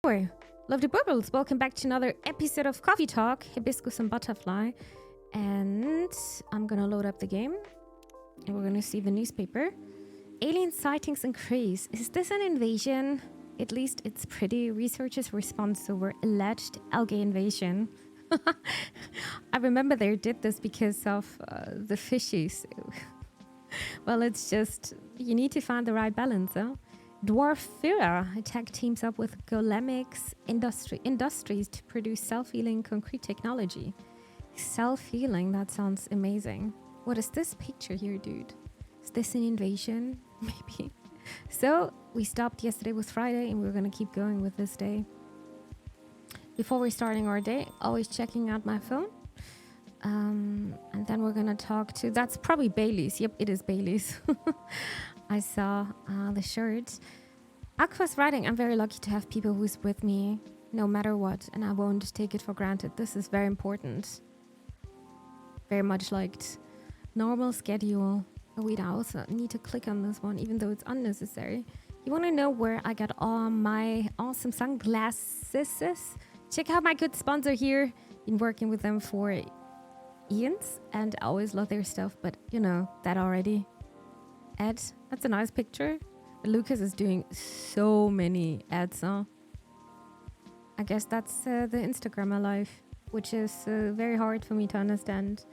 Hello, lovely bubbles. Welcome back to another episode of Coffee Talk, Hibiscus and Butterfly. And I'm gonna load up the game and we're gonna see the newspaper. Alien sightings increase. Is this an invasion? At least it's pretty. Researchers' response over alleged algae invasion. I remember they did this because of the fishies. Well, it's just, you need to find the right balance, huh? Dwarfira tech teams up with Golemics Industries to produce self-healing concrete technology. Self-healing, that sounds amazing. What is this picture here, dude? Is this an invasion? Maybe. So, we stopped yesterday with Friday and we're gonna keep going with this day. Before we're starting our day, always checking out my phone. And then we're gonna talk to, that's probably Bailey's. Yep, it is Bailey's. I saw the shirt. Aqua's writing, I'm very lucky to have people who's with me no matter what, and I won't take it for granted. This is very important. Very much liked. Normal schedule. Oh wait, I also need to click on this one, even though it's unnecessary. You want to know where I got all my awesome sunglasses? Check out my good sponsor here. Been working with them for eons, and I always love their stuff, but you know that already. Ed, that's a nice picture. Lucas is doing so many ads, huh? I guess that's the Instagrammer life, which is very hard for me to understand.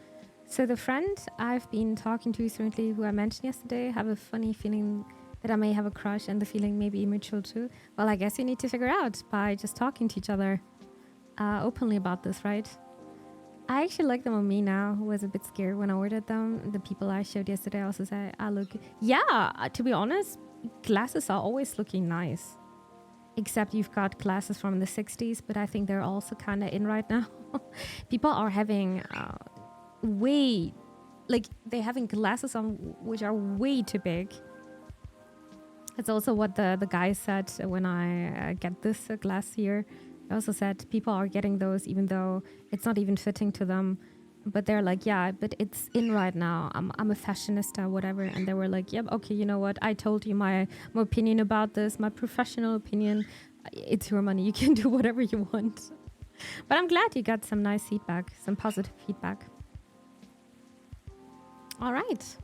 So the friend I've been talking to recently, who I mentioned yesterday, have a funny feeling that I may have a crush, and the feeling may be immature too. Well, I guess you need to figure out by just talking to each other openly about this, right? I actually like them on me now. Who was a bit scared when I ordered them. The people I showed yesterday also say, I look... Yeah, to be honest, glasses are always looking nice. Except you've got glasses from the 60s, but I think they're also kind of in right now. People are having they're having glasses on which are way too big. That's also what the guy said when I get this glass here. I also said people are getting those even though it's not even fitting to them. But they're like, yeah, but it's in right now. I'm a fashionista, whatever. And they were like, yep, okay, you know what? I told you my opinion about this, my professional opinion. It's your money. You can do whatever you want. But I'm glad you got some nice feedback, some positive feedback. All right.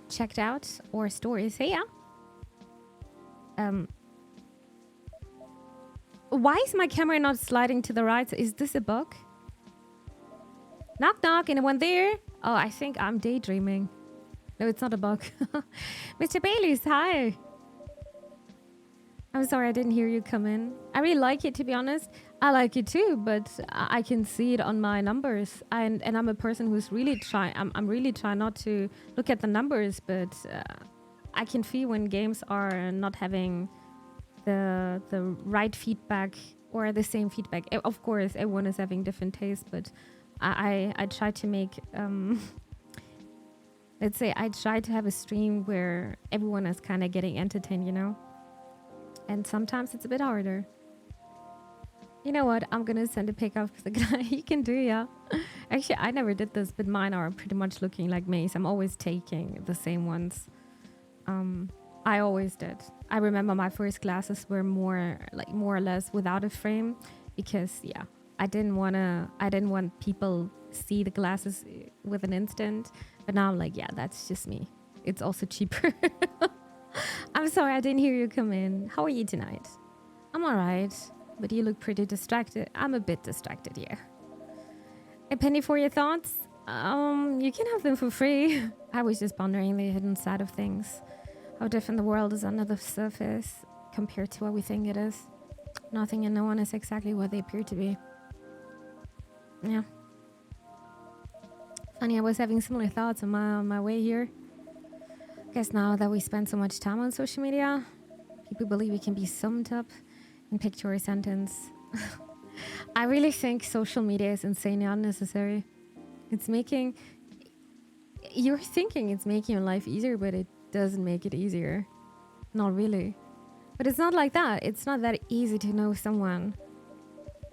Checked out our stories. Hey, yeah. Why is my camera not sliding to the right? Is this a bug? Knock, knock. Anyone there? Oh, I think I'm daydreaming. No, it's not a bug. Mr. Bailey's, hi. I'm sorry I didn't hear you come in. I really like it, to be honest. I like it too, but I can see it on my numbers. And I'm a person who's really trying... I'm really trying not to look at the numbers, but I can feel when games are not having... the right feedback or the same feedback. Of course, everyone is having different tastes, but I try to make let's say I try to have a stream where everyone is kind of getting entertained, you know, and sometimes it's a bit harder. You know what, I'm gonna send a pic of the guy. You can do, yeah. Actually, I never did this, but mine are pretty much looking like Mace. I'm always taking the same ones. I always did. I remember my first glasses were more or less without a frame because yeah, I didn't want people see the glasses with an instant. But now I'm like, yeah, that's just me. It's also cheaper. I'm sorry, I didn't hear you come in. How are you tonight? I'm all right, but you look pretty distracted. I'm a bit distracted, yeah. A penny for your thoughts? You can have them for free. I was just pondering the hidden side of things. How different the world is under the surface compared to what we think it is. Nothing and no one is exactly what they appear to be. Yeah. Funny, I was having similar thoughts on my way here. I guess now that we spend so much time on social media, people believe it can be summed up in picture or sentence. I really think social media is insanely unnecessary. It's making... You're thinking it's making your life easier, but it doesn't make it easier. Not really. But it's not like that. It's not that easy to know someone.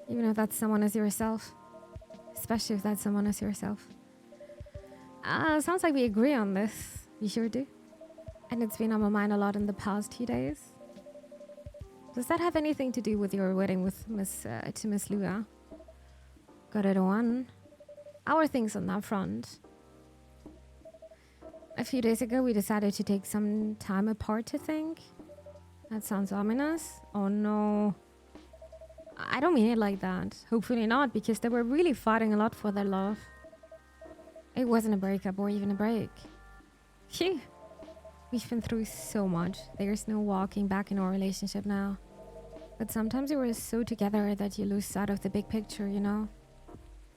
Even if that someone is yourself. Especially if that someone is yourself. Sounds like we agree on this. We sure do. And it's been on my mind a lot in the past few days. Does that have anything to do with your wedding with Miss Lua? Got it on. Our things on that front. A few days ago, we decided to take some time apart to think. That sounds ominous. Oh no. I don't mean it like that. Hopefully not, because they were really fighting a lot for their love. It wasn't a breakup or even a break. Phew. We've been through so much. There's no walking back in our relationship now. But sometimes you were so together that you lose sight of the big picture, you know?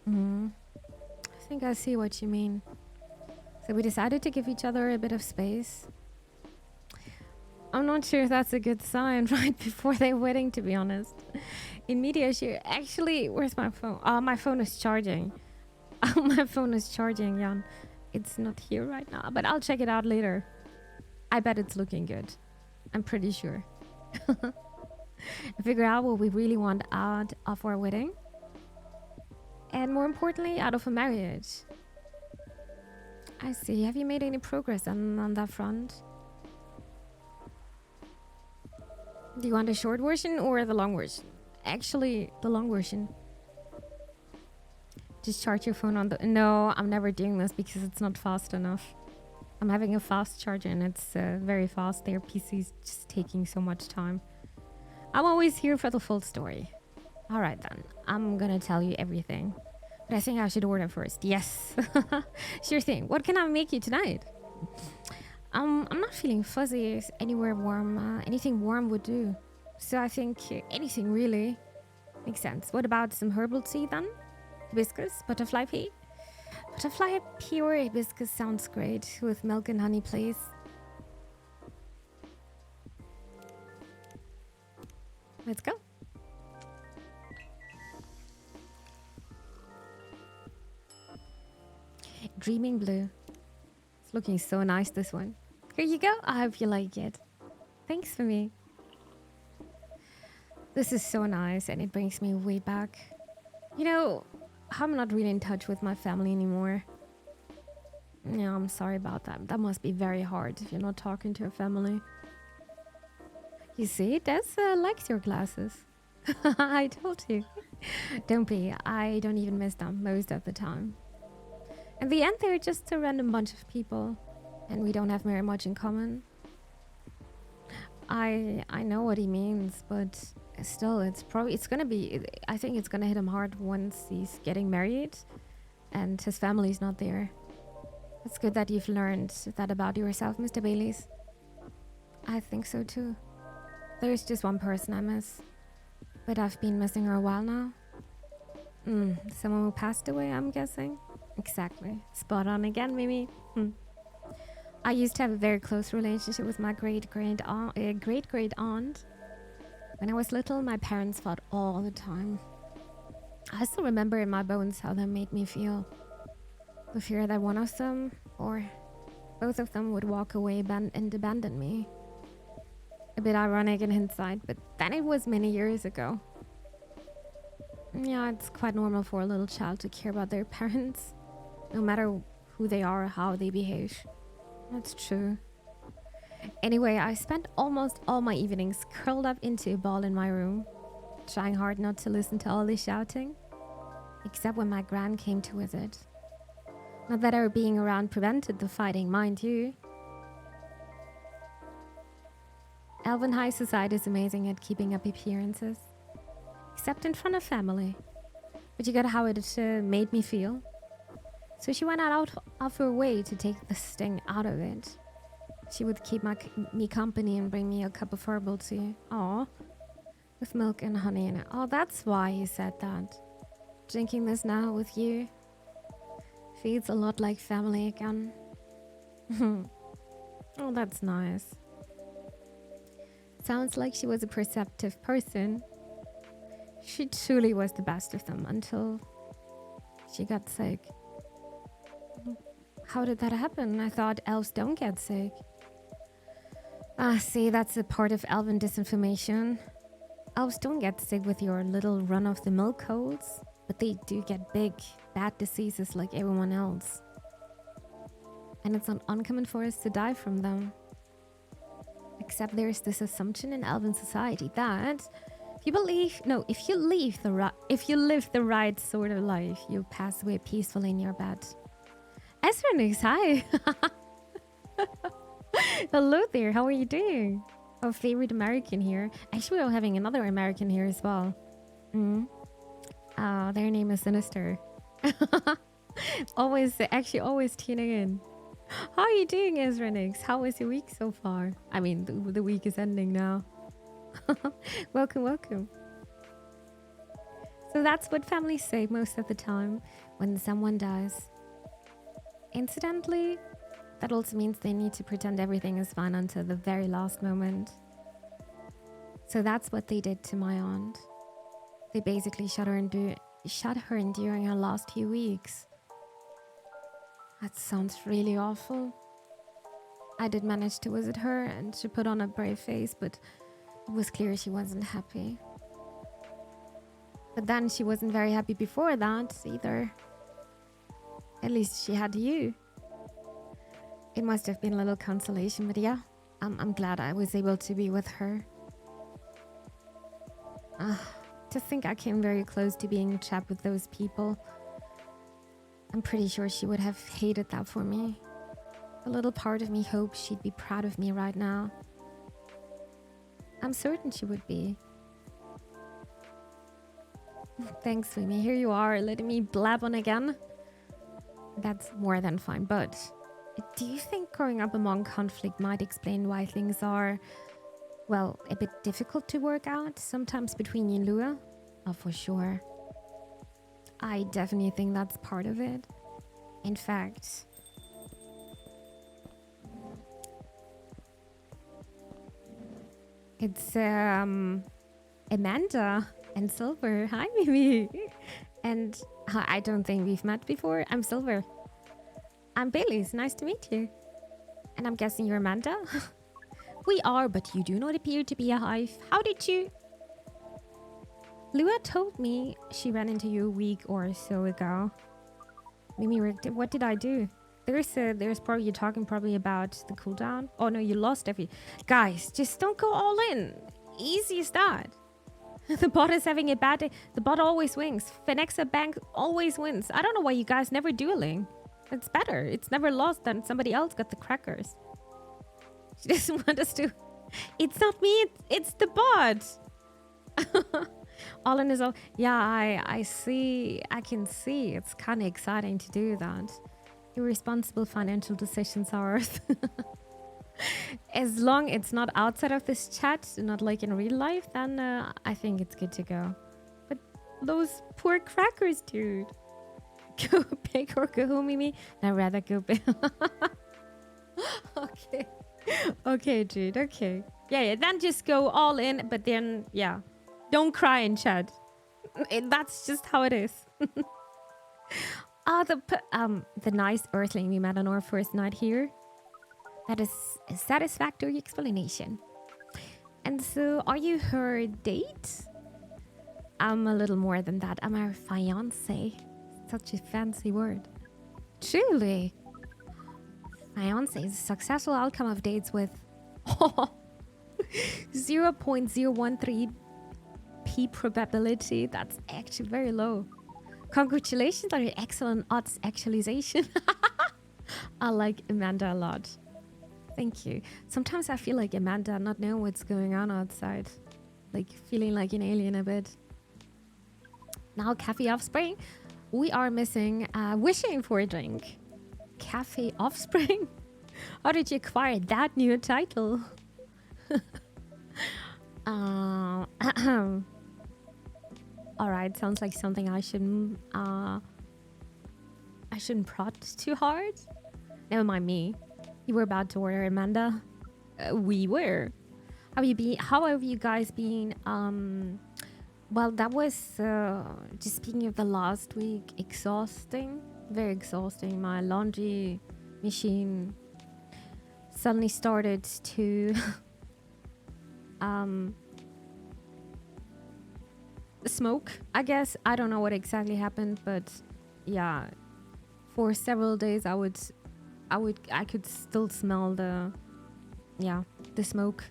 I think I see what you mean. So we decided to give each other a bit of space. I'm not sure if that's a good sign right before their wedding, to be honest. In media share, actually, where's my phone? My phone is charging. My phone is charging, Jan. It's not here right now, but I'll check it out later. I bet it's looking good. I'm pretty sure. Figure out what we really want out of our wedding. And more importantly, out of a marriage. I see. Have you made any progress on that front? Do you want a short version or the long version? Actually, the long version. Just charge your phone on the... No, I'm never doing this because it's not fast enough. I'm having a fast charger and it's very fast. Their PC's just taking so much time. I'm always here for the full story. All right, then. I'm gonna tell you everything. But I think I should order first. Yes. Sure thing. What can I make you tonight? I'm not feeling fuzzy. Anywhere warm. Anything warm would do. So I think anything really makes sense. What about some herbal tea then? Hibiscus, butterfly pea? Butterfly pea or hibiscus sounds great with milk and honey, please. Let's go. Dreaming blue. It's looking so nice, this one. Here you go. I hope you like it. Thanks for me. This is so nice and it brings me way back. You know, I'm not really in touch with my family anymore. Yeah, I'm sorry about that. That must be very hard if you're not talking to your family. You see, Des likes your glasses. I told you. Don't be. I don't even miss them most of the time. In the end, they're just a random bunch of people. And we don't have very much in common. I know what he means, but still, it's gonna be... I think it's gonna hit him hard once he's getting married. And his family's not there. It's good that you've learned that about yourself, Mr. Baileys. I think so too. There's just one person I miss. But I've been missing her a while now. Someone who passed away, I'm guessing. Exactly. Spot on again, Mimi. I used to have a very close relationship with my great-great aunt. When I was little, my parents fought all the time. I still remember in my bones how that made me feel. The fear that one of them, or both of them, would walk away and abandon me. A bit ironic in hindsight, but then it was many years ago. Yeah, it's quite normal for a little child to care about their parents, no matter who they are or how they behave. That's true. Anyway, I spent almost all my evenings curled up into a ball in my room, trying hard not to listen to all the shouting, except when my gran came to visit. Not that our being around prevented the fighting, mind you. Elven high society is amazing at keeping up appearances, except in front of family. But you got how it made me feel. So she went out of her way to take the sting out of it. She would keep me company and bring me a cup of herbal tea. Aw, with milk and honey in it. Oh, that's why you said that. Drinking this now with you feels a lot like family again. Oh, that's nice. Sounds like she was a perceptive person. She truly was the best of them until she got sick. How did that happen? I thought elves don't get sick. See, that's a part of elven disinformation. Elves don't get sick with your little run-of-the-mill colds, but they do get big, bad diseases like everyone else. And it's not uncommon for us to die from them. A Except there's this assumption in elven society that if you live the right sort of life, you'll pass away peacefully in your bed. Esranix, hi. Hello there, how are you doing? Our favorite American here. Actually, we're having another American here as well. Their name is Sinister. always tuning in. How are you doing, Esranix? How was your week so far? I mean, the week is ending now. Welcome. So that's what families say most of the time when someone dies. Incidentally, that also means they need to pretend everything is fine until the very last moment. So that's what they did to my aunt. They basically shut her in during her last few weeks. That sounds really awful. I did manage to visit her and she put on a brave face, but it was clear she wasn't happy. But then she wasn't very happy before that either. At least she had you. It must have been a little consolation, but yeah, I'm glad I was able to be with her. To think I came very close to being a chap with those people. I'm pretty sure she would have hated that for me. A little part of me hopes she'd be proud of me right now. I'm certain she would be. Thanks, Swimmy. Here you are, letting me blab on again. That's more than fine, but do you think growing up among conflict might explain why things are, well, a bit difficult to work out sometimes between you and Lua? Oh, for sure. I definitely think that's part of it. In fact, it's Amanda and Silver. Hi, Mimi. And I don't think we've met before. I'm Silver. I'm Bailey's. Nice to meet you. And I'm guessing you're Amanda? We are, but you do not appear to be a hive. How did you... Lua told me she ran into you a week or so ago. Mimi, what did I do? There's probably, you're talking probably about the cooldown. Oh no, you lost every... Guys, just don't go all in. Easy as that. The bot is having a bad day. The bot always wins. Phenexa Bank always wins. I don't know why you guys never dueling. It's better. It's never lost than somebody else got the crackers. She doesn't want us to... It's not me. It's the bot. All in is all... Yeah, I see. I can see. It's kind of exciting to do that. Irresponsible financial decisions are... As long it's not outside of this chat, not like in real life, then I think it's good to go. But those poor crackers, dude. Go big or go home, Mimi? I'd rather go big. Okay. Okay, dude. Okay. Yeah, then just go all in, but then, yeah. Don't cry in chat. That's just how it is. The nice earthling we met on our first night here. That is a satisfactory explanation. And so, are you her date? I'm a little more than that. I'm her fiancé. Such a fancy word. Truly. Fiancé is a successful outcome of dates with 0.013p probability. That's actually very low. Congratulations on your excellent odds actualization. I like Amanda a lot. Thank you. Sometimes I feel like Amanda not knowing what's going on outside. Like feeling like an alien a bit. Now Cafe Offspring. We are missing wishing for a drink. Cafe Offspring? How did you acquire that new title? Alright, sounds like something I shouldn't prod too hard. Never mind me. You were about to order, Amanda. We were. How have you guys been? Well, that was just speaking of the last week, exhausting. Very exhausting. My laundry machine suddenly started to smoke, I guess. I don't know what exactly happened, but yeah, for several days I could still smell the smoke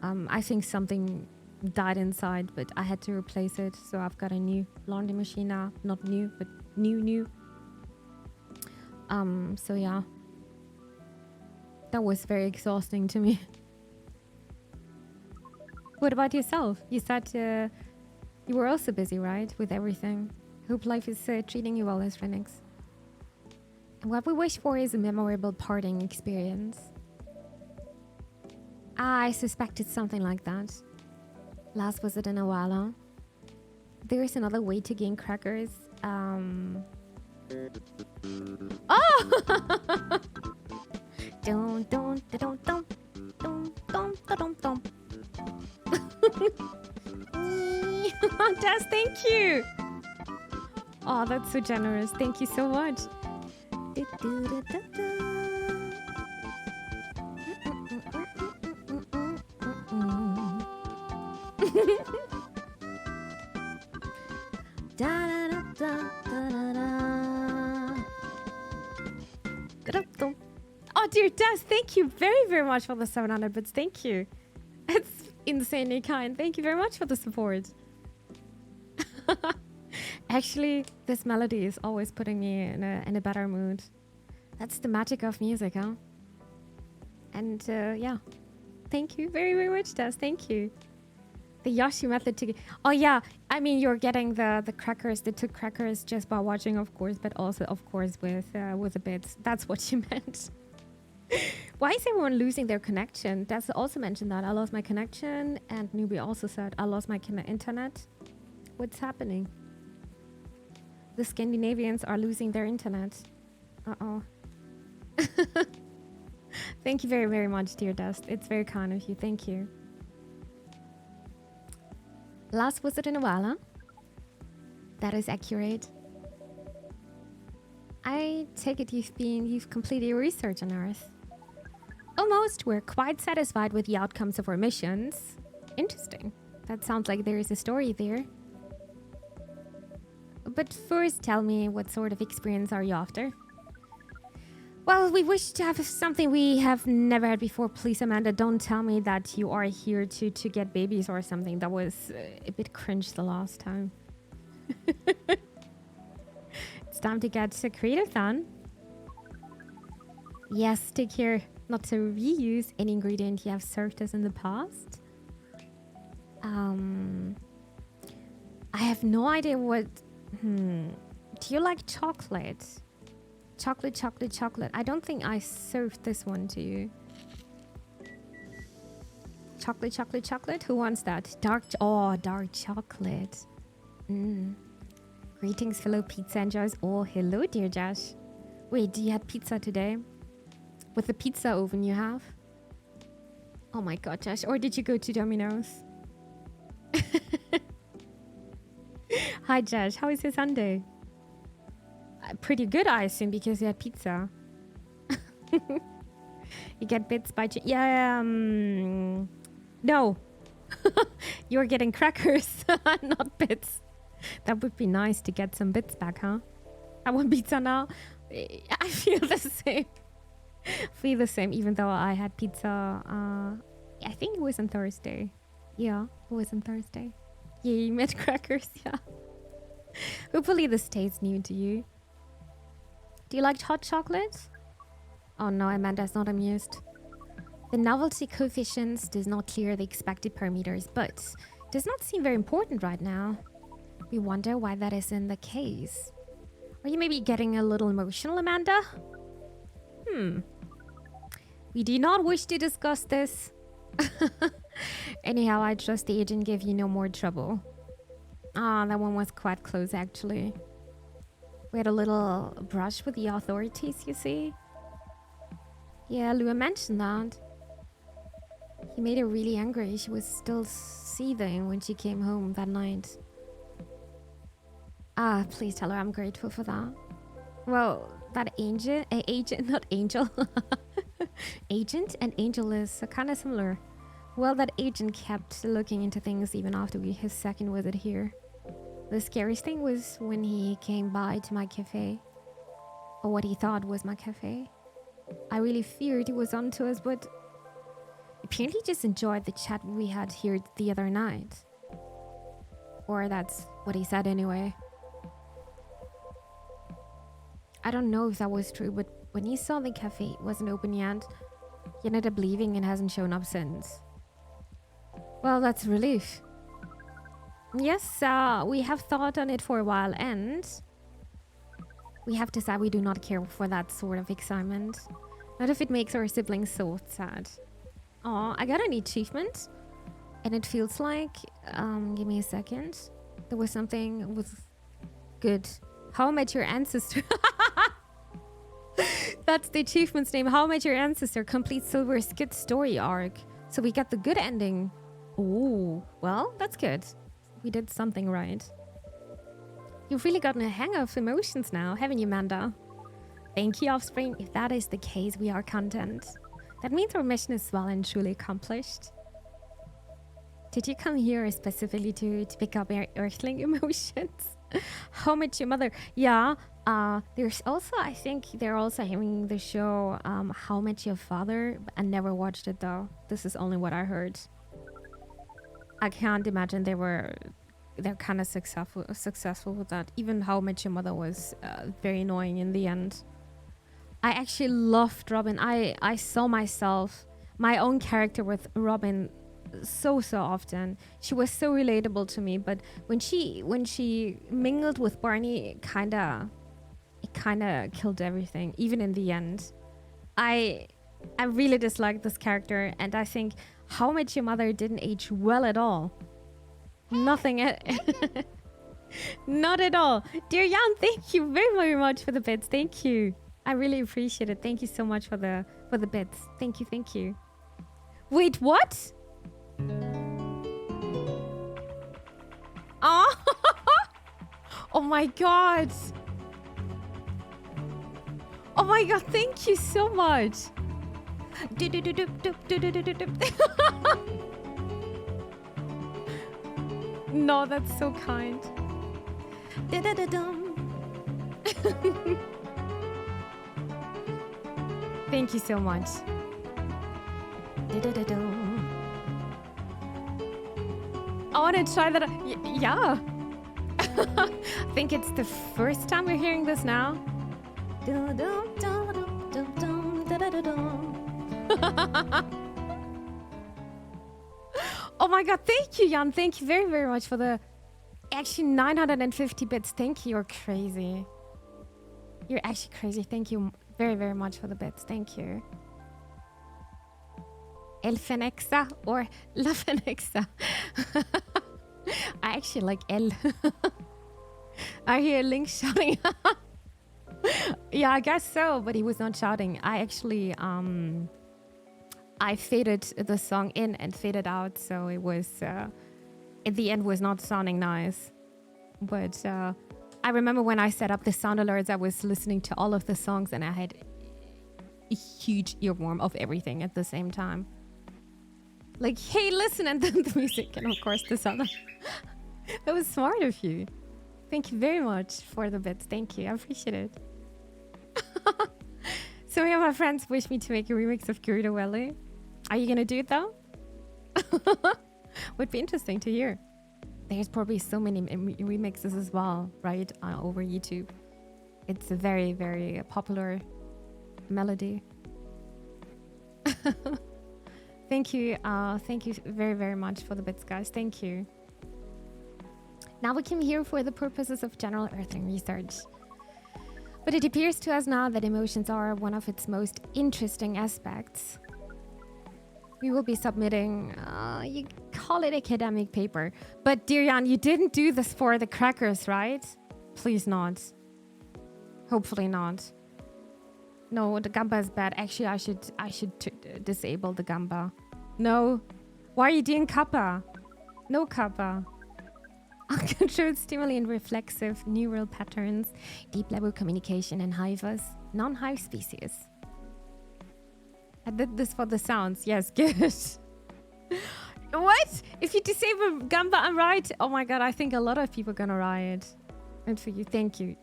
I think something died inside, but I had to replace it. So I've got a new laundry machine now. Not new, but new. So yeah. That was very exhausting to me. What about yourself? You said you were also busy, right? With everything. Hope life is treating you well as Phenex. And what we wish for is a memorable parting experience. I suspected something like that. Last visit in a while, huh? There is another way to gain crackers. Oh! Des, thank you! Oh, that's so generous. Thank you so much. Oh, dear Des, thank you very, very much for the 700 bits. Thank you. It's insanely kind. Thank you very much for the support. Actually, this melody is always putting me in a better mood. That's the magic of music, huh? And yeah, thank you very, very much, Des. Thank you. The Yoshi method to... Oh, yeah. I mean, you're getting the crackers, the 2 crackers just by watching, of course, but also, of course, with the bits. That's what you meant. Why is everyone losing their connection? Des also mentioned that. I lost my connection. And Newbie also said, I lost my internet. What's happening? The Scandinavians are losing their internet. Uh-oh. Thank you very, very much, dear Dust. It's very kind of you. Thank you. Last visit in a while, huh? That is accurate. I take it you've completed your research on Earth. Almost. We're quite satisfied with the outcomes of our missions. Interesting. That sounds like there is a story there. But first, tell me, what sort of experience are you after? Well, we wish to have something we have never had before. Please, Amanda, don't tell me that you are here to get babies or something. That was a bit cringe the last time. It's time to get creative then. Yes, take care not to reuse any ingredient you have served us in the past. I have no idea what... Do you like chocolate? Chocolate. I don't think I served this one to you. Chocolate. Who wants that? Dark chocolate. Greetings, fellow pizza enjoyers. Oh, hello, dear Josh. Wait, do you have pizza today? With the pizza oven you have? Oh my god, Josh. Or did you go to Domino's? Hi, Josh. How is your Sunday? Pretty good, I assume, because you had pizza. You get bits by... Yeah, no. You're getting crackers, not bits. That would be nice to get some bits back, huh? I want pizza now. I feel the same. Even though I had pizza, I think it was on Thursday. Yeah, it was on Thursday. Yeah, you made crackers, yeah. Hopefully this tastes new to you. Do you like hot chocolate? Oh no, Amanda's not amused. The novelty coefficients does not clear the expected parameters, but does not seem very important right now. We wonder why that isn't the case. Are you maybe getting a little emotional, Amanda? We do not wish to discuss this. Anyhow, I trust the agent gave you no more trouble. Ah, that one was quite close, actually. We had a little brush with the authorities, you see. Yeah, Lua mentioned that. He made her really angry. She was still seething when she came home that night. Ah, please tell her I'm grateful for that. Well, that agent and angel is kind of similar. Well, that agent kept looking into things even after his second visit here. The scariest thing was when he came by to my cafe. Or what he thought was my cafe. I really feared he was onto us, but Apparently just enjoyed the chat we had here the other night. Or that's what he said anyway. I don't know if that was true, but when he saw the cafe wasn't open yet, he ended up leaving and hasn't shown up since. Well, that's a relief. Yes, we have thought on it for a while, and we have decided we do not care for that sort of excitement. Not if it makes our siblings so sad. Aw, I got an achievement, and it feels like, give me a second. There was something with good. How I Met Your Ancestor. That's the achievement's name. How I Met Your Ancestor. Complete Silver's good story arc. So we got the good ending. Oh, well, that's good. We did something right. You've really gotten a hang of emotions now, haven't you, Manda? Thank you, Offspring. If that is the case, we are content. That means our mission is well and truly accomplished. Did you come here specifically to pick up Earthling emotions? How Much Your Mother? Yeah, there's also, I think they're also having the show How Much Your Father. I never watched it though. This is only what I heard. I can't imagine they're kind of successful with that. Even How Much Your Mother was very annoying in the end. I actually loved Robin. I saw myself, my own character with Robin so often. She was so relatable to me, but when she mingled with Barney, it kind of killed everything, even in the end. I really disliked this character, and I think How Much Your Mother didn't age well at all. Nothing. Not at all. Dear Jan, thank you very much for the bits. Thank you. I really appreciate it. Thank you so much for the bits. Thank you. Wait, what? Oh, oh my god. Oh my god, thank you so much. No, that's so kind. Thank you so much. I want to try that. Yeah. I think it's the first time we're hearing this now. Oh my god, thank you, Jan. Thank you very much for the actually 950 bits. Thank you. You're crazy. You're actually crazy. Thank you very much for the bits. Thank you. El Phenexa or La Phenexa. I actually like El. I hear Link shouting. Yeah, I guess so, but he was not shouting. I actually I faded the song in and faded out, so it was at the end was not sounding nice. But I remember when I set up the sound alerts, I was listening to all of the songs and I had a huge earworm of everything at the same time. Like, hey, listen, and then the music, and of course the sound. That was smart of you. Thank you very much for the bits. Thank you. I appreciate it. So many of my friends wish me to make a remix of Kirito Welle. Are you going to do it though? Would be interesting to hear. There's probably so many remixes as well, right? Over YouTube. It's a very popular melody. Thank you very much for the bits, guys. Thank you. Now we came here for the purposes of general earthing research. But it appears to us now that emotions are one of its most interesting aspects. We will be submitting, you call it academic paper. But dear Jan, you didn't do this for the crackers, right? Please not. Hopefully not. No, the gamba is bad. Actually, I should disable the gamba. No. Why are you doing kappa? No kappa. Uncontrolled stimuli and reflexive neural patterns, deep level communication in hivers, non-hive species. I did this for the sounds. Yes, good. What? If you disable gamba, I'm right. Oh my god, I think a lot of people are gonna riot. And for you, thank you.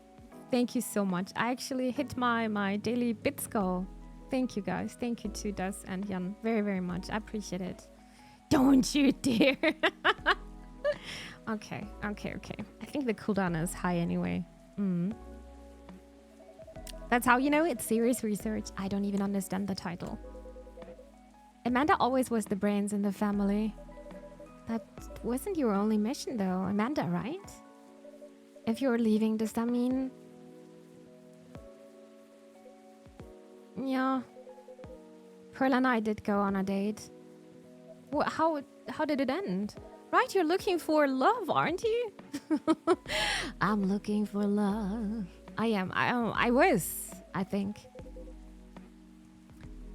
Thank you so much. I actually hit my daily bits goal. Thank you, guys. Thank you to Des and Jan very, very much. I appreciate it. Don't you dare. Okay. I think the cooldown is high anyway. That's how you know it's serious research. I don't even understand the title. Amanda always was the brains in the family. That wasn't your only mission though, Amanda, right? If you're leaving, does that mean... Yeah. Pearl and I did go on a date. How did it end? Right, you're looking for love, aren't you? I'm looking for love. I am. I was, I think.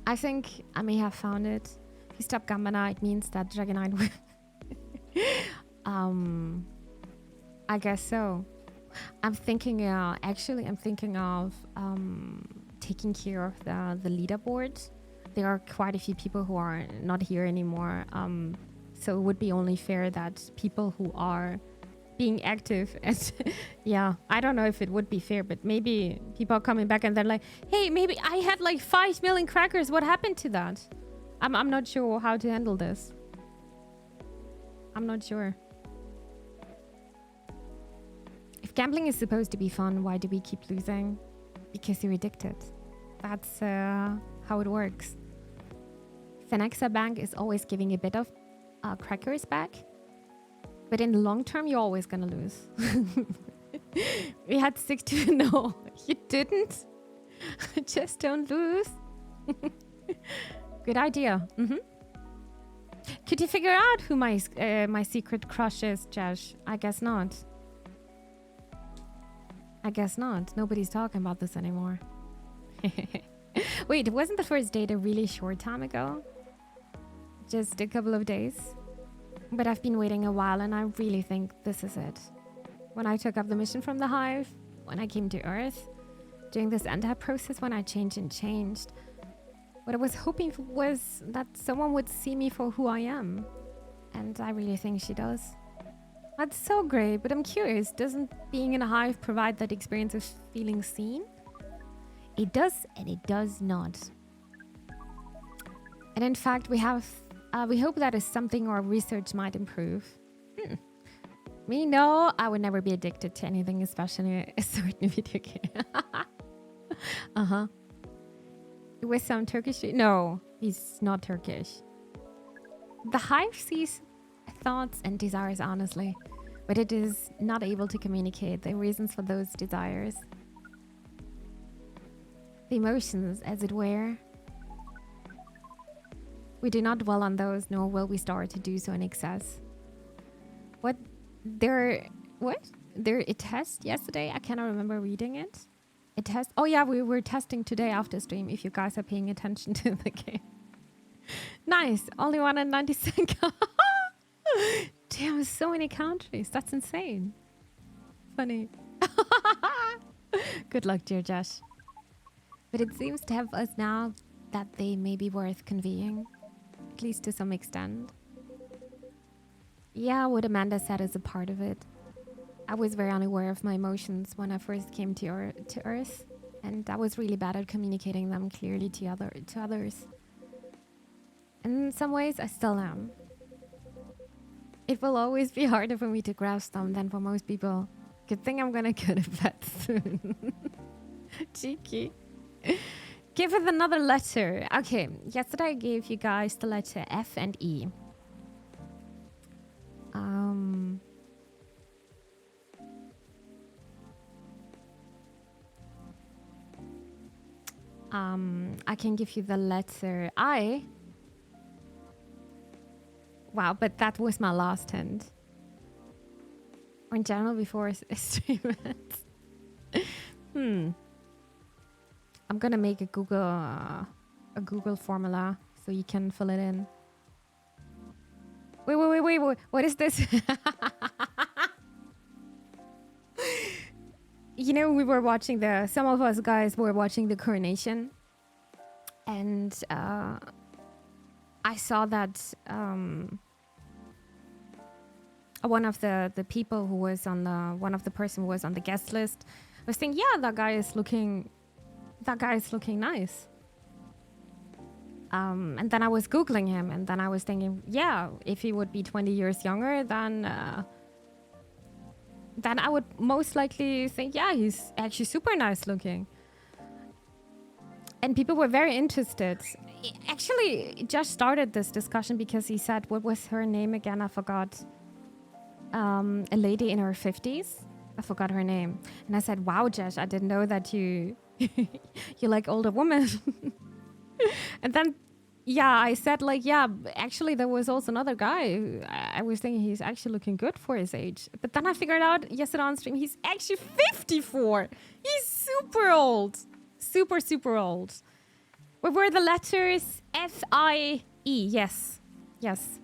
I think I may have found it. If you stop Gambana, it means that Dragonite will... I guess so. I'm thinking of taking care of the leaderboard. There are quite a few people who are not here anymore. So it would be only fair that people who are being active as yeah, I don't know if it would be fair, but maybe people are coming back and they're like, hey, maybe I had like 5 million crackers. What happened to that? I'm not sure how to handle this. I'm not sure. If gambling is supposed to be fun, why do we keep losing? Because you're addicted. That's how it works. Phenexa Bank is always giving a bit of crackers back. But in the long term, you're always going to lose. We had 60... No, you didn't. Just don't lose. Good idea. Could you figure out who my secret crush is, Josh? I guess not. Nobody's talking about this anymore. Wait, wasn't the first date a really short time ago? Just a couple of days? But I've been waiting a while and I really think this is it. When I took up the mission from the hive, when I came to Earth, during this entire process when I changed, what I was hoping for was that someone would see me for who I am. And I really think she does. That's so great, but I'm curious, doesn't being in a hive provide that experience of feeling seen? It does and it does not. And in fact, we hope that is something our research might improve. Me, no, I would never be addicted to anything, especially a certain video game. With some Turkish... No, he's not Turkish. The hive sees thoughts and desires honestly, but it is not able to communicate the reasons for those desires. The emotions, as it were. We do not dwell on those, nor will we start to do so in excess. There a test yesterday? I cannot remember reading it. A test? Oh yeah, we were testing today after stream, if you guys are paying attention to the game. Nice, only 192. Damn, so many countries. That's insane. Funny. Good luck, dear Josh. But it seems to have us now that they may be worth conveying, at least to some extent. Yeah, what Amanda said is a part of it. I was very unaware of my emotions when I first came to Earth, and I was really bad at communicating them clearly to others. And in some ways, I still am. It will always be harder for me to grasp them than for most people. Good thing I'm gonna go to bed soon. Cheeky. Give it another letter. Okay, yesterday I gave you guys the letter F and E. I can give you the letter I. Wow, but that was my last hint. Or in general before a stream ends. I'm gonna make a Google formula so you can fill it in. Wait, what is this? You know, we were watching some of us guys were watching the coronation, and I saw that one of the people who was on one of the person who was on the guest list was saying, yeah, that guy is looking nice. And then I was Googling him, and then I was thinking, yeah, if he would be 20 years younger, then I would most likely think, yeah, he's actually super nice looking. And people were very interested. Actually, Josh started this discussion because he said, what was her name again? I forgot. A lady in her 50s. I forgot her name. And I said, wow, Josh, I didn't know that you you like older women. And then, yeah, I said, like, yeah, actually, there was also another guy. I was thinking he's actually looking good for his age. But then I figured out yesterday on stream, he's actually 54. He's super old. Super, super old. What were the letters? F-I-E. Yes. Yes.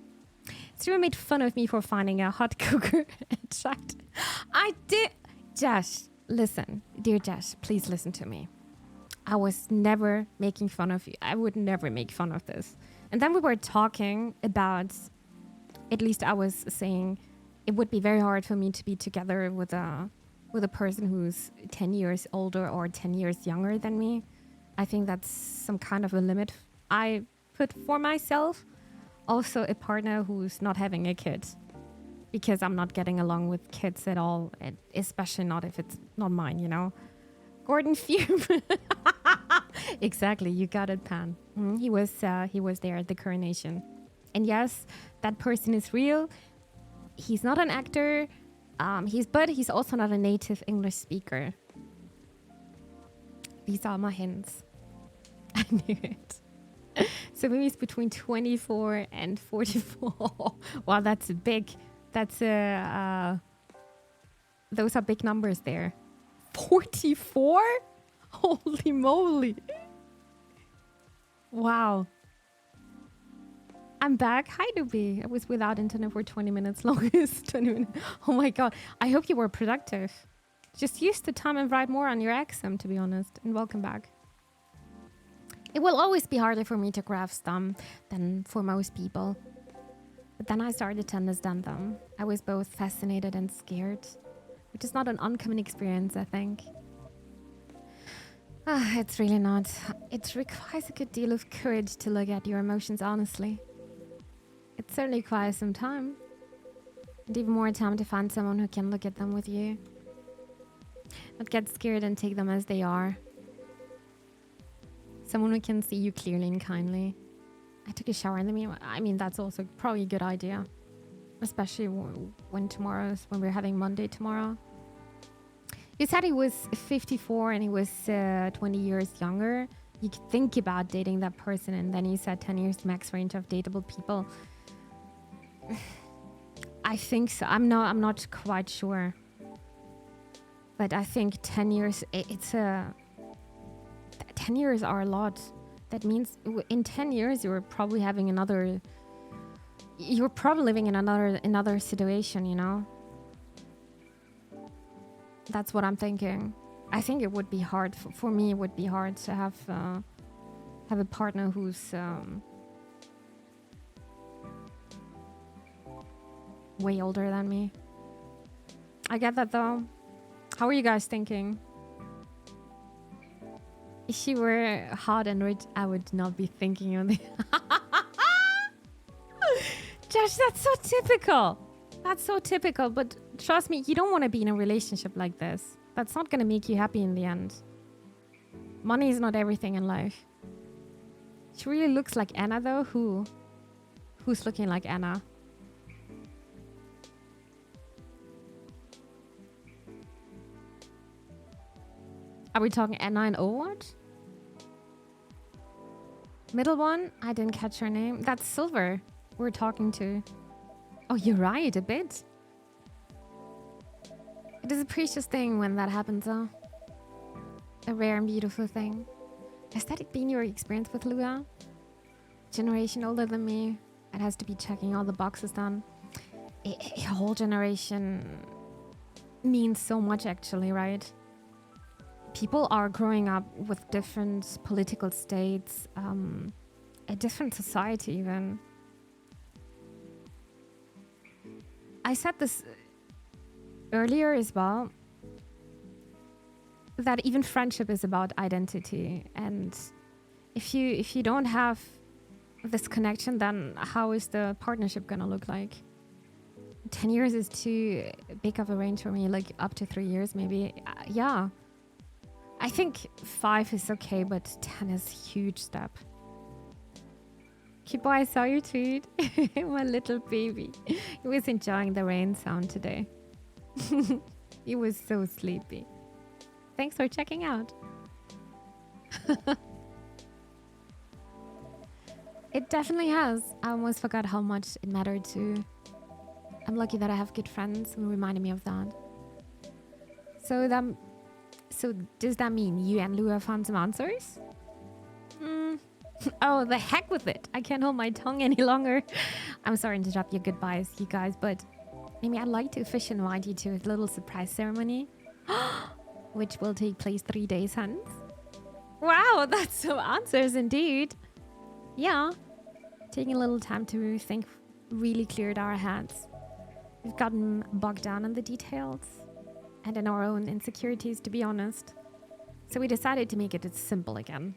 Streamer made fun of me for finding a hot cooker and chat. I did. Josh, listen. Dear Josh, please listen to me. I was never making fun of you. I would never make fun of this. And then we were talking about, at least I was saying, it would be very hard for me to be together with a person who's 10 years older or 10 years younger than me. I think that's some kind of a limit I put for myself. Also, a partner who's not having a kid, because I'm not getting along with kids at all, especially not if it's not mine, you know. Gordon Fume. Exactly, you got it, Pan. He was there at the coronation. And yes, that person is real. He's not an actor. But he's also not a native English speaker. These are my hints. I knew it. So maybe it's between 24 and 44. Wow, that's big. Those are big numbers there. 44? Holy moly. Wow. I'm back. Hi, Doobie. I was without internet for 20 minutes longest. 20 minutes. Oh my god. I hope you were productive. Just use the time and write more on your exam, to be honest. And welcome back. It will always be harder for me to grasp them than for most people. But then I started to understand them. I was both fascinated and scared, which is not an uncommon experience, I think. It's really not. It requires a good deal of courage to look at your emotions honestly. It certainly requires some time. And even more time to find someone who can look at them with you. Not get scared and take them as they are. Someone who can see you clearly and kindly. I took a shower in the meanwhile. I mean, that's also probably a good idea. Especially when we're having Monday tomorrow. You said he was 54 and he was 20 years younger. You could think about dating that person, and then you said 10 years max range of dateable people. I think so. I'm not quite sure. But I think 10 years, 10 years are a lot. That means in 10 years, you're probably living in another situation, you know? That's what I'm thinking. I think it would be hard for me. It would be hard to have a partner who's way older than me. I get that though. How are you guys thinking? If she were hot and rich, I would not be thinking of it. Josh, that's so typical. That's so typical. But trust me, you don't want to be in a relationship like this. That's not going to make you happy in the end. Money is not everything in life. She really looks like Anna though. Who's looking like Anna? Are we talking Anna and Overwatch? Middle one? I didn't catch her name. That's Silver we're talking to. Oh, you're right, a bit. It is a precious thing when that happens, though. A rare and beautiful thing. Has that been your experience with Lua? Generation older than me. It has to be checking all the boxes done. A whole generation means so much, actually, right? People are growing up with different political states, a different society even. I said this earlier as well, that even friendship is about identity. And if you don't have this connection, then how is the partnership gonna look like? 10 years is too big of a range for me, like up to 3 years maybe. Yeah. I think 5 is okay, but 10 is a huge step. Kibo, I saw your tweet. My little baby. He was enjoying the rain sound today. He was so sleepy. Thanks for checking out. It definitely has. I almost forgot how much it mattered too. I'm lucky that I have good friends who reminded me of that. So does that mean you and Lou have found some answers? Oh, the heck with it. I can't hold my tongue any longer. I'm sorry to interrupt your goodbyes, you guys, but maybe I'd like to officially invite you to a little surprise ceremony, which will take place 3 days hence. Wow, that's some answers indeed. Yeah, taking a little time to think really cleared our heads. We've gotten bogged down in the details and in our own insecurities, to be honest. So we decided to make it simple again.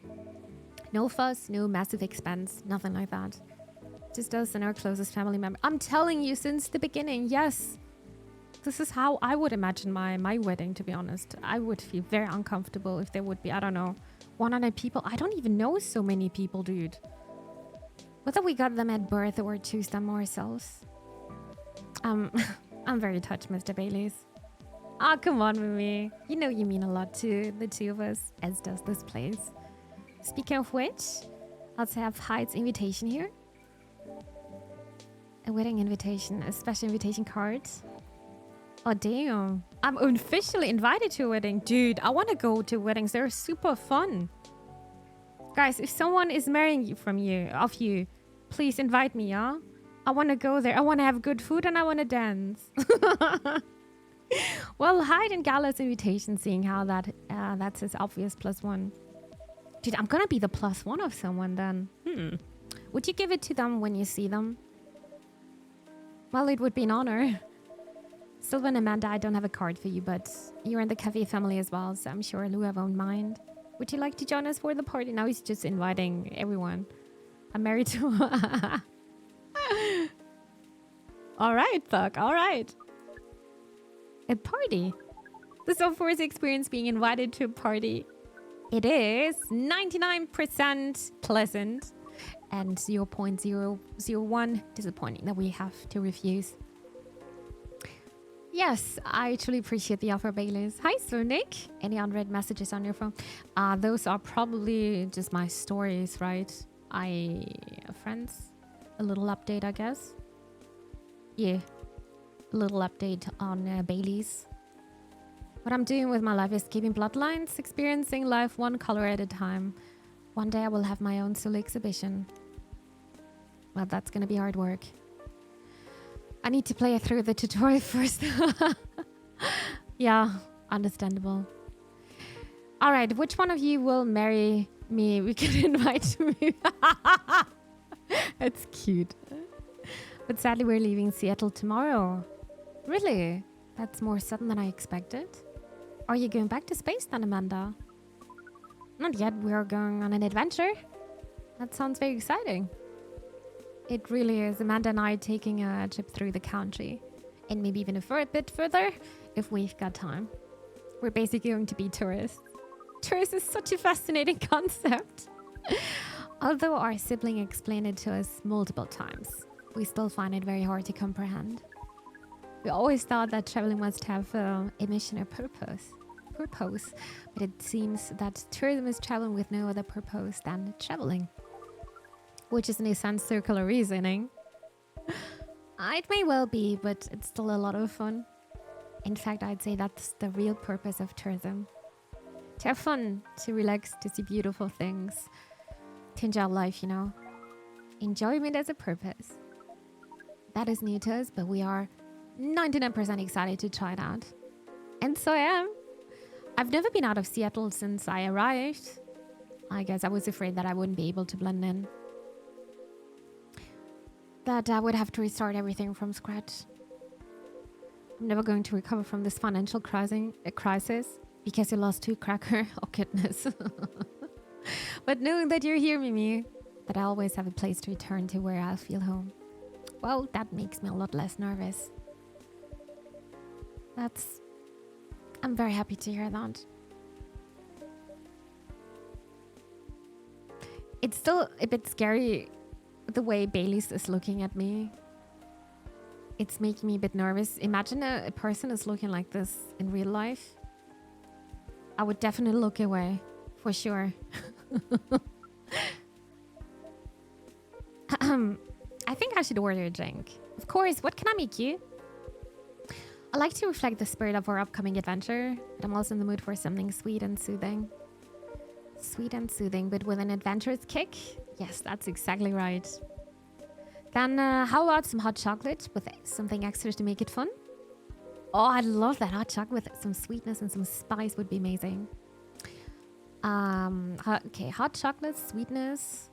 No fuss, no massive expense, nothing like that. Just us and our closest family member. I'm telling you since the beginning, yes. This is how I would imagine my wedding, to be honest. I would feel very uncomfortable if there would be, I don't know, 100 people. I don't even know so many people, dude. Whether we got them at birth or choose them ourselves. I'm very touched, Mr. Baileys. Ah, come on, Mimi. You know you mean a lot to the two of us, as does this place. Speaking of which, I also have Hyde's invitation here. A wedding invitation, a special invitation card. Oh, damn. I'm officially invited to a wedding. Dude, I want to go to weddings. They're super fun. Guys, if someone is marrying you, please invite me, yeah? I want to go there. I want to have good food and I want to dance. Well, Hyde and Gala's invitation, seeing how that's his obvious +1. Dude, I'm gonna be the +1 of someone then. Would you give it to them when you see them? Well, it would be an honor. Sylvan and Amanda, I don't have a card for you, but you're in the cafe family as well, so I'm sure Lua won't mind. Would you like to join us for the party? Now he's just inviting everyone. I'm married to... Alright, Thug, alright. A party? The sophomores experience being invited to a party. It is 99% pleasant and 0.001 disappointing that we have to refuse. Yes, I truly appreciate the offer, Baileys. Hi, Sir Nick. Any unread messages on your phone? Those are probably just my stories, right? Friends, a little update, I guess. Yeah, a little update on Baileys. What I'm doing with my life is keeping bloodlines, experiencing life one color at a time. One day I will have my own solo exhibition. Well, that's gonna be hard work. I need to play through the tutorial first. Yeah, understandable. All right, which one of you will marry me? We can invite me. That's cute. But sadly, we're leaving Seattle tomorrow. Really? That's more sudden than I expected. Are you going back to space then, Amanda? Not yet. We're going on an adventure. That sounds very exciting. It really is. Amanda and I taking a trip through the country. And maybe even a bit further if we've got time. We're basically going to be tourists. Tourists is such a fascinating concept. Although our sibling explained it to us multiple times, we still find it very hard to comprehend. We always thought that traveling must have a mission or purpose. But it seems that tourism is traveling with no other purpose than traveling. Which is in a sense circular reasoning. It may well be, but it's still a lot of fun. In fact, I'd say that's the real purpose of tourism. To have fun, to relax, to see beautiful things. To enjoy life, you know. Enjoyment as a purpose. That is new to us, but we are 99% excited to try it out. And so I am. I've never been out of Seattle since I arrived. I guess I was afraid that I wouldn't be able to blend in. That I would have to restart everything from scratch. I'm never going to recover from this financial crisis because you lost 2 cracker. Oh, goodness. But knowing that you're here, Mimi, that I always have a place to return to where I'll feel home. Well, that makes me a lot less nervous. I'm very happy to hear that. It's still a bit scary the way Bailey's is looking at me. It's making me a bit nervous. Imagine a person is looking like this in real life. I would definitely look away, for sure. I think I should order a drink. Of course, what can I make you? I like to reflect the spirit of our upcoming adventure, but I'm also in the mood for something sweet and soothing. Sweet and soothing, but with an adventurous kick? Yes, that's exactly right. Then how about some hot chocolate with something extra to make it fun? Oh, I love that hot chocolate with some sweetness and some spice would be amazing. Okay, hot chocolate, sweetness,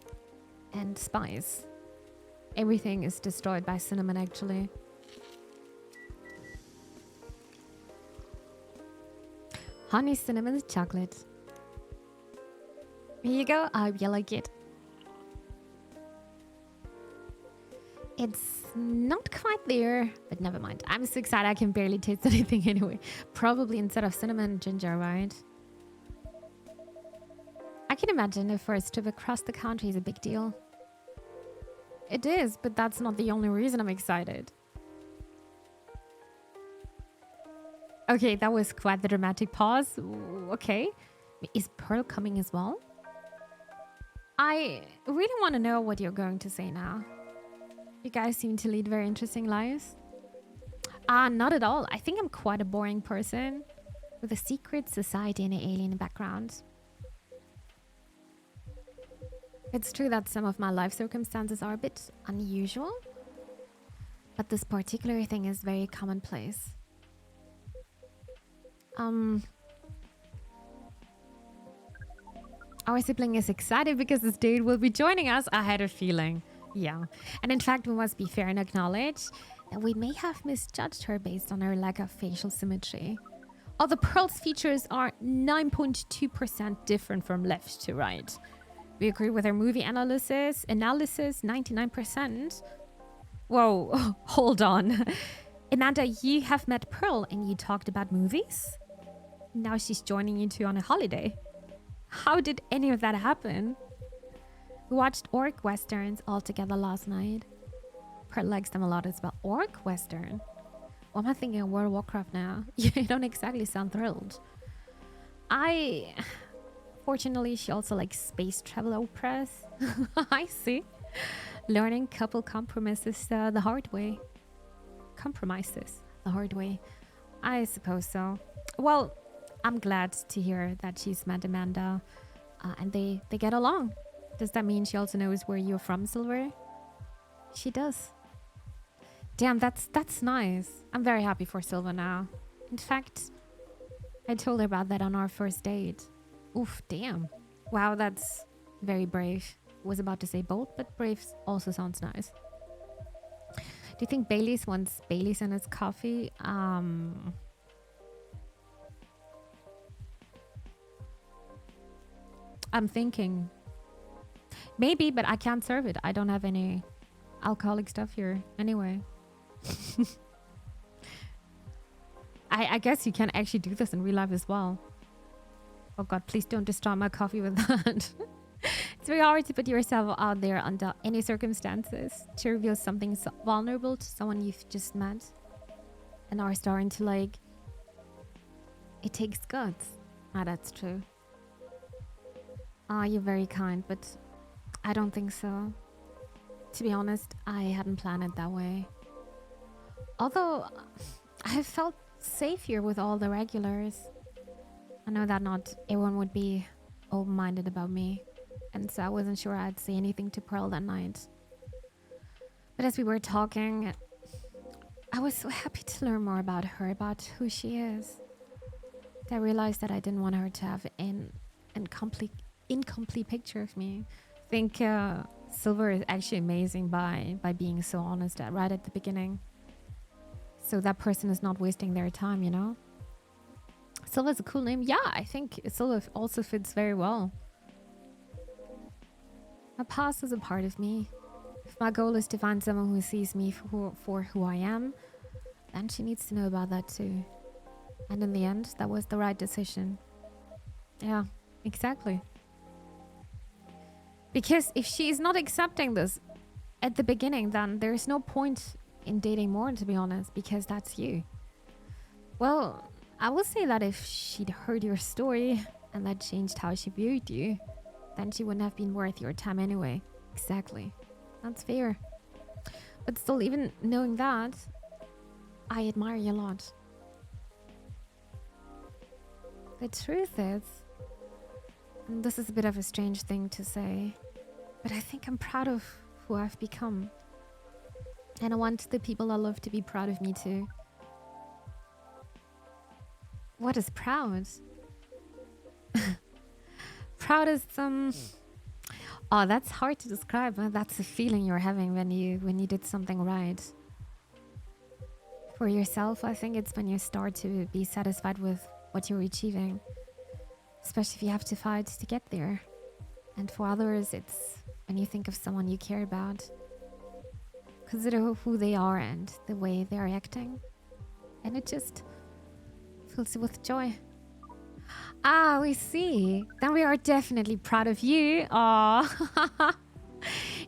and spice. Everything is destroyed by cinnamon, actually. Honey cinnamon chocolate. Here you go. I hope you like it. It's not quite there, but never mind. I'm so excited I can barely taste anything anyway. Probably instead of cinnamon, ginger, right? I can imagine the first trip across the country is a big deal. It is, but that's not the only reason I'm excited. Okay, that was quite the dramatic pause. Okay. Is Pearl coming as well? I really want to know what you're going to say now. You guys seem to lead very interesting lives. Not at all. I think I'm quite a boring person with a secret society and an alien background. It's true that some of my life circumstances are a bit unusual, but this particular thing is very commonplace. Our sibling is excited because this dude will be joining us. I had a feeling. Yeah. And in fact, we must be fair and acknowledge that we may have misjudged her based on her lack of facial symmetry. Although Pearl's features are 9.2% different from left to right. We agree with her movie analysis 99%. Whoa, hold on. Amanda, you have met Pearl and you talked about movies? Now she's joining you two on a holiday. How did any of that happen? We watched orc westerns all together last night. Pearl likes them a lot as well. Orc western? What am I thinking of World of Warcraft now? You don't exactly sound thrilled. Fortunately, she also likes space travel operas. I see. Learning couple compromises the hard way. Compromises the hard way. I suppose so. Well, I'm glad to hear that she's met Amanda and they get along. Does that mean she also knows where you're from, Silver? She does. Damn, that's nice. I'm very happy for Silver now. In fact, I told her about that on our first date. Oof, damn. Wow, that's very brave. Was about to say bold, but brave also sounds nice. Do you think Bailey's wants Bailey's in his coffee? I'm thinking maybe, but I can't serve it. I don't have any alcoholic stuff here anyway. I guess you can actually do this in real life as well. Oh god, please don't destroy my coffee with that. It's very hard to put yourself out there under any circumstances to reveal something so vulnerable to someone you've just met and are starting to like. It takes guts. That's true. You're very kind, but I don't think so. To be honest, I hadn't planned it that way. Although I have felt safe here with all the regulars. I know that not everyone would be open-minded about me, and so I wasn't sure I'd say anything to Pearl that night. But as we were talking, I was so happy to learn more about her, about who she is. I realized that I didn't want her to have an incomplete picture of me. I think Silver is actually amazing by being so honest right at the beginning. So that person is not wasting their time, you know? Silver's a cool name. Yeah, I think Silver also fits very well. My past is a part of me. If my goal is to find someone who sees me for who I am, then she needs to know about that too. And in the end, that was the right decision. Yeah, exactly. Because if she is not accepting this at the beginning, then there's no point in dating more, to be honest, because that's you. Well, I will say that if she'd heard your story and that changed how she viewed you, then she wouldn't have been worth your time anyway. Exactly. That's fair. But still, even knowing that, I admire you a lot. The truth is, and this is a bit of a strange thing to say, but I think I'm proud of who I've become. And I want the people I love to be proud of me too. What is proud? Proud is oh, that's hard to describe. That's a feeling you're having when you did something right. For yourself, I think it's when you start to be satisfied with what you're achieving, especially if you have to fight to get there. And for others, it's when you think of someone you care about, consider who they are and the way they're acting, and it just fills you with joy. Ah, we see. Then we are definitely proud of you. Aw.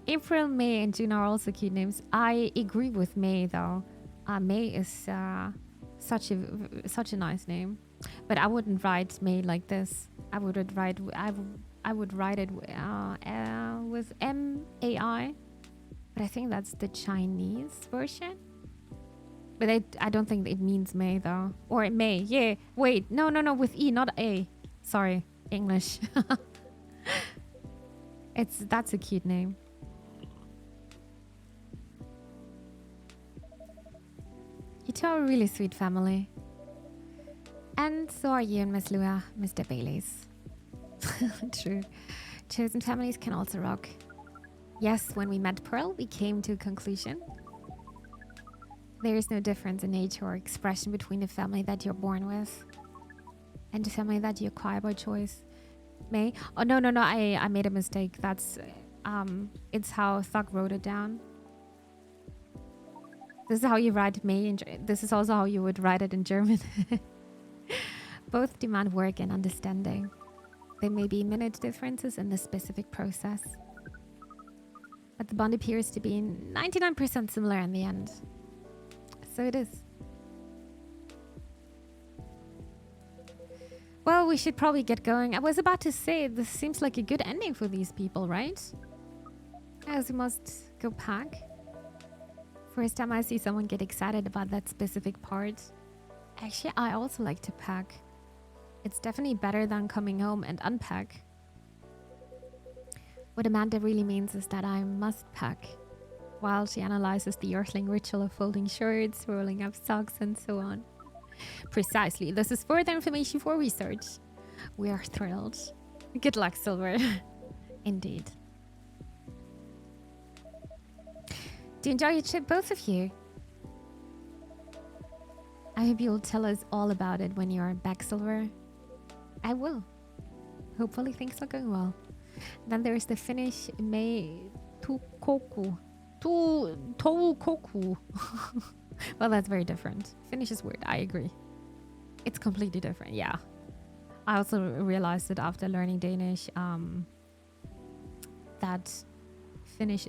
April, May, and June are also cute names. I agree with May though. May is such a nice name, but I wouldn't write May like this. I would write it with M-A-I, but I think that's the Chinese version. But I don't think it means May though. Or May, yeah. Wait, no, with E, not A. Sorry, English. That's a cute name. You two are a really sweet family. And so are you and Miss Lua, Mr. Bailey's. True. Chosen families can also rock. Yes, when we met Pearl, we came to a conclusion. There is no difference in age or expression between the family that you're born with and the family that you acquire by choice. May? Oh, no, I made a mistake. That's, it's how Thug wrote it down. This is how you write May. This is also how you would write it in German. Both demand work and understanding. There may be minute differences in the specific process, but the bond appears to be 99% similar in the end. So it is. Well, we should probably get going. I was about to say, this seems like a good ending for these people, right? As we must go pack. First time I see someone get excited about that specific part. Actually, I also like to pack. It's definitely better than coming home and unpack. What Amanda really means is that I must pack, while she analyzes the Earthling ritual of folding shirts, rolling up socks, and so on. Precisely. This is further information for research. We are thrilled. Good luck, Silver. Indeed. Do you enjoy your trip, both of you? I hope you'll tell us all about it when you're back, Silver. I will. Hopefully things are going well. Then there's the Finnish Mei Tukoku. Toukoku. Well, that's very different. Finnish is weird, I agree. It's completely different, yeah. I also realized it after learning Danish that Finnish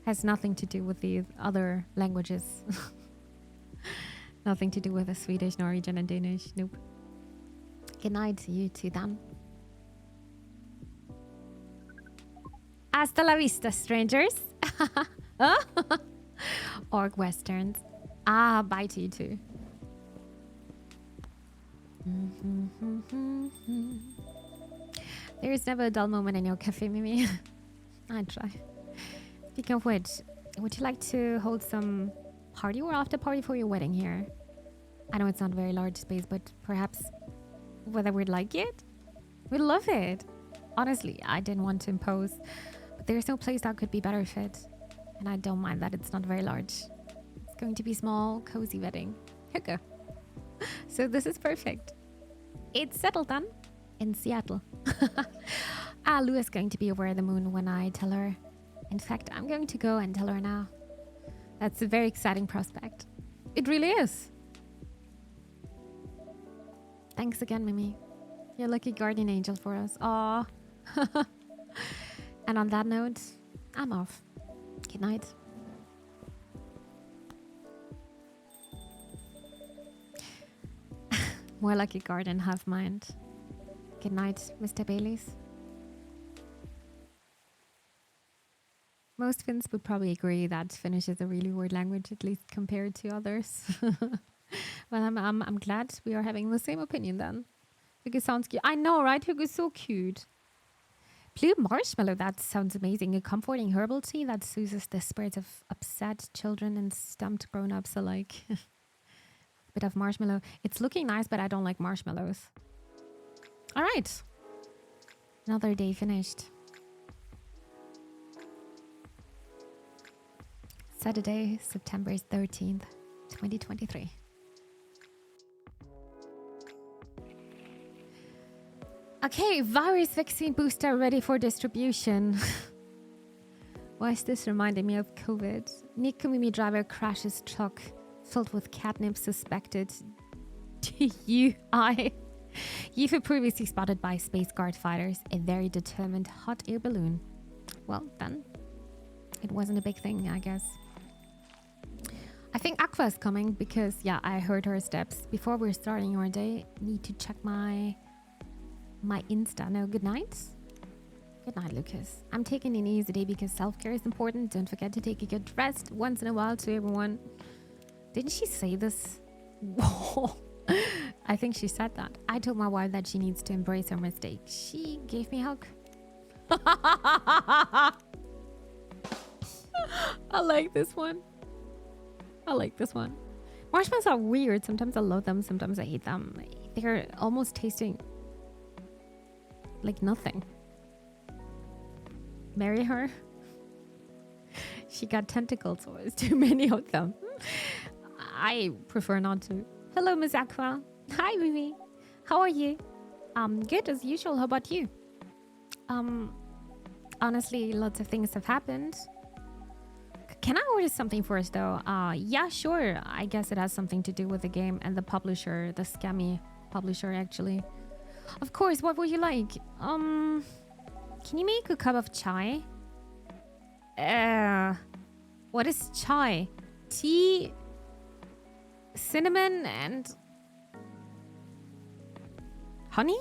has nothing to do with the other languages. Nothing to do with the Swedish, Norwegian, and Danish. Nope. Good night to you two then. Hasta la vista, strangers. Org Westerns. Ah, bye to you too. There is never a dull moment in your cafe, Mimi. I try. Speaking of which, would you like to hold some party or after party for your wedding here? I know it's not a very large space, but perhaps whether we'd like it? We'd love it. Honestly, I didn't want to impose, but there's no place that could be better fit. And I don't mind that it's not very large. It's going to be small, cozy wedding. Okay. So this is perfect. It's settled then in Seattle. Lou is going to be over the moon when I tell her. In fact, I'm going to go and tell her now. That's a very exciting prospect. It really is. Thanks again, Mimi. You're a lucky guardian angel for us. Aw. And on that note, I'm off. Good night. More like a guardian, half mind. Good night, Mr. Baileys. Most Finns would probably agree that Finnish is a really weird language, at least compared to others. Well, I'm glad we are having the same opinion then. Hugo sounds cute. I know, right? Hugo's so cute. Blue marshmallow, that sounds amazing. A comforting herbal tea that soothes the spirits of upset children and stumped grown-ups alike. Bit of marshmallow. It's looking nice, but I don't like marshmallows. All right. Another day finished. Saturday, September 13th, 2023. Okay, virus vaccine booster ready for distribution. Why is this reminding me of COVID? Nick Mimi driver crashes truck filled with catnip suspected DUI. UFO previously spotted by Space Guard fighters, a very determined hot air balloon. Well, then, it wasn't a big thing, I guess. I think Aqua is coming because, yeah, I heard her steps. Before we're starting our day, need to check my Insta. No, good night. Good night, Lucas. I'm taking it easy today because self-care is important. Don't forget to take a good rest once in a while to everyone. Didn't she say this? Whoa. I think she said that. I told my wife that she needs to embrace her mistake. She gave me a hug. I like this one. I like this one. Marshmallows are weird. Sometimes I love them. Sometimes I hate them. They're almost tasting like nothing. Marry her? She got tentacles, so it's too many of them. I prefer not to. Hello, Miss Aqua. Hi, Mimi. How are you? Good as usual. How about you? Honestly, lots of things have happened. Can I order something first, though? Yeah, sure. I guess it has something to do with the game and the publisher, the scammy publisher, actually. Of course. What would you like? Can you make a cup of chai? What is chai? Tea, cinnamon, and honey?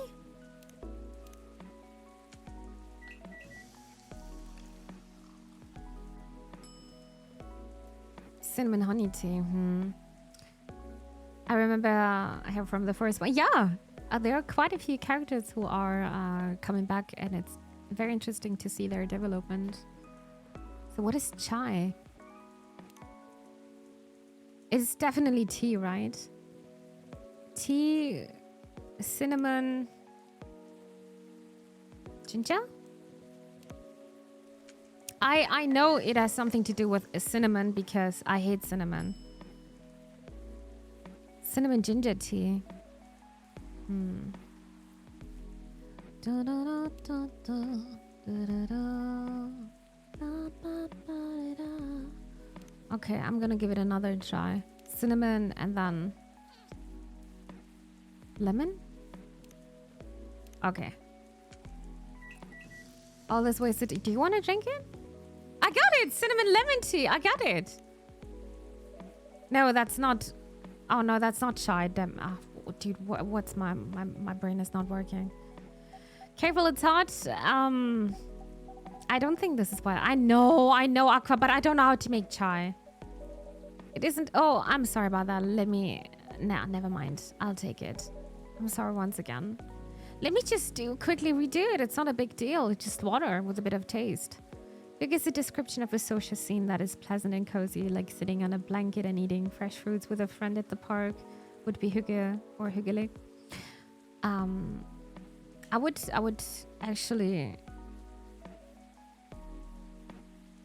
Cinnamon honey tea. I remember from the first one. Yeah, there are quite a few characters who are coming back, and it's very interesting to see their development. So what is chai? It's definitely tea, right? Tea, cinnamon, ginger? I know it has something to do with cinnamon because I hate cinnamon. Cinnamon ginger tea. Okay, I'm gonna give it another try. Cinnamon and then lemon? Okay. All this wasted. Do you want to drink it? I got it! Cinnamon lemon tea! I got it! No, that's not... Oh, no, that's not chai. Damn. Dude, what's my brain is not working. Careful, it's hot. I don't think this is why. I know, Aqua, but I don't know how to make chai. It isn't... Oh, I'm sorry about that. Nah, never mind. I'll take it. I'm sorry once again. Let me just quickly redo it. It's not a big deal. It's just water with a bit of taste. It gives a description of a social scene that is pleasant and cozy, like sitting on a blanket and eating fresh fruits with a friend at the park. Would be hygge or hyggelig. I would actually...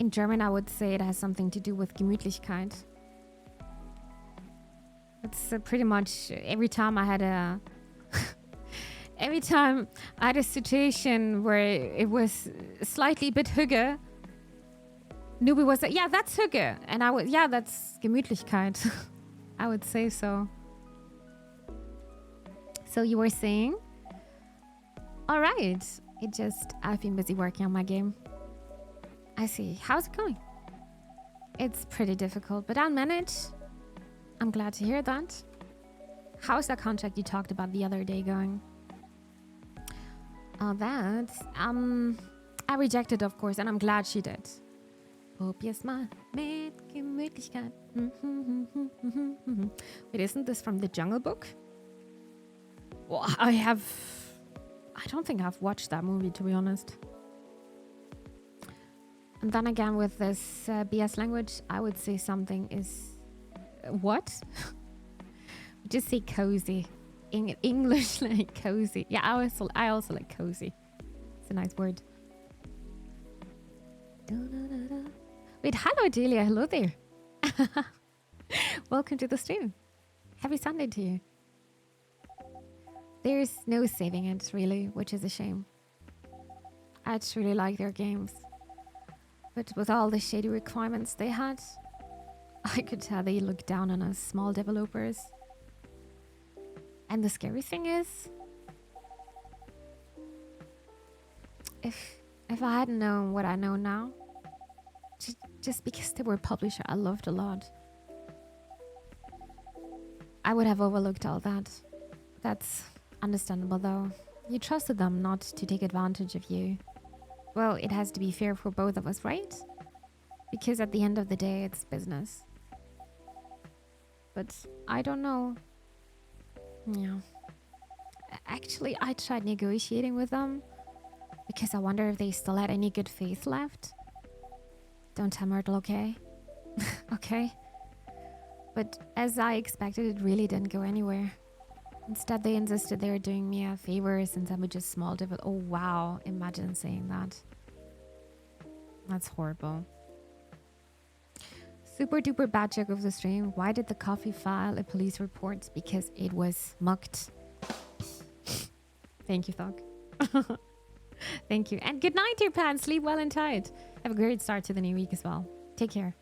In German, I would say it has something to do with Gemütlichkeit. It's pretty much every time I had a... Every time I had a situation where it was slightly a bit hygge, Nubi was like, yeah, that's hygge. And I was, yeah, that's Gemütlichkeit. I would say so. So you were saying? All right. I've been busy working on my game. I see. How's it going? It's pretty difficult, but I'll manage. I'm glad to hear that. How's that contract you talked about the other day going? Oh, that. I rejected, of course, and I'm glad she did. Probier's mal mit Gemütlichkeit. Wait, isn't this from the Jungle Book? Well, I don't think I've watched that movie, to be honest. And then again, with this BS language, I would say something is... What? Just say cozy. In English, like cozy. Yeah, I also like cozy. It's a nice word. Wait, hello, Delia. Hello there. Welcome to the stream. Happy Sunday to you. There's no saving it, really, which is a shame. I just really like their games. But with all the shady requirements they had, I could tell they look down on us small developers. And the scary thing is, if I hadn't known what I know now, just because they were a publisher I loved a lot, I would have overlooked all that. That's understandable, though. You trusted them not to take advantage of you. Well, it has to be fair for both of us, right? Because at the end of the day, it's business. But I don't know. Yeah. Actually, I tried negotiating with them because I wonder if they still had any good faith left. Don't tell Myrtle, okay? Okay? But as I expected, it really didn't go anywhere. Instead, they insisted they were doing me a favor since I'm just small devil. Oh, wow. Imagine saying that. That's horrible. Super duper bad joke of the stream. Why did the coffee file a police report? Because it was mucked. Thank you, Thog. Thank you. And good night, dear Pan. Sleep well and tight. Have a great start to the new week as well. Take care.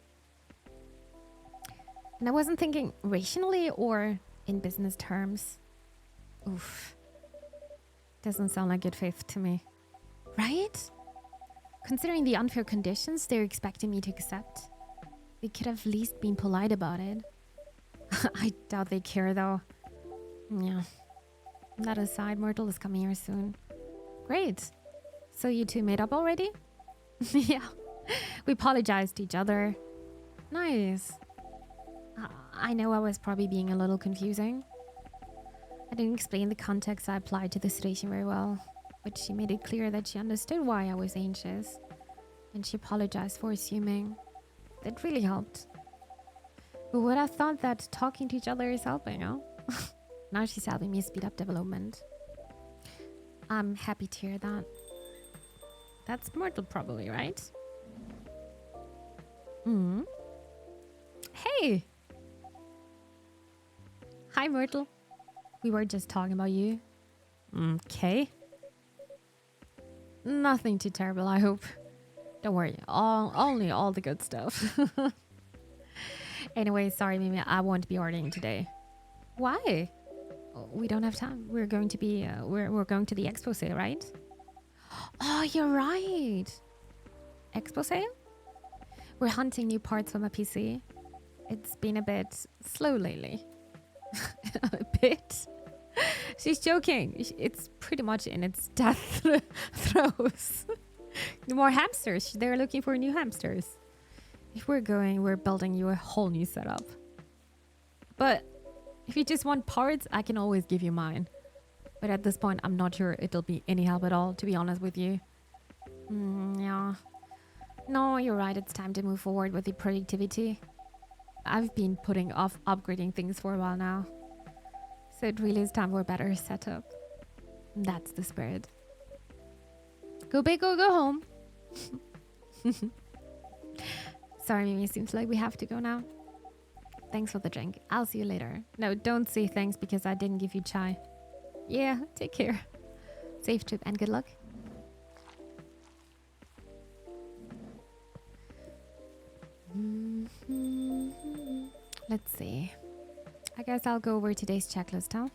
And I wasn't thinking rationally or in business terms. Oof. Doesn't sound like good faith to me. Right? Considering the unfair conditions they're expecting me to accept, they could have at least been polite about it. I doubt they care, though. Yeah. That aside, Myrtle is coming here soon. Great. So you two made up already? Yeah. We apologized to each other. Nice. I know I was probably being a little confusing. I didn't explain the context I applied to the situation very well, but she made it clear that she understood why I was anxious, and she apologized for assuming. That really helped. Who would have thought that talking to each other is helping, huh? Now she's helping me speed up development. I'm happy to hear that. That's Myrtle probably, right? Hey! Hi, Myrtle. We were just talking about you. Okay. Nothing too terrible, I hope. Don't worry. Only all the good stuff. Anyway, sorry, Mimi. I won't be ordering today. Why? We don't have time. We're going to be we're going to the expo sale, right? Oh, you're right. Expo sale? We're hunting new parts for my PC. It's been a bit slow lately. A bit? She's joking. It's pretty much in its death throes. More hamsters. They're looking for new hamsters. If we're going, we're building you a whole new setup. But if you just want parts, I can always give you mine. But at this point, I'm not sure it'll be any help at all, to be honest with you. Yeah. No, you're right. It's time to move forward with the productivity. I've been putting off upgrading things for a while now. So it really is time for a better setup. That's the spirit. Go big or go home. Sorry, Mimi. Seems like we have to go now. Thanks for the drink. I'll see you later. No, don't say thanks because I didn't give you chai. Yeah, take care. Safe trip and good luck. Let's see. I guess I'll go over today's checklist, huh?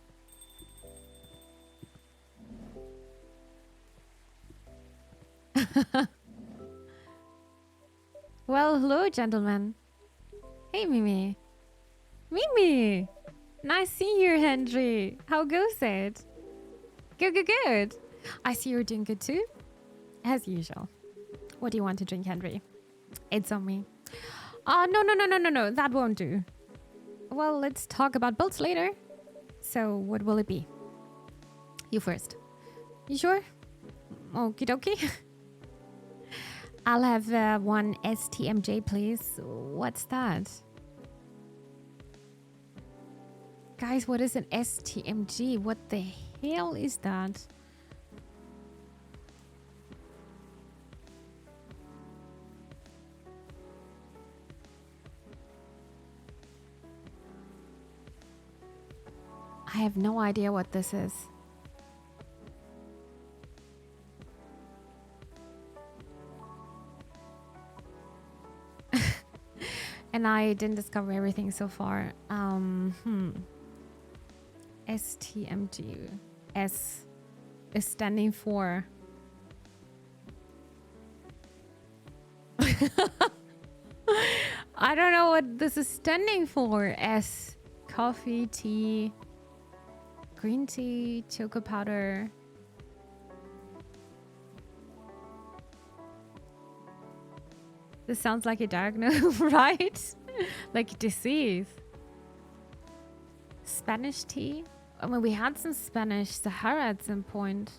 Well, hello, gentlemen. Hey, Mimi. Mimi! Nice seeing you, Henry. How goes it? Good, good, good. I see you're doing good too. As usual. What do you want to drink, Henry? It's on me. No. That won't do. Well, let's talk about builds later. So, what will it be? You first. You sure? Okie dokie. I'll have one STMJ, please. What's that? Guys, what is an STMG? What the hell is that? I have no idea what this is. And I didn't discover everything so far. STMG. S is standing for... I don't know what this is standing for. S. Coffee, tea, green tea, choco powder. This sounds like a diagnosis, right? Like disease. Spanish tea? I mean, we had some Spanish Sahara at some point.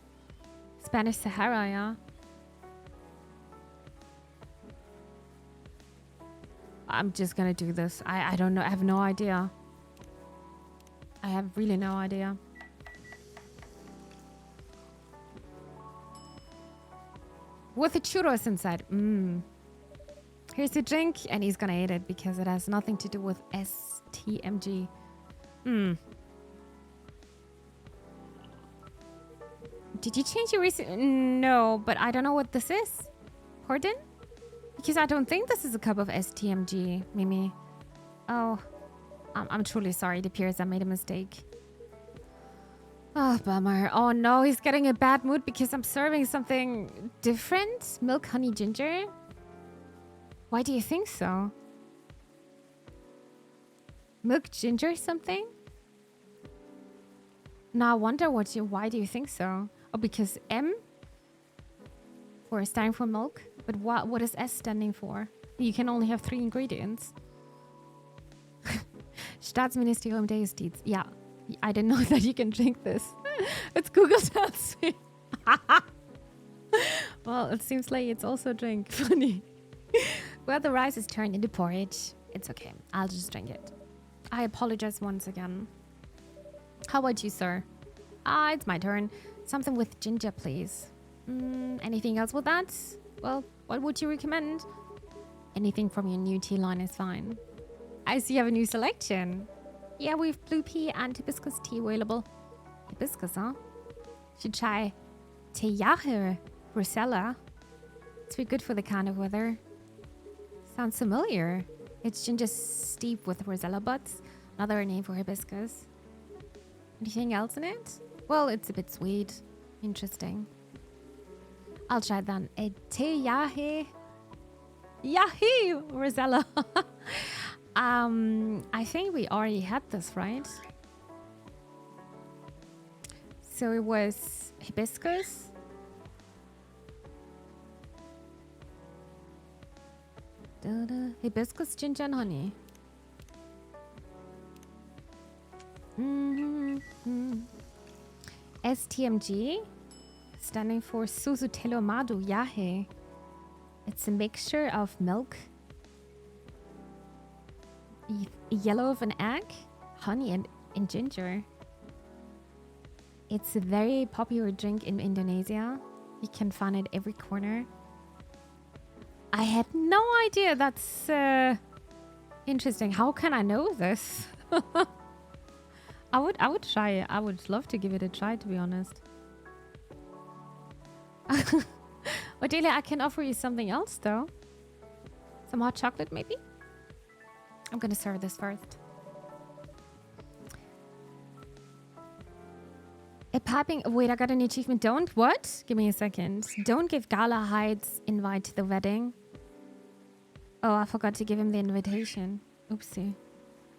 Spanish Sahara, yeah. I'm just gonna do this. I don't know. I have no idea. I have really no idea. With the churros inside. Here's the drink, and he's gonna eat it because it has nothing to do with STMG. Did you change your recipe? No, but I don't know what this is. Pardon? Because I don't think this is a cup of STMG, Mimi. Oh, I'm truly sorry. It appears I made a mistake. Oh, bummer. Oh no, he's getting a bad mood because I'm serving something different. Milk, honey, ginger. Why do you think so? Milk, ginger, something? Now I wonder why do you think so? Oh, because M for standing for milk, but what is S standing for? You can only have 3 ingredients. Staatsministerium der Justiz. Yeah, I didn't know that you can drink this. It's Google tells me. Well, it seems like it's also a drink. Funny. Well, the rice is turned into porridge. It's okay. I'll just drink it. I apologize once again. How about you, sir? It's my turn. Something with ginger, please. Anything else with that? Well, what would you recommend? Anything from your new tea line is fine. I see you have a new selection. Yeah, we have blue pea and hibiscus tea available. Hibiscus, huh? Should try Teyahe Rosella. It's pretty good for the kind of weather. Sounds familiar. It's ginger steeped with rosella buds. Another name for hibiscus. Anything else in it? Well, it's a bit sweet. Interesting. I'll try that. A Teyahe Rosella. I think we already had this, right? So it was hibiscus. Hibiscus, ginger, and honey. STMG, standing for Susutelo Madu Yahe. It's a mixture of milk, yellow of an egg, honey, and ginger. It's a very popular drink in Indonesia. You can find it every corner. I had no idea. That's interesting. How can I know this? I would try it. I would love to give it a try, to be honest. Odelia, I can offer you something else, though. Some hot chocolate, maybe? I'm gonna serve this first. A piping... Wait, I got an achievement. Don't... What? Give me a second. Don't give Gala Heights invite to the wedding. Oh, I forgot to give him the invitation. Oopsie.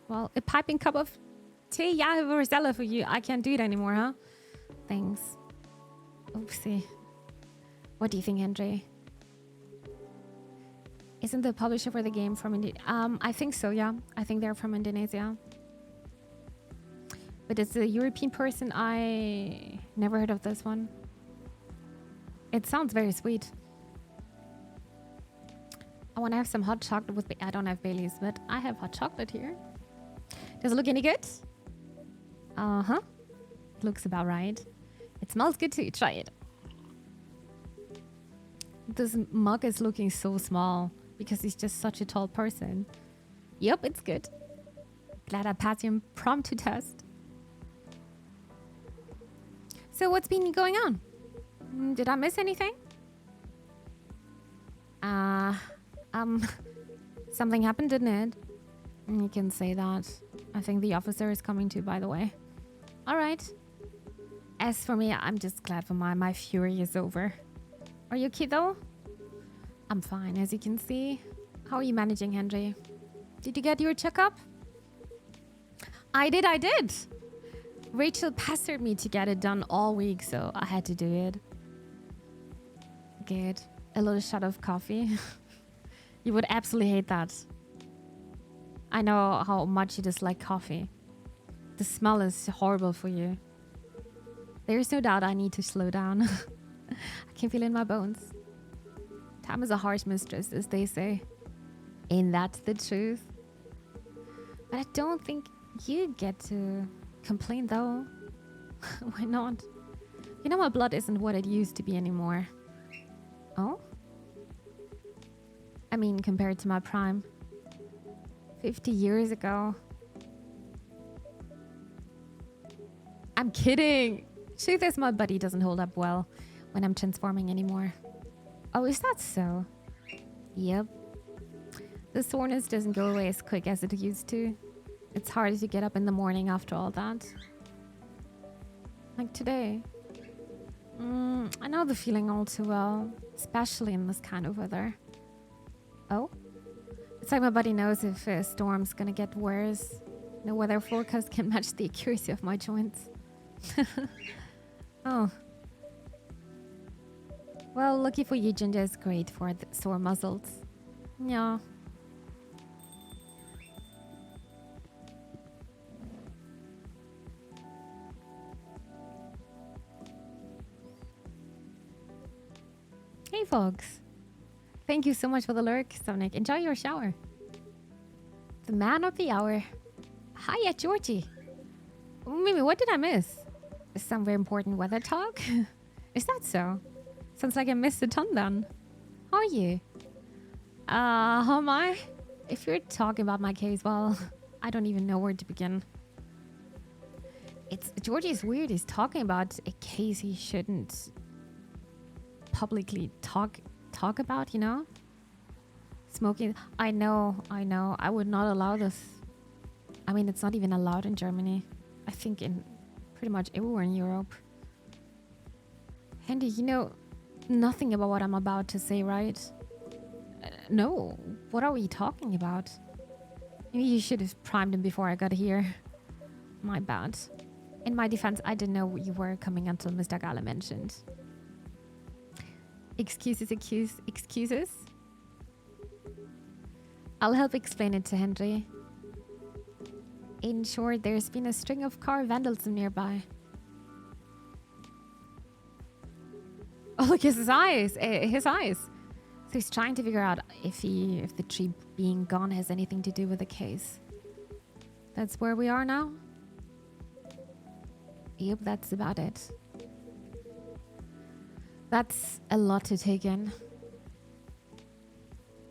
Well, a piping cup of tea. Yeah, I have a Rosella for you. I can't do it anymore, huh? Thanks. Oopsie. What do you think, Andre? Isn't the publisher for the game from Indonesia? I think so, yeah. I think they're from Indonesia. But it's a European person. I never heard of this one. It sounds very sweet. I want to have some hot chocolate with... I don't have Baileys, but I have hot chocolate here. Does it look any good? Uh-huh. Looks about right. It smells good too. Try it. This mug is looking so small because he's just such a tall person. Yep, it's good. Glad I passed your impromptu test. So what's been going on? Did I miss anything? Something happened, didn't it? You can say that. I think the officer is coming too, by the way. All right. As for me, I'm just glad for my fury is over. Are you okay though? I'm fine, as you can see. How are you managing, Henry? Did you get your checkup? I did. Rachel pestered me to get it done all week, so I had to do it. Good. A little shot of coffee. You would absolutely hate that. I know how much you dislike coffee. The smell is horrible for you. There's no doubt I need to slow down. I can feel it in my bones. Time is a harsh mistress, as they say. Ain't that the truth? But I don't think you get to complain, though. Why not? You know, my blood isn't what it used to be anymore. Oh? I mean, compared to my prime. 50 years ago. I'm kidding! Truth is, my body doesn't hold up well when I'm transforming anymore. Oh, is that so? Yep. The soreness doesn't go away as quick as it used to. It's hard to get up in the morning after all that. Like today. I know the feeling all too well, especially in this kind of weather. Oh? It's like my body knows if a storm's gonna get worse. No weather forecast can match the accuracy of my joints. Oh. Well, lucky for you, ginger is great for the sore muscles. Yeah. Hey, folks. Thank you so much for the lurk, Sonic. Enjoy your shower. The man of the hour. Hiya, Georgie. Mimi, what did I miss? Some very important weather talk? Is that so? Sounds like I missed a ton then. How are you? How am I? If you're talking about my case, well, I don't even know where to begin. Georgie is weird. He's talking about a case he shouldn't publicly talk about, you know? Smoking. I know. I would not allow this. I mean, it's not even allowed in Germany. I think in pretty much everywhere in Europe. Andy, you know nothing about what I'm about to say, right? No. What are we talking about? Maybe you should have primed him before I got here. My bad. In my defense, I didn't know you were coming until Mr. Gala mentioned. Excuses. I'll help explain it to Henry. In short, there's been a string of car vandalism nearby. Oh, look, his eyes. So he's trying to figure out if the tree being gone has anything to do with the case. That's where we are now? Yep, that's about it. That's a lot to take in.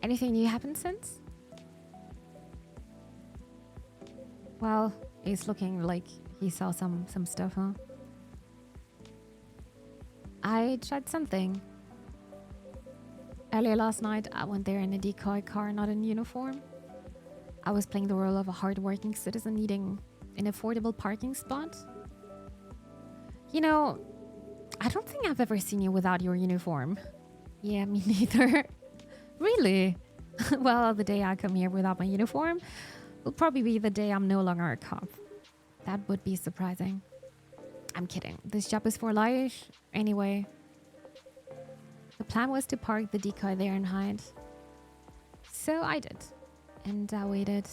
Anything new happened since? Well, he's looking like he saw some stuff, huh? I tried something. Earlier last night, I went there in a decoy car, not in uniform. I was playing the role of a hardworking citizen needing an affordable parking spot. You know, I don't think I've ever seen you without your uniform. Yeah, me neither. Really? Well, the day I come here without my uniform will probably be the day I'm no longer a cop. That would be surprising. I'm kidding. This job is for life. Anyway, the plan was to park the decoy there and hide. So I did. And I waited.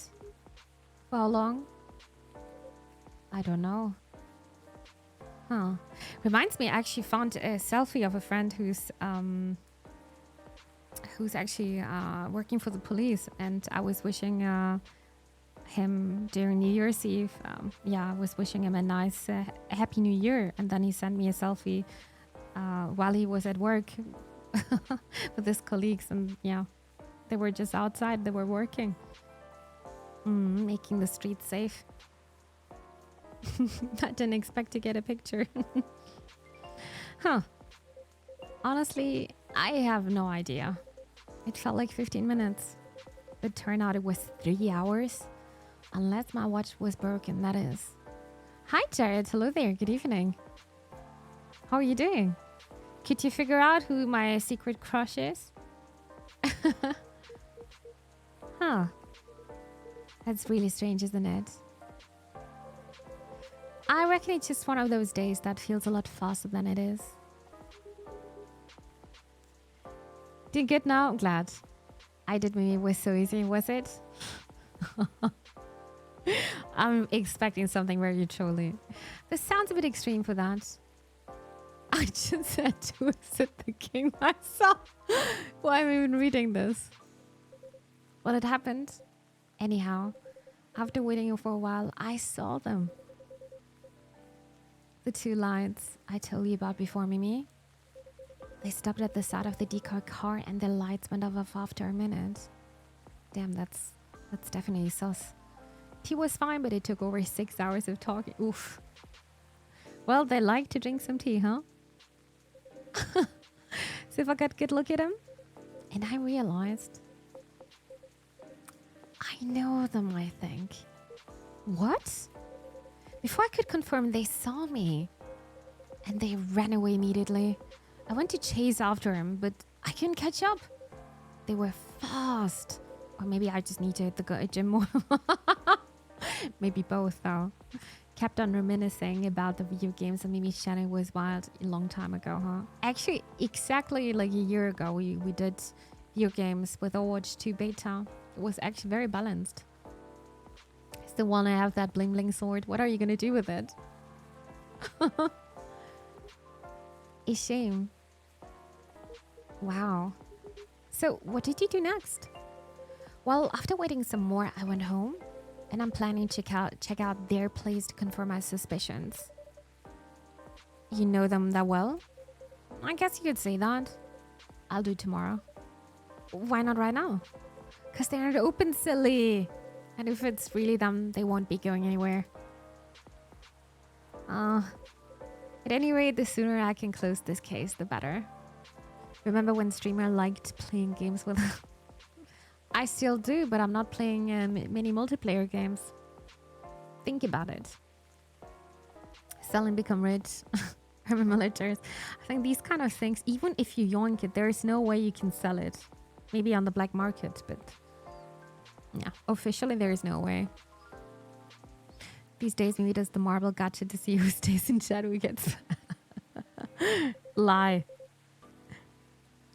For how long? I don't know. Huh. Reminds me, I actually found a selfie of a friend who's actually working for the police, and I was wishing him during New Year's Eve. I was wishing him a nice, happy New Year, and then he sent me a selfie while he was at work with his colleagues, and yeah, they were just outside. They were working, making the streets safe. I didn't expect to get a picture. Huh. Honestly, I have no idea. It felt like 15 minutes. But turned out it was 3 hours. Unless my watch was broken, that is. Hi, Jared. Hello there. Good evening. How are you doing? Could you figure out who my secret crush is? Huh. That's really strange, isn't it? I reckon it's just one of those days that feels a lot faster than it is. Doing good now? I'm glad. I did mean it was so easy, was it? I'm expecting something very trolly. This sounds a bit extreme for that. I just had to visit the king myself. Why am I even reading this? Well, it happened. Anyhow, after waiting for a while, I saw them. The two lights I told you about before, Mimi. They stopped at the side of the decoy car and the lights went off after a minute. Damn, that's definitely sus. Tea was fine, but it took over 6 hours of talking. Oof. Well, they like to drink some tea, huh? So if I got a good look at him, and I realized I know them, I think. What? Before I could confirm, they saw me. And they ran away immediately. I went to chase after him, but I couldn't catch up. They were fast. Or maybe I just need to hit the gym more. Maybe both, though. Kept on reminiscing about the video games and maybe Shannon was wild a long time ago, huh? Actually, exactly like a year ago, we did video games with Overwatch 2 beta. It was actually very balanced. Still want to have that bling bling sword. What are you going to do with it? A shame. Wow. So what did you do next? Well, after waiting some more, I went home. And I'm planning to check out their place to confirm my suspicions. You know them that well? I guess you could say that. I'll do it tomorrow. Why not right now? Because they're not open, silly. And if it's really them, they won't be going anywhere. At any rate, the sooner I can close this case, the better. Remember when streamer liked playing games with... I still do, but I'm not playing many multiplayer games. Think about it. Sell and become rich. Remember militaries. I think these kind of things, even if you yoink it, there is no way you can sell it. Maybe on the black market, but yeah, officially there is no way. These days, maybe does the marble gacha to see who stays in chat who gets. Lie.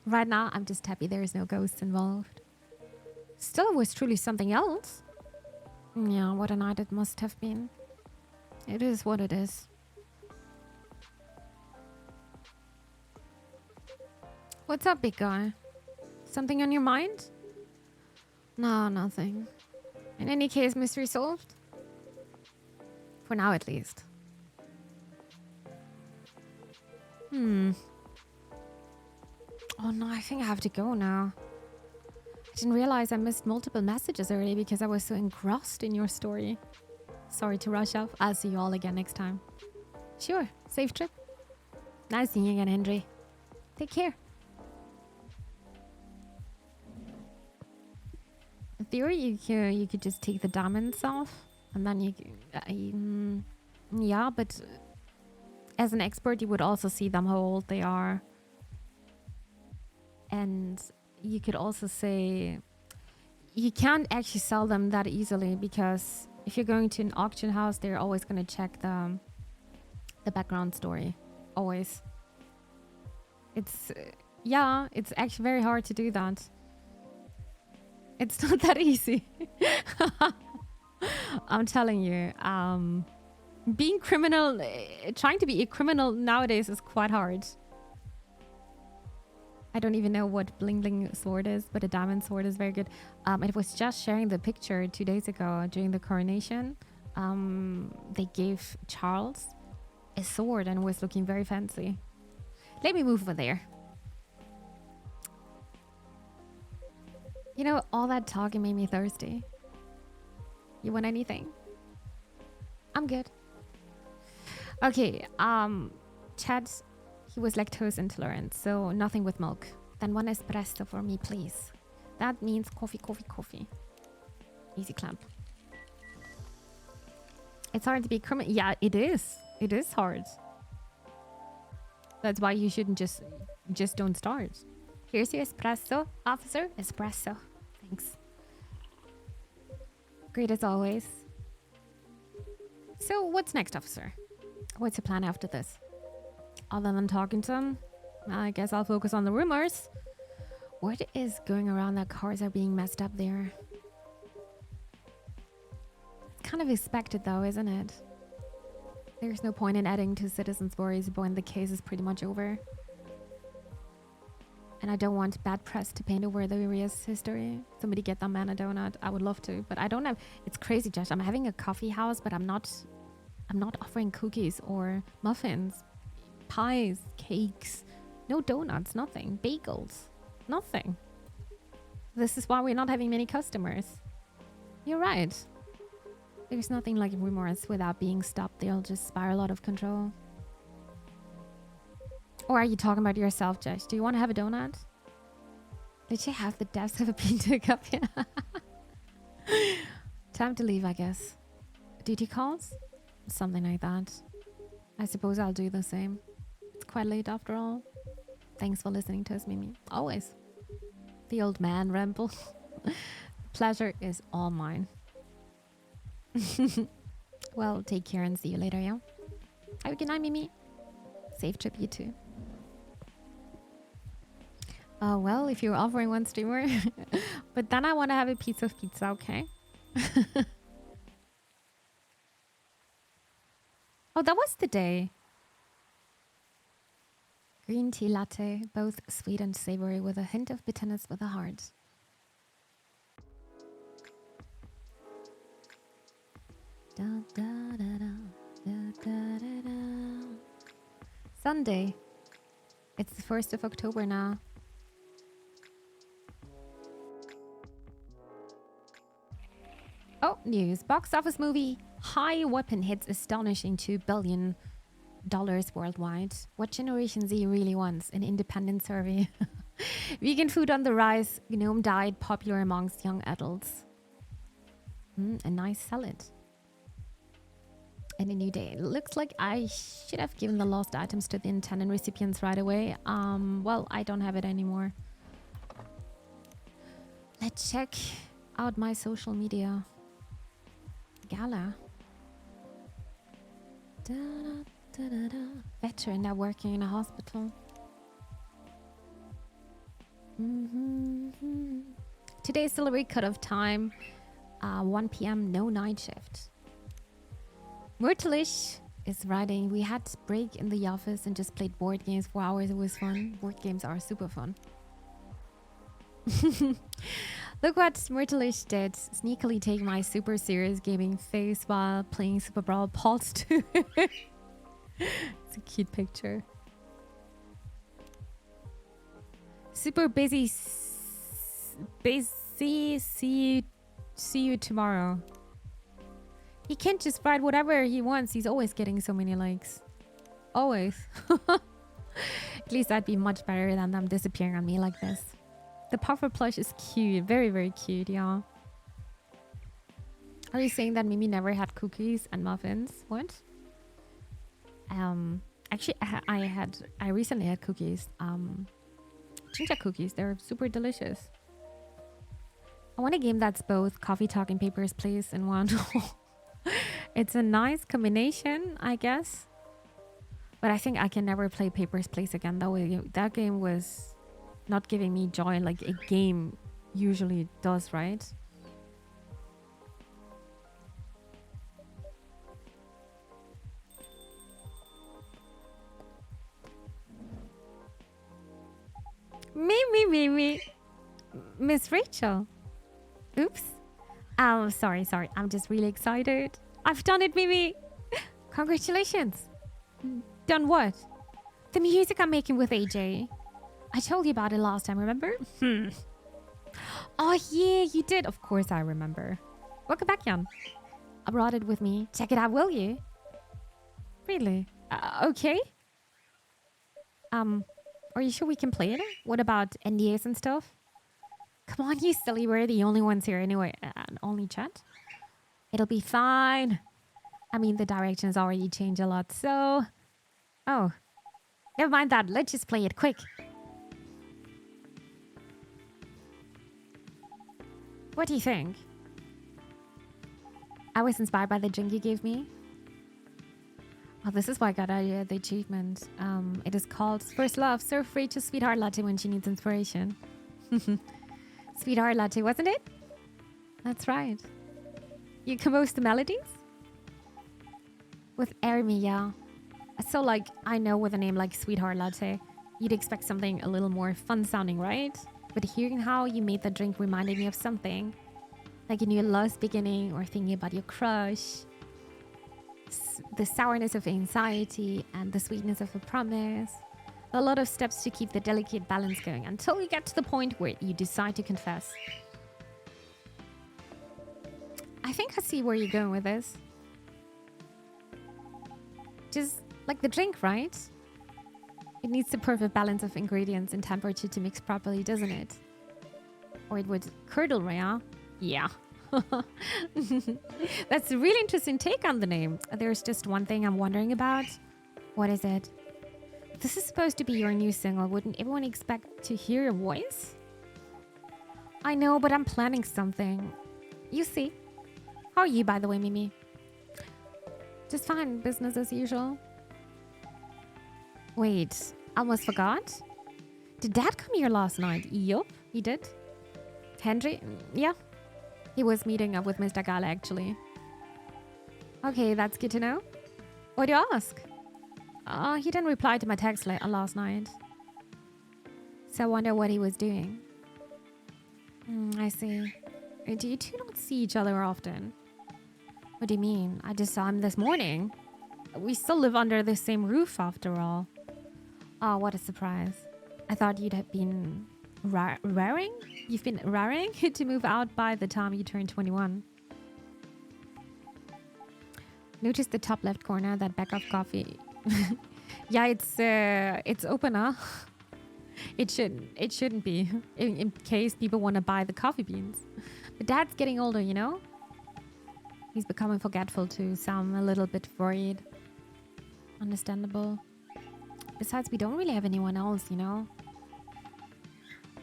Right now, I'm just happy there is no ghosts involved. Still, it was truly something else. Yeah, what a night it must have been. It is what it is. What's up, big guy? Something on your mind? No, nothing. In any case, mystery solved? For now, at least. Oh no, I think I have to go now. I didn't realize I missed multiple messages already because I was so engrossed in your story. Sorry to rush off. I'll see you all again next time. Sure. Safe trip. Nice seeing you again, Henry. Take care. theory, you could just take the diamonds off, and then yeah, but as an expert, you would also see them how old they are, and you could also say you can't actually sell them that easily, because if you're going to an auction house, they're always going to check the background story, always. It's it's actually very hard to do that. It's not that easy. I'm telling you, being criminal, trying to be a criminal nowadays is quite hard. I don't even know what bling bling sword is, but a diamond sword is very good. It was just sharing the picture 2 days ago during the coronation. They gave Charles a sword and it was looking very fancy. Let me move over there. You know, all that talking made me thirsty. You want anything? I'm good. Okay, Chad, he was lactose intolerant, so nothing with milk. Then 1 espresso for me, please. That means coffee, coffee, coffee. Easy clap. It's hard to be criminal. Yeah, it is. It is hard. That's why you shouldn't just don't start. Here's your espresso, officer. Espresso. Thanks. Great as always. So what's next, officer? What's the plan after this? Other than talking to him, I guess I'll focus on the rumors. What is going around that cars are being messed up there? It's kind of expected though, isn't it? There's no point in adding to citizens' worries when the case is pretty much over. And I don't want bad press to paint over the area's history. Somebody get that man a donut. I would love to, but I don't have. It's crazy, Josh. I'm having a coffee house, but I'm not offering cookies or muffins, pies, cakes, no donuts, nothing, bagels, nothing. This is why we're not having many customers. You're right. There's nothing like rumors without being stopped. They'll just spiral out of control. Or are you talking about yourself, Josh? Do you want to have a donut? Did you have the depths of a pizza cup? Time to leave, I guess. Duty calls? Something like that. I suppose I'll do the same. It's quite late after all. Thanks for listening to us, Mimi. Always. The old man ramble. Pleasure is all mine. Well, take care and see you later, yeah? Have a good night, Mimi. Safe trip, you too. Well, if you're offering one streamer. But then I want to have a piece of pizza, okay? Oh, that was the day. Green tea latte, both sweet and savory with a hint of bitterness with a heart. Da, da, da, da, da, da, da, da. Sunday. It's the 1st of October now. Oh, news. Box office movie High Weapon hits astonishing $2 billion worldwide. What Generation Z really wants? An independent survey. Vegan food on the rise. Gnome diet popular amongst young adults. A nice salad. And a new day. It looks like I should have given the lost items to the intended recipients right away. Well, I don't have it anymore. Let's check out my social media. Gala. Da, da, da, da. Veteran now working in a hospital. Today is still a cut-off time. 1 p.m. No night shift. Myrtleish is writing. We had break in the office and just played board games for hours. It was fun. Board games are super fun. Look what Myrtleish did. Sneakily take my super serious gaming face while playing Super Brawl Pulse 2. It's a cute picture. Super busy. Busy. See you tomorrow. He can't just write whatever he wants. He's always getting so many likes. Always. At least I'd be much better than them disappearing on me like this. The puffer plush is cute. Very, very cute, yeah. Are you saying that Mimi never had cookies and muffins? What? Actually, I recently had cookies. Ginger cookies. They're super delicious. I want a game that's both Coffee Talk and Papers, Please in one. It's a nice combination, I guess. But I think I can never play Papers, Please again. That game was not giving me joy like a game usually does, right? Me. Miss Rachel. Oops. Oh, sorry. I'm just really excited. I've done it, Mimi. Congratulations. Done what? The music I'm making with AJ. I told you about it last time, remember? Oh, yeah, you did. Of course I remember. Welcome back, Jan. I brought it with me. Check it out, will you? Really? Okay. Are you sure we can play it? What about NDAs and stuff? Come on, you silly. We're the only ones here anyway. Only chat. It'll be fine. I mean, the directions already changed a lot, so... Oh. Never mind that. Let's just play it quick. What do you think? I was inspired by the drink you gave me. Oh, this is why I got the achievement. It is called First Love. Serve Rachel's sweetheart latte when she needs inspiration. Sweetheart latte, wasn't it? That's right. You composed the melodies? With Army, yeah. So, like, I know with a name like Sweetheart Latte, you'd expect something a little more fun sounding, right? But hearing how you made the drink reminded me of something. Like a new love's beginning or thinking about your crush. The sourness of anxiety and the sweetness of a promise. A lot of steps to keep the delicate balance going until you get to the point where you decide to confess. I think I see where you're going with this. Just like the drink, right? It needs the perfect balance of ingredients and temperature to mix properly, doesn't it? Or it would curdle, yeah? Yeah. That's a really interesting take on the name. There's just one thing I'm wondering about. What is it? This is supposed to be your new single. Wouldn't everyone expect to hear your voice? I know, but I'm planning something. You see. How are you, by the way, Mimi? Just fine. Business as usual. Wait, almost forgot? Did Dad come here last night? Yup, he did. Henry? Yeah. He was meeting up with Mr. Gala, actually. Okay, that's good to know. Why do you ask? He didn't reply to my text last night. So I wonder what he was doing. I see. Do you two not see each other often? What do you mean? I just saw him this morning. We still live under the same roof after all. Oh, what a surprise. I thought you'd have been raring? You've been raring to move out by the time you turn 21. Notice the top left corner, that bag of coffee. Yeah, it's open, huh? It shouldn't be, in case people want to buy the coffee beans. But Dad's getting older, you know? He's becoming forgetful too, so I'm a little bit worried. Understandable. Besides, we don't really have anyone else, you know?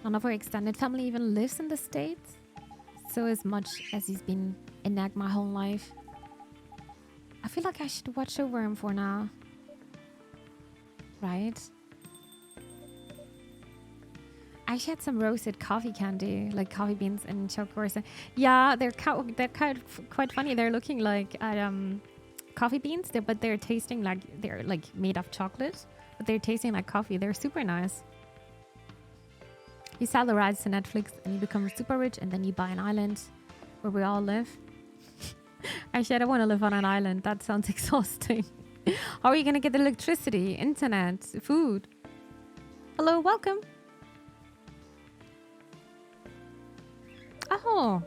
None of our extended family even lives in the States. So as much as he's been a nag my whole life, I feel like I should watch over him for now. Right? I had some roasted coffee candy, like coffee beans and chocolate. Yeah, they're kind of quite funny. They're looking like coffee beans, but they're tasting like they're like made of chocolate, but they're tasting like coffee. They're super nice. You sell the rights to Netflix and you become super rich, and then you buy an island where we all live. Actually, I don't want to live on an island. That sounds exhausting. How are you going to get the electricity, internet, food? Hello, welcome. Oh,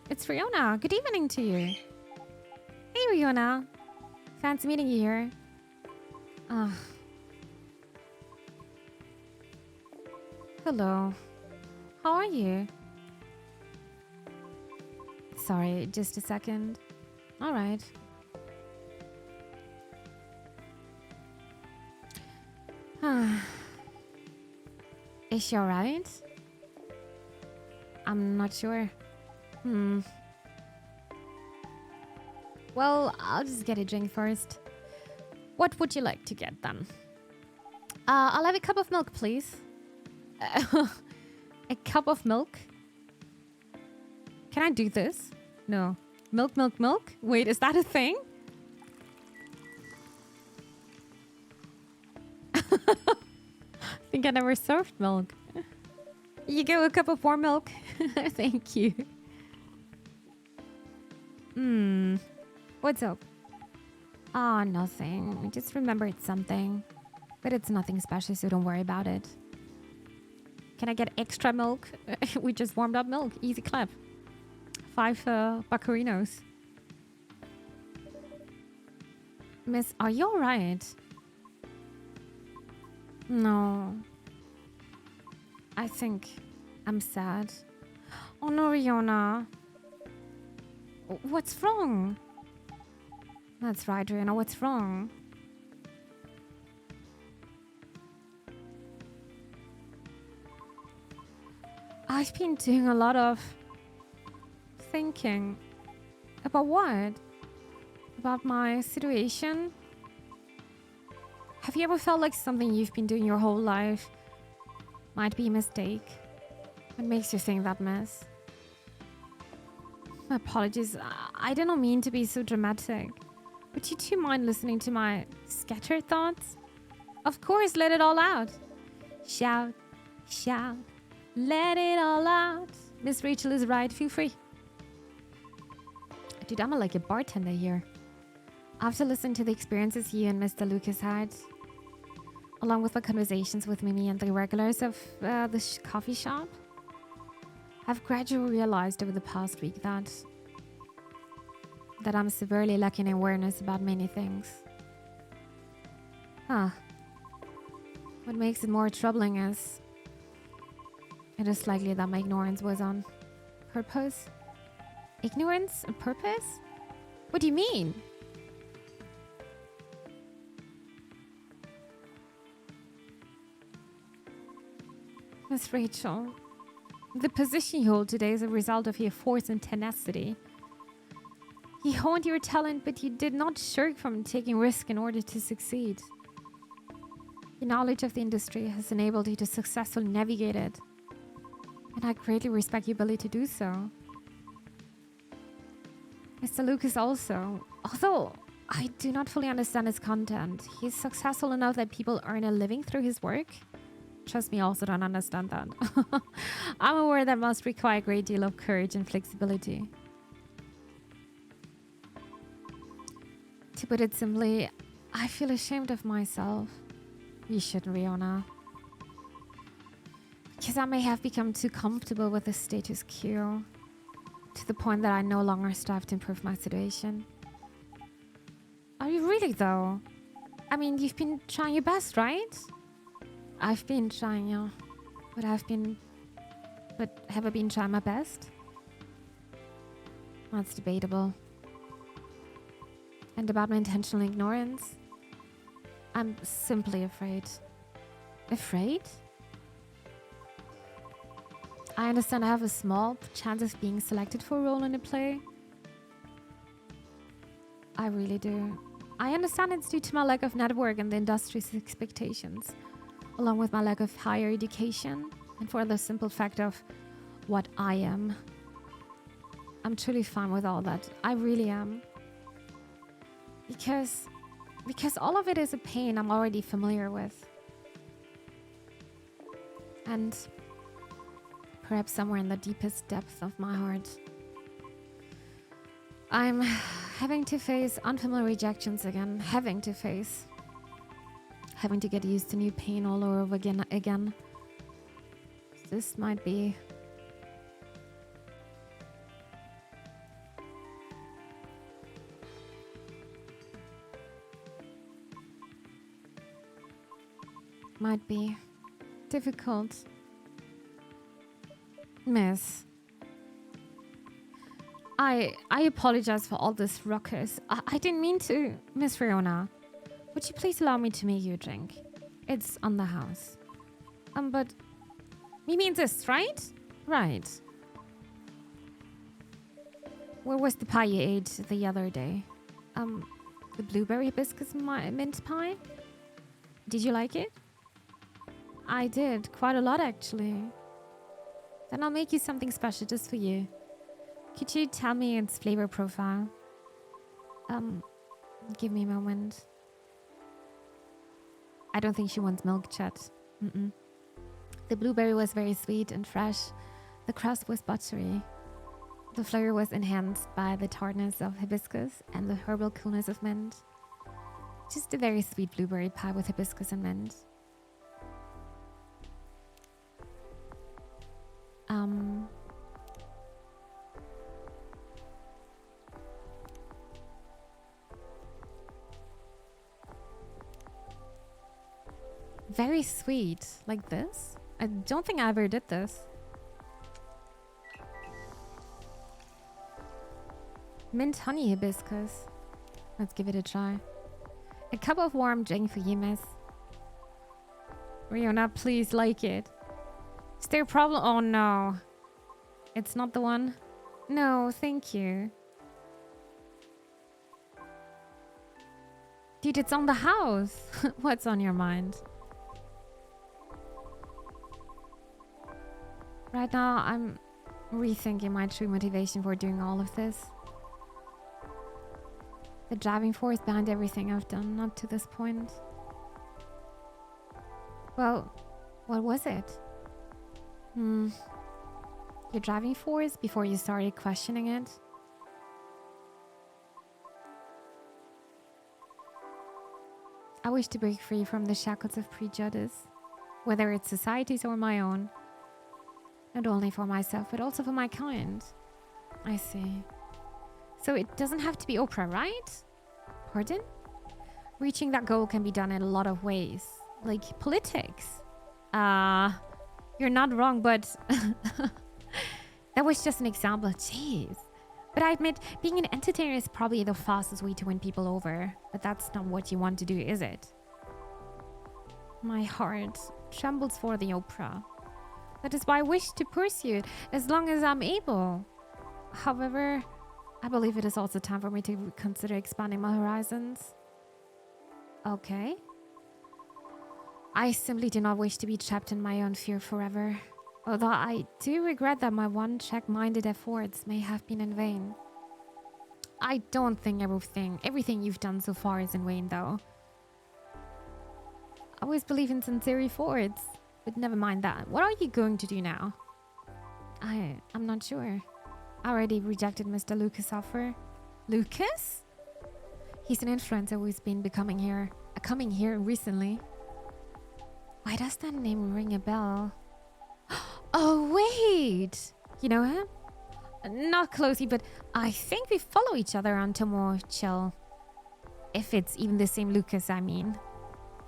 it's Riona. Good evening to you. Hey, Riona. Fancy meeting you here. Hello. How are you? Sorry, just a second. All right. Is she alright? I'm not sure. Well, I'll just get a drink first. What would you like to get then? I'll have a cup of milk, please. A cup of milk? Can I do this? No. Milk, milk, milk? Wait, is that a thing? I think I never served milk. You go, a cup of warm milk. Thank you. What's up? Ah, nothing. I just remembered something. But it's nothing special, so don't worry about it. Can I get extra milk? We just warmed up milk. Easy clap. 5 buccarinos. Miss, are you alright? No. I think I'm sad. Oh no, Riona. What's wrong? That's right, Riona. What's wrong? I've been doing a lot of thinking. About what? About my situation? Have you ever felt like something you've been doing your whole life might be a mistake? What makes you think that, miss? My apologies. I did not mean to be so dramatic. Would you two mind listening to my scattered thoughts? Of course, let it all out. Shout, shout, let it all out. Miss Rachel is right. Feel free. Dude, I'm like a bartender here. After listening to the experiences you and Mr. Lucas had, along with the conversations with Mimi and the regulars of the coffee shop, I've gradually realized over the past week that I'm severely lacking awareness about many things. What makes it more troubling is it is likely that my ignorance was on purpose. Ignorance on purpose? What do you mean? Miss Rachel, the position you hold today is a result of your force and tenacity. You honed your talent, but you did not shirk from taking risk in order to succeed. Your knowledge of the industry has enabled you to successfully navigate it, and I greatly respect your ability to do so. Mr. Lucas also, although I do not fully understand his content, he is successful enough that people earn a living through his work. Trust me, I also don't understand that. I'm aware that must require a great deal of courage and flexibility. To put it simply, I feel ashamed of myself. You shouldn't, Riona. Because I may have become too comfortable with the status quo, to the point that I no longer strive to improve my situation. Are you really, though? I mean, you've been trying your best, right? I've been trying, yeah. But have I been trying my best? That's debatable. And about my intentional ignorance? I'm simply afraid. Afraid? I understand I have a small chance of being selected for a role in a play. I really do. I understand it's due to my lack of network and the industry's expectations, along with my lack of higher education, and for the simple fact of what I am. I'm truly fine with all that. I really am. Because all of it is a pain I'm already familiar with. And perhaps somewhere in the deepest depths of my heart, I'm having to face unfamiliar rejections again. Having to get used to new pain all over again. This might be difficult. Miss, I apologize for all this ruckus. I didn't mean to, Miss Fiona. Would you please allow me to make you a drink? It's on the house. But you mean this, right? Right. Where was the pie you ate the other day? The blueberry hibiscus mint pie? Did you like it? I did, quite a lot actually. Then I'll make you something special just for you. Could you tell me its flavor profile? Give me a moment. I don't think she wants milk, chat. The blueberry was very sweet and fresh. The crust was buttery. The flavor was enhanced by the tartness of hibiscus and the herbal coolness of mint. Just a very sweet blueberry pie with hibiscus and mint. Very sweet, like this. I don't think I ever did this. Mint honey hibiscus. Let's give it a try. A cup of warm drink for you, miss. Riona, please like it. Is there a problem? Oh no. It's not the one? No, thank you. Dude, it's on the house. What's on your mind? Right now, I'm rethinking my true motivation for doing all of this. The driving force behind everything I've done up to this point. Well, what was it? Your driving force before you started questioning it? I wish to break free from the shackles of prejudice, whether it's society's or my own. Not only for myself, but also for my kind. I see. So it doesn't have to be Oprah, right? Pardon? Reaching that goal can be done in a lot of ways, like politics. You're not wrong, but that was just an example. Jeez. But I admit, being an entertainer is probably the fastest way to win people over. But that's not what you want to do, is it? My heart trembles for the Oprah. That is why I wish to pursue it as long as I'm able. However, I believe it is also time for me to consider expanding my horizons. Okay. I simply do not wish to be trapped in my own fear forever. Although I do regret that my one-track-minded efforts may have been in vain. I don't think everything you've done so far is in vain, though. I always believe in sincere efforts. But never mind that. What are you going to do now? I'm not sure. I already rejected Mr. Lucas' offer. Lucas? He's an influencer who's been coming here recently. Why does that name ring a bell? Oh, wait! You know him? Not closely, but I think we follow each other on Tomo Chill. If it's even the same Lucas, I mean.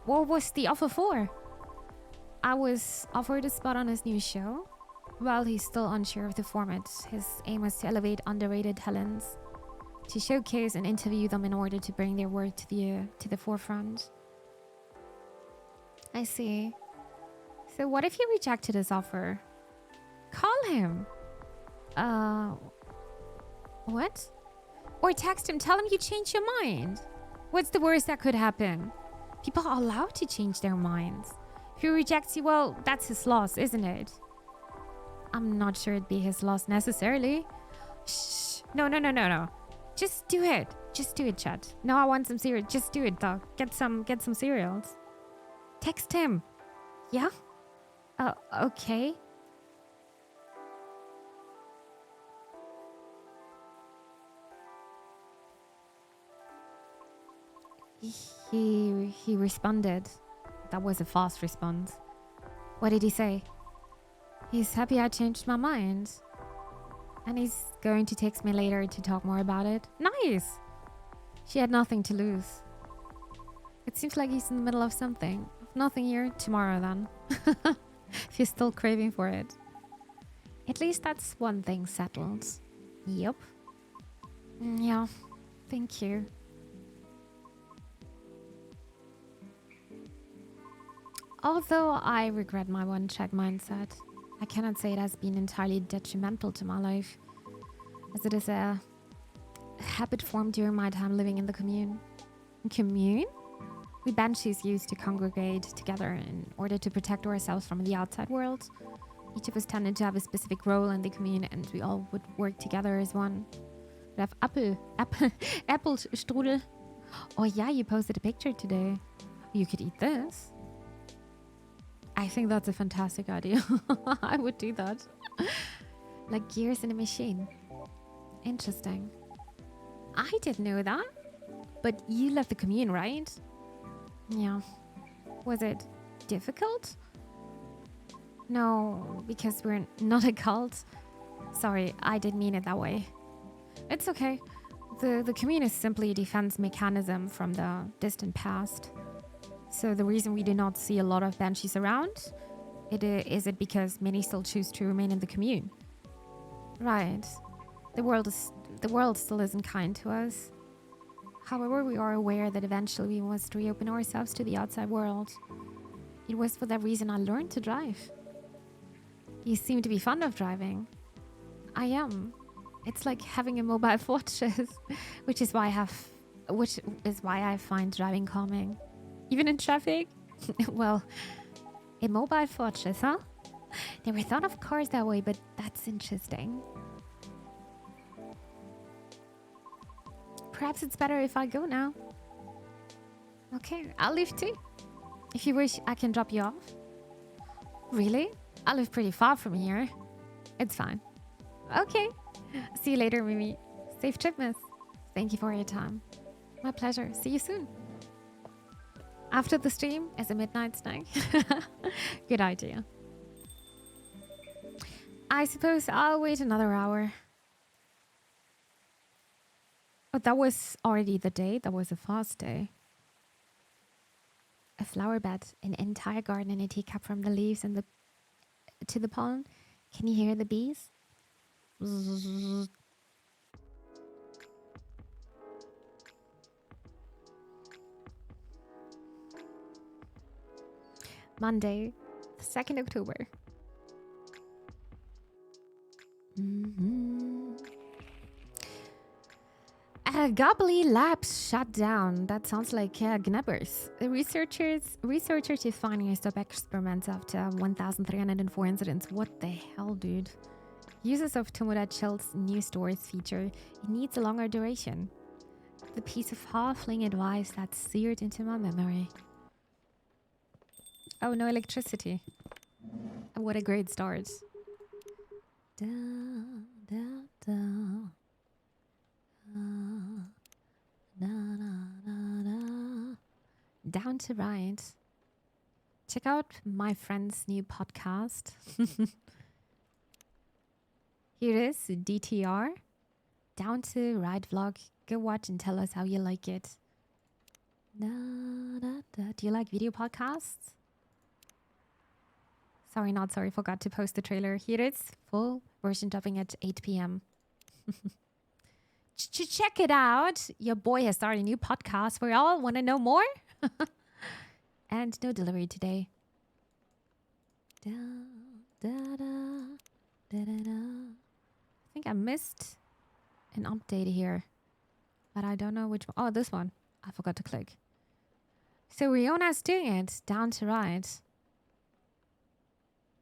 What was the offer for? I was offered a spot on his new show. While he's still unsure of the format, his aim was to elevate underrated talents, to showcase and interview them in order to bring their work to the forefront. I see. So what if you rejected his offer? Call him. What? Or text him, tell him you changed your mind. What's the worst that could happen? People are allowed to change their minds. If he rejects you, well, that's his loss, isn't it? I'm not sure it'd be his loss necessarily. Shh. No. Just do it. Just do it, chat. No, I want some cereal. Just do it, dog. Get some cereals. Text him. Yeah? Okay. He responded. That was a fast response. What did he say? He's happy I changed my mind. And he's going to text me later to talk more about it. Nice! She had nothing to lose. It seems like he's in the middle of something. Nothing here, tomorrow then. If you're still craving for it. At least that's one thing settled. Yep. Yeah, thank you. Although I regret my one-track mindset, I cannot say it has been entirely detrimental to my life, as it is a habit formed during my time living in the commune. Commune? We banshees used to congregate together in order to protect ourselves from the outside world. Each of us tended to have a specific role in the commune, and we all would work together as one. We have apple strudel. Oh yeah, you posted a picture today. You could eat this. I think that's a fantastic idea. I would do that. Like gears in a machine. Interesting. I didn't know that. But you left the commune, right? Yeah. Was it difficult? No, because we're not a cult. Sorry, I didn't mean it that way. It's okay. The commune is simply a defense mechanism from the distant past. So the reason we do not see a lot of banshees around, is it because many still choose to remain in the commune? Right. The world still isn't kind to us. However, we are aware that eventually we must reopen ourselves to the outside world. It was for that reason I learned to drive. You seem to be fond of driving. I am. It's like having a mobile fortress, which is why I find driving calming. Even in traffic? Well, a mobile fortress, huh? Never thought of cars that way, but that's interesting. Perhaps it's better if I go now. Okay, I'll leave too. If you wish, I can drop you off. Really? I live pretty far from here. It's fine. Okay. See you later, Mimi. Safe trip, miss. Thank you for your time. My pleasure. See you soon. After the stream, as a midnight snack. Good idea. I suppose I'll wait another hour. But that was already the day. That was a fast day. A flower bed, an entire garden in a teacup from the leaves and to the pollen. Can you hear the bees? Monday, 2nd October. Gobbly Labs shut down. That sounds like Gnebbers. The researchers is finding stop experiments after 1,304 incidents. What the hell, dude? Users of Tomodachill's new stories feature, it needs a longer duration. The piece of halfling advice that's seared into my memory. Oh, no electricity. What a great start. Da, da, da. Da, da, da, da. Down to Right. Check out my friend's new podcast. Here it is, DTR. Down to Right vlog. Go watch and tell us how you like it. Da, da, da. Do you like video podcasts? Sorry, not sorry. Forgot to post the trailer. Here it is. Full version dropping at 8 p.m. Check it out. Your boy has started a new podcast. We all want to know more. And no delivery today. Da, da, da, da, da, da. I think I missed an update here. But I don't know which one. Oh, this one. I forgot to click. So Riona's doing it. Down to Right.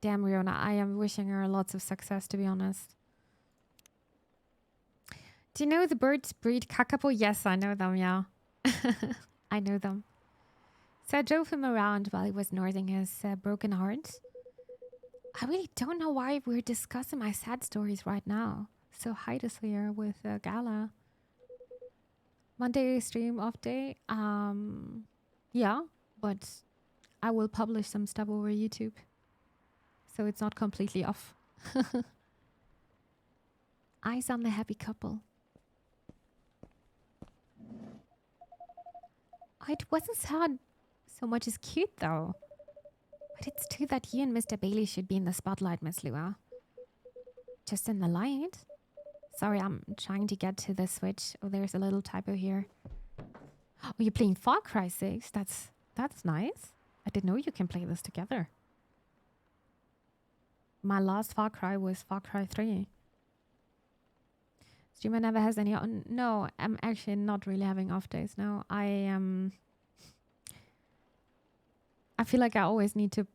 Damn, Riona. I am wishing her lots of success, to be honest. Do you know the birds breed kakapo? Yes, I know them, yeah. I know them. So I drove him around while he was nursing his broken heart. I really don't know why we're discussing my sad stories right now. So hi this here with Gala. Monday stream off day. Yeah, but I will publish some stuff over YouTube. So it's not completely off. Eyes on the happy couple. Oh, it wasn't sad so much as cute though. But it's true that you and Mr. Bailey should be in the spotlight, Miss Lua. Just in the light. Sorry, I'm trying to get to the Switch. Oh, there's a little typo here. Oh, you're playing Far Cry 6? That's nice. I didn't know you can play this together. My last Far Cry was Far Cry 3. Streamer never has any... No, I'm actually not really having off days now. I feel like I always need to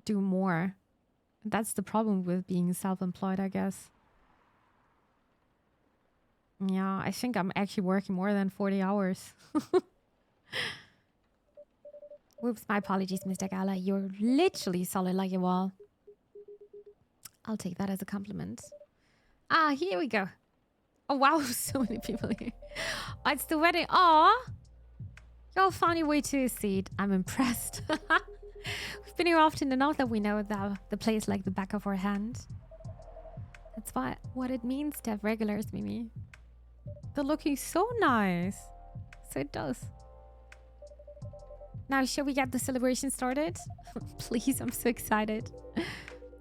do more. That's the problem with being self-employed, I guess. Yeah, I think I'm actually working more than 40 hours. Whoops, my apologies, Mr. Gala. You're literally solid like a wall. I'll take that as a compliment. Ah, here we go. Oh, wow, so many people here. Oh, it's the wedding. Aw. Y'all found your way to a seat. I'm impressed. We've been here often enough that we know the place like the back of our hand. That's what it means to have regulars, Mimi. They're looking so nice. So it does. Now, shall we get the celebration started? Please, I'm so excited.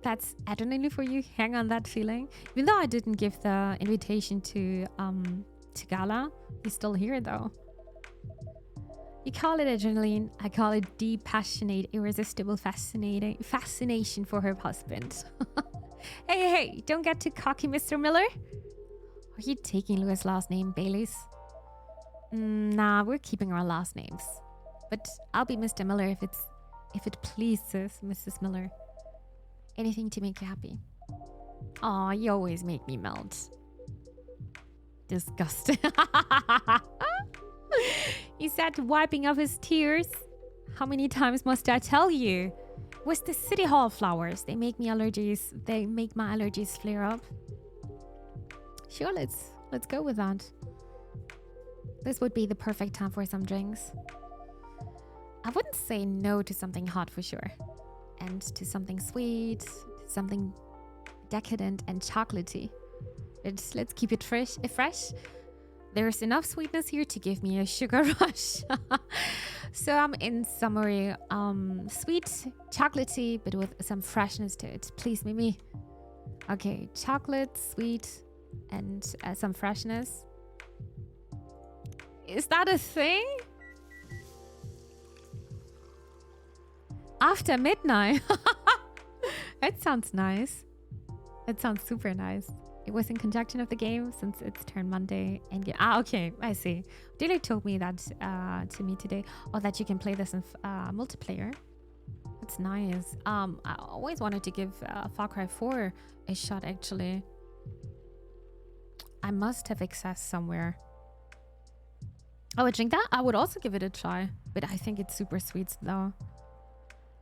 That's adrenaline for you. Hang on that feeling. Even though I didn't give the invitation to Gala, he's still here though. You call it adrenaline. I call it deep, passionate, irresistible fascination for her husband. Hey, don't get too cocky, Mr. Miller. Are you taking Louis' last name, Baileys? Nah, we're keeping our last names. But I'll be Mr. Miller if it pleases Mrs. Miller. Anything to make you happy. Aw, you always make me melt. Disgusting. He said, wiping off his tears. How many times must I tell you? With the City Hall flowers, they make my allergies flare up. Sure, let's go with that. This would be the perfect time for some drinks. I wouldn't say no to something hot for sure. And to something sweet, something decadent and chocolatey. Let's keep it fresh. There's enough sweetness here to give me a sugar rush. So I'm in summary, sweet, chocolatey, but with some freshness to it. Please, Mimi. Okay, chocolate, sweet, and some freshness. Is that a thing? After midnight. That sounds nice. It sounds super nice. It was in conjunction of the game since it's turned Monday. And okay, I see. Dilly told me that to me today. Oh, that you can play this in multiplayer. That's nice. I always wanted to give Far Cry 4 a shot, actually. I must have access somewhere. I would drink that. I would also give it a try. But I think it's super sweet, though.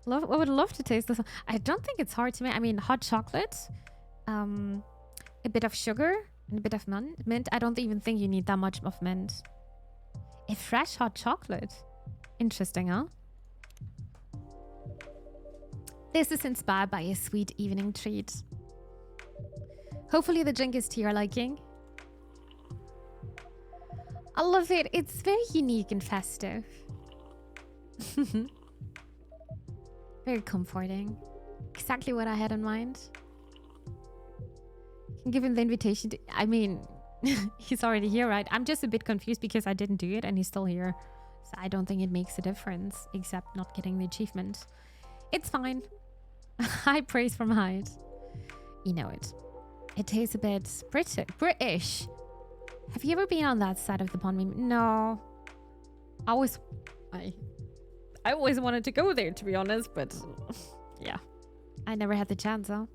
I would love to taste this. I don't think it's hard to make. I mean, hot chocolate, a bit of sugar, and a bit of mint. I don't even think you need that much of mint. A fresh hot chocolate. Interesting, huh? This is inspired by a sweet evening treat. Hopefully the drink is to your liking. I love it. It's very unique and festive. Very comforting. Exactly what I had in mind. You can give him the invitation to... I mean, he's already here, right? I'm just a bit confused because I didn't do it and he's still here. So I don't think it makes a difference, except not getting the achievement. It's fine. High praise from height. You know it. It tastes a bit British. Have you ever been on that side of the pond? No. I always wanted to go there, to be honest, but yeah, I never had the chance, huh?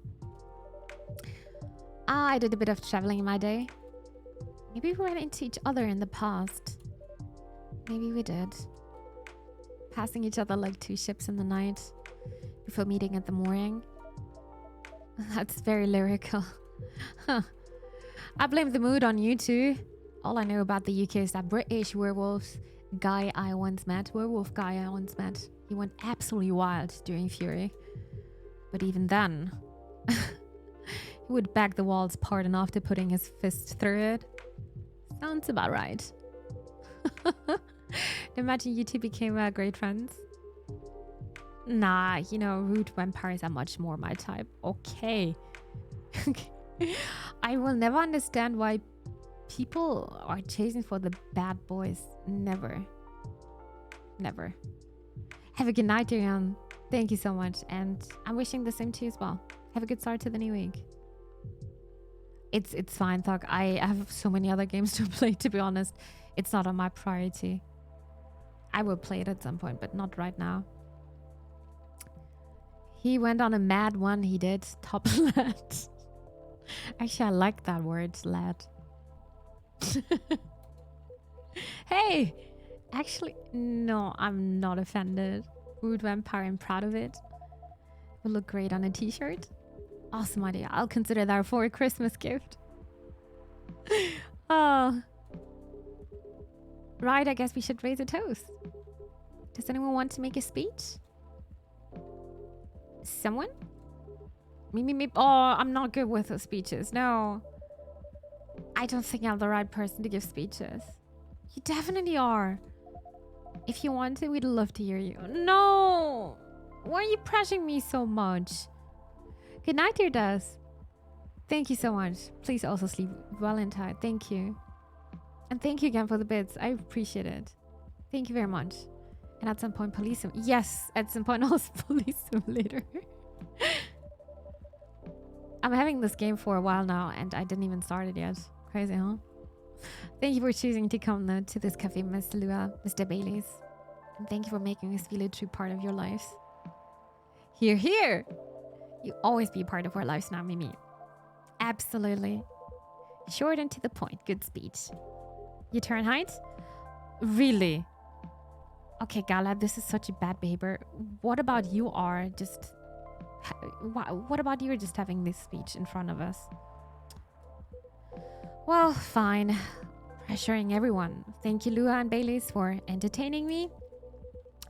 I did a bit of traveling in my day. Maybe we ran into each other in the past. Maybe we did. Passing each other like two ships in the night before meeting at the mooring. That's very lyrical. Huh. I blame the mood on you too. All I know about the UK is that British werewolf guy I once met, he went absolutely wild during Fury. But even then, he would bag the walls pardon after putting his fist through it. Sounds about right. Imagine you two became great friends. Nah, rude vampires are much more my type. Okay. I will never understand why people are chasing for the bad boys. Never. Never. Have a good night, Durian. Thank you so much. And I'm wishing the same to you as well. Have a good start to the new week. It's fine, Thug. I have so many other games to play, to be honest. It's not on my priority. I will play it at some point, but not right now. He went on a mad one, he did. Top lad. Actually, I like that word, lad. Hey! Actually, no, I'm not offended. Rude vampire, I'm proud of it. Will look great on a t-shirt. Awesome idea. I'll consider that for a Christmas gift. Oh. Right, I guess we should raise a toast. Does anyone want to make a speech? Someone? Me. Oh, I'm not good with speeches. No. I don't think I'm the right person to give speeches. You definitely are. If you want to, we'd love to hear you. No! Why are you pressuring me so much? Good night, dear Daz. Thank you so much. Please also sleep well and tight. Thank you. And thank you again for the bits. I appreciate it. Thank you very much. And at some point, police him. Yes, at some point, also police him later. I'm having this game for a while now, and I didn't even start it yet. Crazy, huh? Thank you for choosing to come to this cafe, Mr. Lua, Mr. Baileys. And thank you for making us feel a true part of your lives. Here, here! You always be a part of our lives now, Mimi. Absolutely. Short and to the point. Good speech. Your turn, Height? Really? Okay, Gala, this is such a bad behavior. What about you are just... What about you just having this speech in front of us? Well, fine. Pressuring everyone. Thank you, Lua and Baileys, for entertaining me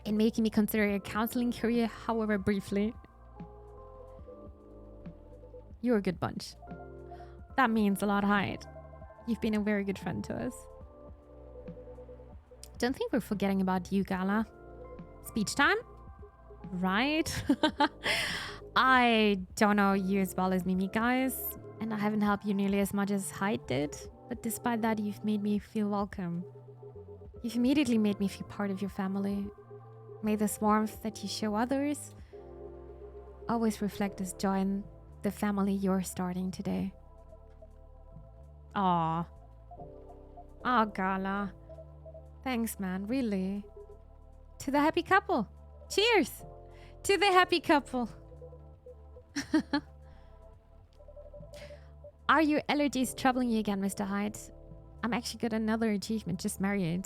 and making me consider a counseling career, however briefly. You're a good bunch. That means a lot, Hyde. You've been a very good friend to us. Don't think we're forgetting about you, Gala. Speech time? Right? I don't know you as well as Mimi, guys. And I haven't helped you nearly as much as Hyde did. But despite that, you've made me feel welcome. You've immediately made me feel part of your family. May this warmth that you show others always reflect as joy in the family you're starting today. Aw. Aw, Gala. Thanks, man. Really. To the happy couple. Cheers! To the happy couple. Are your allergies troubling you again, Mr. Hyde? I'm actually got another achievement. Just married.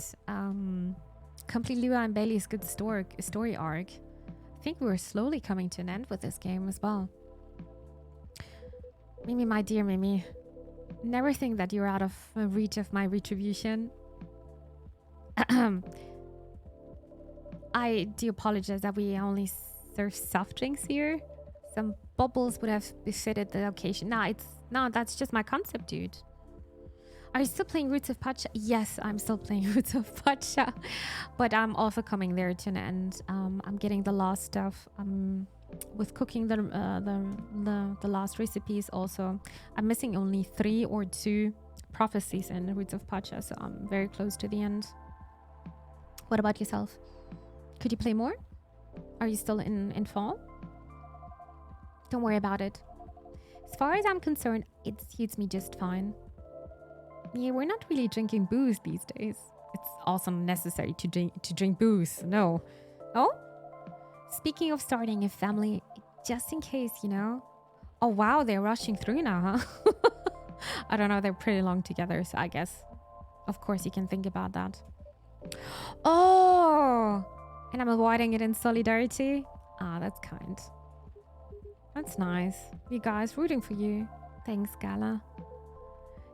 Complete Lua and Bailey's good story arc. I think we're slowly coming to an end with this game as well. Mimi, my dear Mimi. Never think that you're out of reach of my retribution. I do apologize that we only serve soft drinks here. Some bubbles would have befitted the occasion. No, that's just my concept, dude. Are you still playing Roots of Pacha? Yes, I'm still playing Roots of Pacha. But I'm also coming there to an end. I'm getting the last stuff. With cooking the last recipes also. I'm missing only 3 or 2 prophecies in Roots of Pacha, so I'm very close to the end. What about yourself? Could you play more? Are you still in fall? Don't worry about it. As far as I'm concerned, it suits me just fine. Yeah, we're not really drinking booze these days. It's also necessary to drink booze. No. Oh? Speaking of starting a family, just in case, you know. Oh, wow, they're rushing through now, huh? I don't know, they're pretty long together, so I guess. Of course, you can think about that. Oh! And I'm avoiding it in solidarity? Ah, that's kind. That's nice. You guys, rooting for you. Thanks, Gala.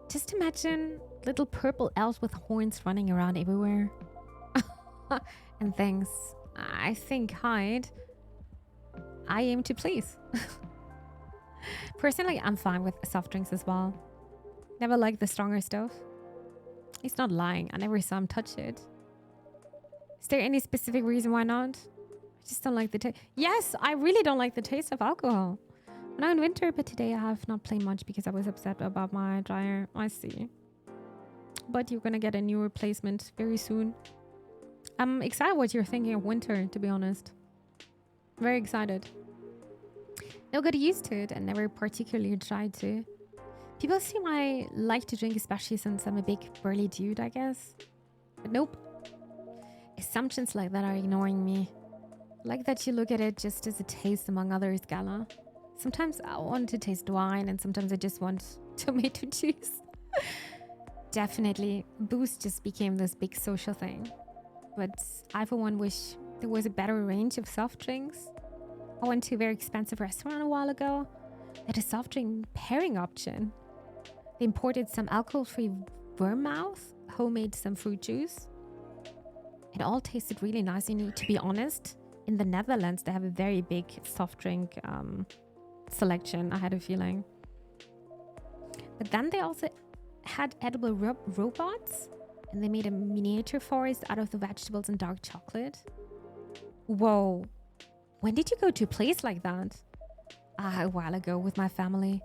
Just imagine little purple elves with horns running around everywhere. And thanks. I think Hyde, I aim to please. Personally, I'm fine with soft drinks as well. Never liked the stronger stuff. He's not lying. I never saw him touch it. Is there any specific reason why not? I just don't like the taste. Yes, I really don't like the taste of alcohol. Now in winter, but today I have not played much because I was upset about my dryer. I see. But you're gonna get a new replacement very soon. I'm excited what you're thinking of winter, to be honest. Very excited. I got used to it and never particularly tried to. People seem I like to drink, especially since I'm a big burly dude, I guess. But nope. Assumptions like that are ignoring me. Like that you look at it just as a taste among others, Gala. Sometimes I want to taste wine and sometimes I just want tomato juice. Definitely, booze just became this big social thing. But I for one wish there was a better range of soft drinks. I went to a very expensive restaurant a while ago. They had a soft drink pairing option. They imported some alcohol-free vermouth, homemade some fruit juice. It all tasted really nice. And to be honest, in the Netherlands, they have a very big soft drink selection, I had a feeling. But then they also had edible robots, and they made a miniature forest out of the vegetables and dark chocolate. Whoa. When did you go to a place like that? A while ago with my family.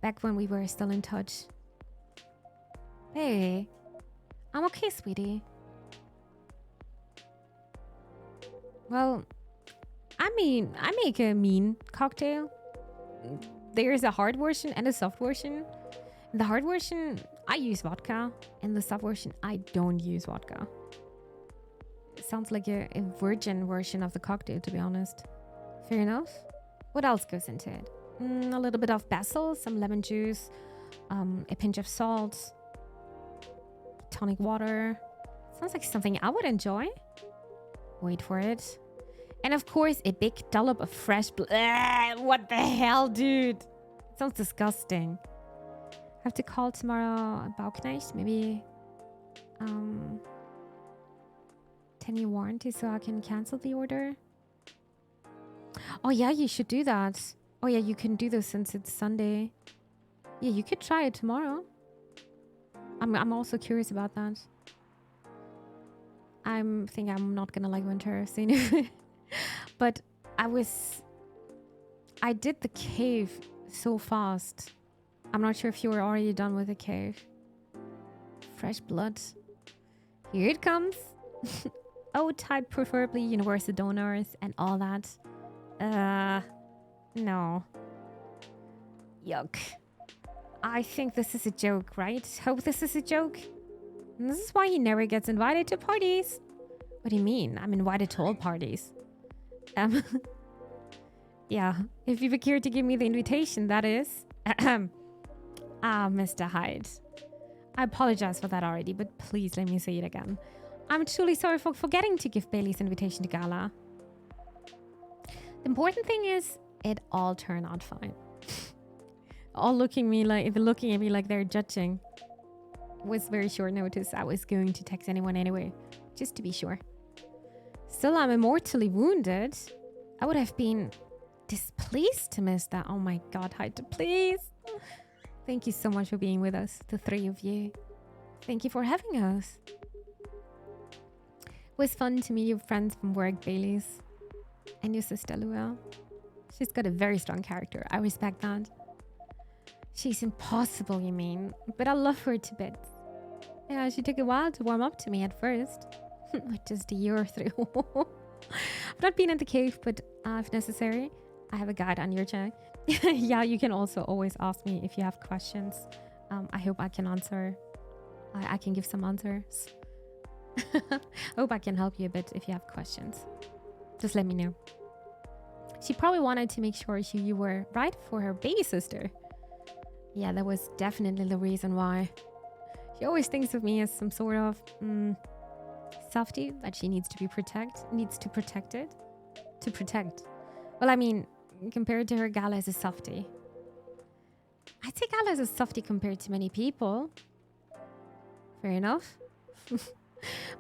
Back when we were still in touch. Hey, I'm okay, sweetie. Well, I mean, I make a mean cocktail. There's a hard version and a soft version. The hard version, I use vodka. And the soft version, I don't use vodka. It sounds like a virgin version of the cocktail, to be honest. Fair enough. What else goes into it? A little bit of basil, some lemon juice, a pinch of salt, tonic water. Sounds like something I would enjoy. Wait for it. And of course, a big dollop of fresh blood. What the hell, dude? Sounds disgusting. I have to call tomorrow Bauknecht. Maybe 10-year warranty so I can cancel the order. Oh yeah, you should do that. Oh yeah, you can do this since it's Sunday. Yeah, you could try it tomorrow. I'm also curious about that. I think I'm not gonna like winter soon. But I did the cave so fast. I'm not sure if you were already done with the cave. Fresh blood. Here it comes. Oh, type preferably universal donors and all that. No. Yuck. I think this is a joke, right? Hope this is a joke. And this is why he never gets invited to parties. What do you mean? I'm invited to all parties. Yeah, if you've cared to give me the invitation, that is. Mr. Hyde. I apologize for that already, but please let me say it again. I'm truly sorry for forgetting to give Bailey's invitation to Gala. The important thing is, it all turned out fine. All looking at me like they're judging. It was very short notice. I was going to text anyone anyway, just to be sure. Still, I'm immortally wounded. I would have been displeased to miss that. Oh my God, Hyde, please. Thank you so much for being with us, the three of you. Thank you for having us. It was fun to meet your friends from work, Bailey's. And your sister, Lua. She's got a very strong character. I respect that. She's impossible, you mean? But I love her to bits. Yeah, she took a while to warm up to me at first. Just a year or three. I've not been in the cave, but if necessary, I have a guide on your check. Yeah, you can also always ask me if you have questions. I hope I can answer. I can give some answers. I hope I can help you a bit if you have questions. Just let me know. She probably wanted to make sure you were right for her baby sister. Yeah, that was definitely the reason why. She always thinks of me as some sort of softie that she needs to be protected. To protect. Well, I mean, compared to her, Gala is a softie. I'd say Gala is a softie compared to many people. Fair enough.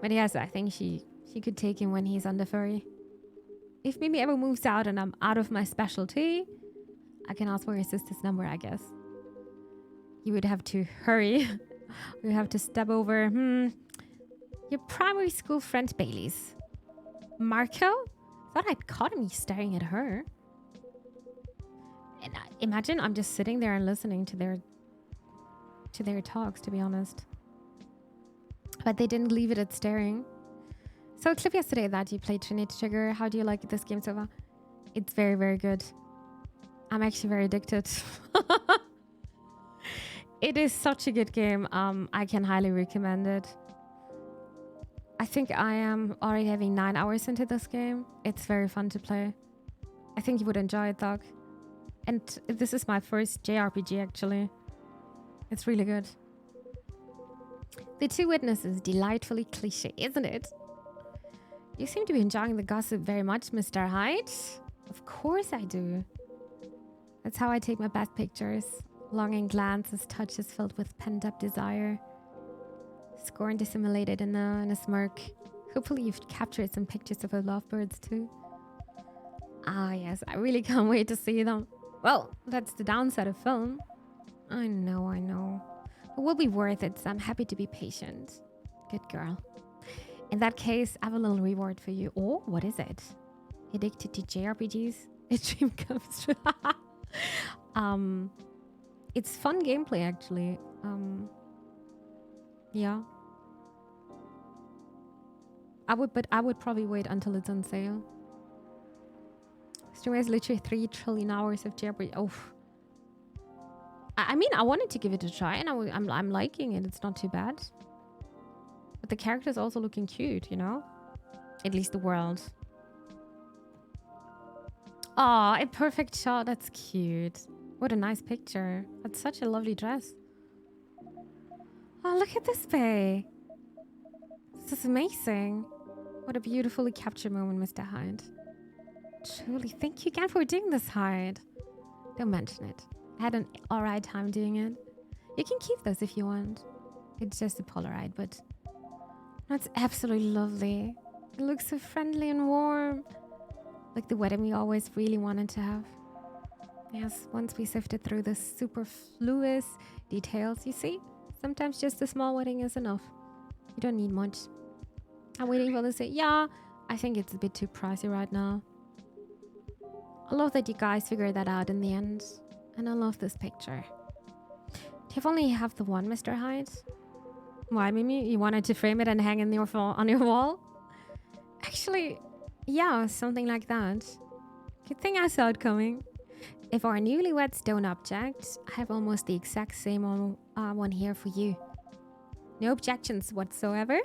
But yes, I think she could take him when he's under furry. If Mimi ever moves out and I'm out of my specialty, I can ask for your sister's number, I guess. You would have to hurry. You have to step over. Your primary school friend Bailey's. Marco? Thought I'd caught him staring at her. And Imagine I'm just sitting there and listening to their talks, to be honest. But they didn't leave it at staring. So clip yesterday that you played Trinity Trigger. How do you like this game so far? It's very, very good. I'm actually very addicted. It is such a good game. I can highly recommend it. I think I am already having 9 hours into this game. It's very fun to play. I think you would enjoy it, Doc. And this is my first JRPG, actually. It's really good. The Two Witnesses, delightfully cliche, isn't it? You seem to be enjoying the gossip very much, Mr. Hyde. Of course I do. That's how I take my best pictures. Longing glances, touches filled with pent-up desire. Scorn dissimulated in a smirk. Hopefully you've captured some pictures of our lovebirds too. Ah yes, I really can't wait to see them. Well, that's the downside of film. I know. It will be worth it, so I'm happy to be patient. Good girl. In that case, I have a little reward for you. Oh, what is it? Addicted to JRPGs? A dream comes true. It's fun gameplay, actually. Yeah. I would probably wait until it's on sale. Stream has literally 3 trillion hours of JRPG. Oh. I mean, I wanted to give it a try, and I'm liking it. It's not too bad. But the character's also looking cute, you know? At least the world. Aw, a perfect shot. That's cute. What a nice picture. That's such a lovely dress. Oh, look at this bay. This is amazing. What a beautifully captured moment, Mr. Hyde. Truly, thank you again for doing this, Hyde. Don't mention it. I had an alright time doing it. You can keep those if you want. It's just a Polaroid, but that's absolutely lovely. It looks so friendly and warm. Like the wedding we always really wanted to have. Yes, once we sifted through the superfluous details, you see? Sometimes just a small wedding is enough. You don't need much. I'm waiting for them to say, yeah, I think it's a bit too pricey right now. I love that you guys figured that out in the end. And I love this picture. Do you only have the one, Mr. Hyde? Why, Mimi? You wanted to frame it and hang it on your wall? Actually, yeah, something like that. Good thing I saw it coming. If our newlyweds don't object, I have almost the exact same one here for you. No objections whatsoever?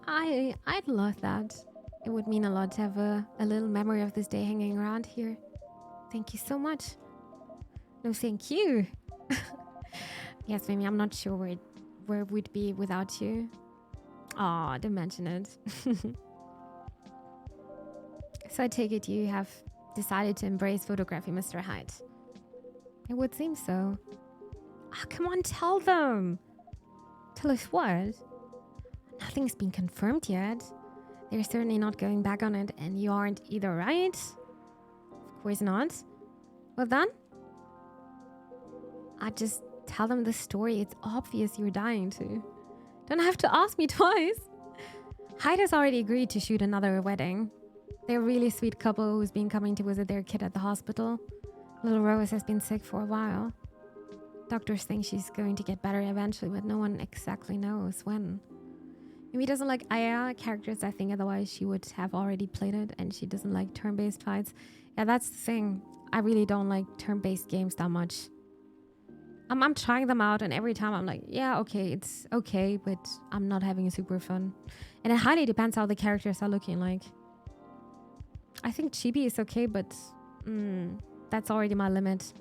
I'd love that. It would mean a lot to have a little memory of this day hanging around here. Thank you so much. No, thank you. Yes, Mimi, I'm not sure where we'd be without you. Aw, don't mention it. So I take it you have decided to embrace photography, Mr. Hyde. It would seem so. Oh, come on, tell them. Tell us what? Nothing's been confirmed yet. They're certainly not going back on it, and you aren't either, right? Of course not. Well then, I just tell them the story. It's obvious you're dying to. Don't have to ask me twice. Hyde has already agreed to shoot another wedding. They're a really sweet couple who's been coming to visit their kid at the hospital. Little Rose has been sick for a while. Doctors think she's going to get better eventually, but no one exactly knows when. Mimi doesn't like AI characters, I think, otherwise she would have already played it, and she doesn't like turn-based fights. Yeah, that's the thing. I really don't like turn-based games that much. I'm trying them out, and every time I'm like, yeah, okay, it's okay, but I'm not having super fun. And it highly depends how the characters are looking like. I think Chibi is okay, but that's already my limit.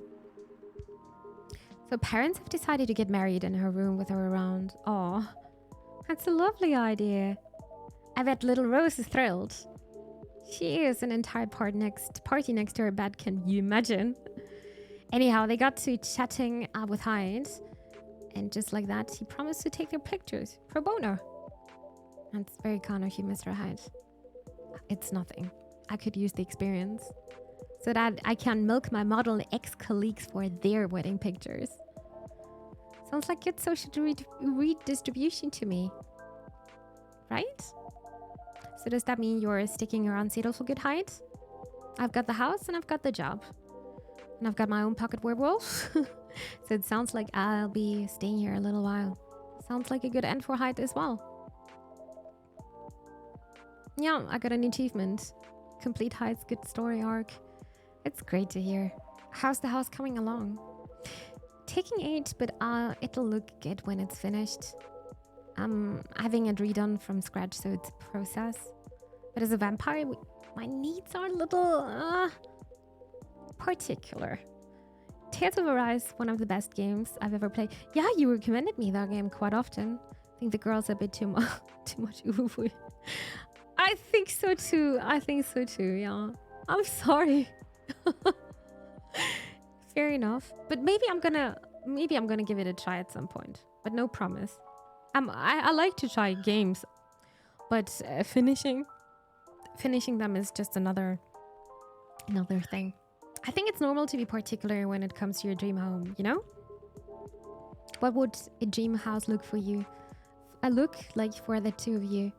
So parents have decided to get married in her room with her around. Aw, that's a lovely idea. I bet little Rose is thrilled. She is an entire party next to her bed, can you imagine? Anyhow, they got to chatting with Hyde, and just like that, he promised to take their pictures pro bono. That's very kind of you, Mr. Hyde. It's nothing. I could use the experience so that I can milk my model ex-colleagues for their wedding pictures. Sounds like good social redistribution to me. Right? So does that mean you're sticking around Seattle for good, Hyde? I've got the house and I've got the job. And I've got my own pocket werewolf. So it sounds like I'll be staying here a little while. Sounds like a good end for Hyde as well. Yeah, I got an achievement. Complete Hyde's good story arc. It's great to hear. How's the house coming along? Taking age, but it'll look good when it's finished. I'm having it redone from scratch, so it's a process. But as a vampire, my needs are a little particular. Tales of Arise, one of the best games I've ever played. Yeah, you recommended me that game quite often. I think the girl's a bit too much ooh. I think so too. Yeah. I'm sorry. Fair enough. But maybe I'm gonna give it a try at some point. But no promise. I like to try games, but finishing them is just another thing. I think it's normal to be particular when it comes to your dream home, you know? What would a dream house look for you? Look like for the two of you?